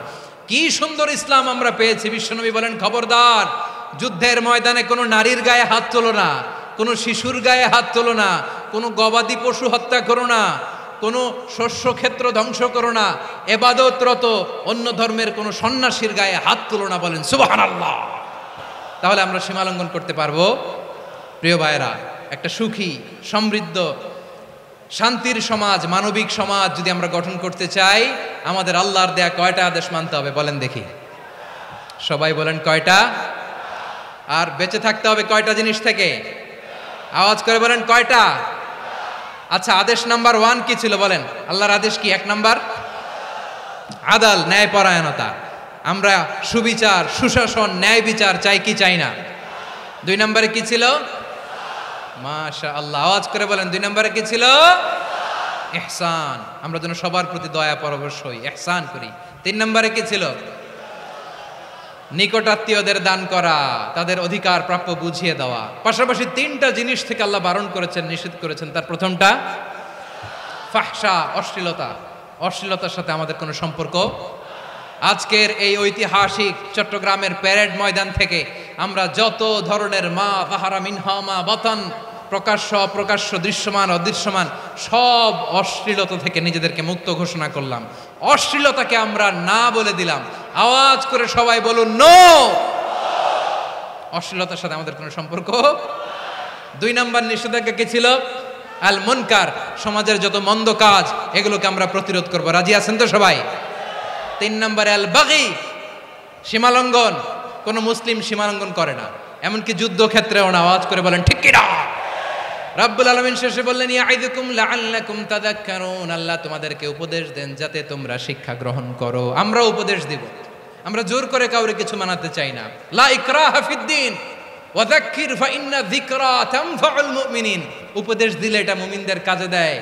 কি সুন্দর ইসলাম আমরা পেয়েছি। বিশ্বনবী বলেন, খবরদার যুদ্ধের ময়দানে কোনো নারীর গায়ে হাত তোলো না, কোনো শিশুর গায়ে হাত তোলো না, কোনো গবাদি পশু হত্যা করো না, কোনো শস্য ক্ষেত্র ধ্বংস করো না, ইবাদতরত অন্য ধর্মের কোনো সন্ন্যাসীর গায়ে হাত তুলো না। বলেন সুবহানাল্লাহ। তাহলে আমরা সীমালঙ্ঘন করতে পারবো? প্রিয় ভাইরা, একটা সুখী, সমৃদ্ধ, শান্তির সমাজ, মানবিক সমাজ যদি আমরা গঠন করতে চাই, আমাদের আল্লাহর দেয়া কয়টা আদেশ মানতে হবে বলেন দেখি? সবাই বলেন কয়টা? আর বেঁচে থাকতে হবে কয়টা জিনিস থেকে? আওয়াজ করে বলেন কয়টা? আচ্ছা, আদেশ নাম্বার 1 কি ছিল বলেন? আল্লাহর আদেশ কি? 1 নাম্বার আদাল, ন্যায়পরায়ণতা। আমরা সুবিচার, সুশাসন, ন্যায় বিচার চাই কি চাই না? 2 নম্বরে কি ছিল? মাশাআল্লাহ, আওয়াজ করে বলেন 2 নম্বরে কি ছিল? ইহসান, আমরা যেন সবার প্রতি দয়া পরবশ হই, ইহসান করি। 3 নম্বরে কি ছিল? নিকটাত্মীয়দের দান করা, তাদের অধিকার প্রাপ্য বুঝিয়ে দেওয়া। পাশাপাশি 3টা জিনিস থেকে আল্লাহ বারণ করেছেন, নিষেধ করেছেন। তার প্রথমটা ফাহশা, অশ্লীলতা। অশ্লীলতার সাথে আমাদের কোনো সম্পর্ক। আজকের এই ঐতিহাসিক চট্টগ্রামের প্যারেড ময়দান থেকে আমরা যত ধরনের মা যাহারা মিনহা মা বাতান, প্রকাশ্য অপ্রকাশ্য, দৃশ্যমান অদৃশ্যমান, সব অশ্লীলতা থেকে নিজেদেরকে মুক্ত ঘোষণা করলাম। অশ্লীলতাকে আমরা না বলে দিলাম। আওয়াজ করে সবাই বলুন নো। অশ্লীলতার সাথে আমাদের কোনো সম্পর্ক। 2 নম্বর নিষেধাজ্ঞা কি ছিল? আল মুনকার, সমাজের যত মন্দ কাজ এগুলোকে আমরা প্রতিরোধ করব। রাজি আছেন তো সবাই? 3 নম্বরে আল বাগী, সীমালঙ্ঘন। কোন মুসলিম সীমালঙ্ঘন করে না, এমনকি যুদ্ধক্ষেত্রেও না। আওয়াজ করে বলেন ঠিক কি না? রব্বুল আলামিন শেষে বললেন, ইয়াইদুকুম লাআল্লাকুম তাযাক্কারুন, আল্লাহ তোমাদেরকে উপদেশ দেন যাতে তোমরা শিক্ষা গ্রহণ করো। আমরা উপদেশ দিব, আমরা জোর করে কাউরে কিছু মানাতে চাই না। লা ইকরাহা ফিদ্দিন ওয়াযাক্কির ফাইন্না যিকরা তানফাউল মুমিনিন। উপদেশ দিলে এটা মুমিনদের কাজে দেয়।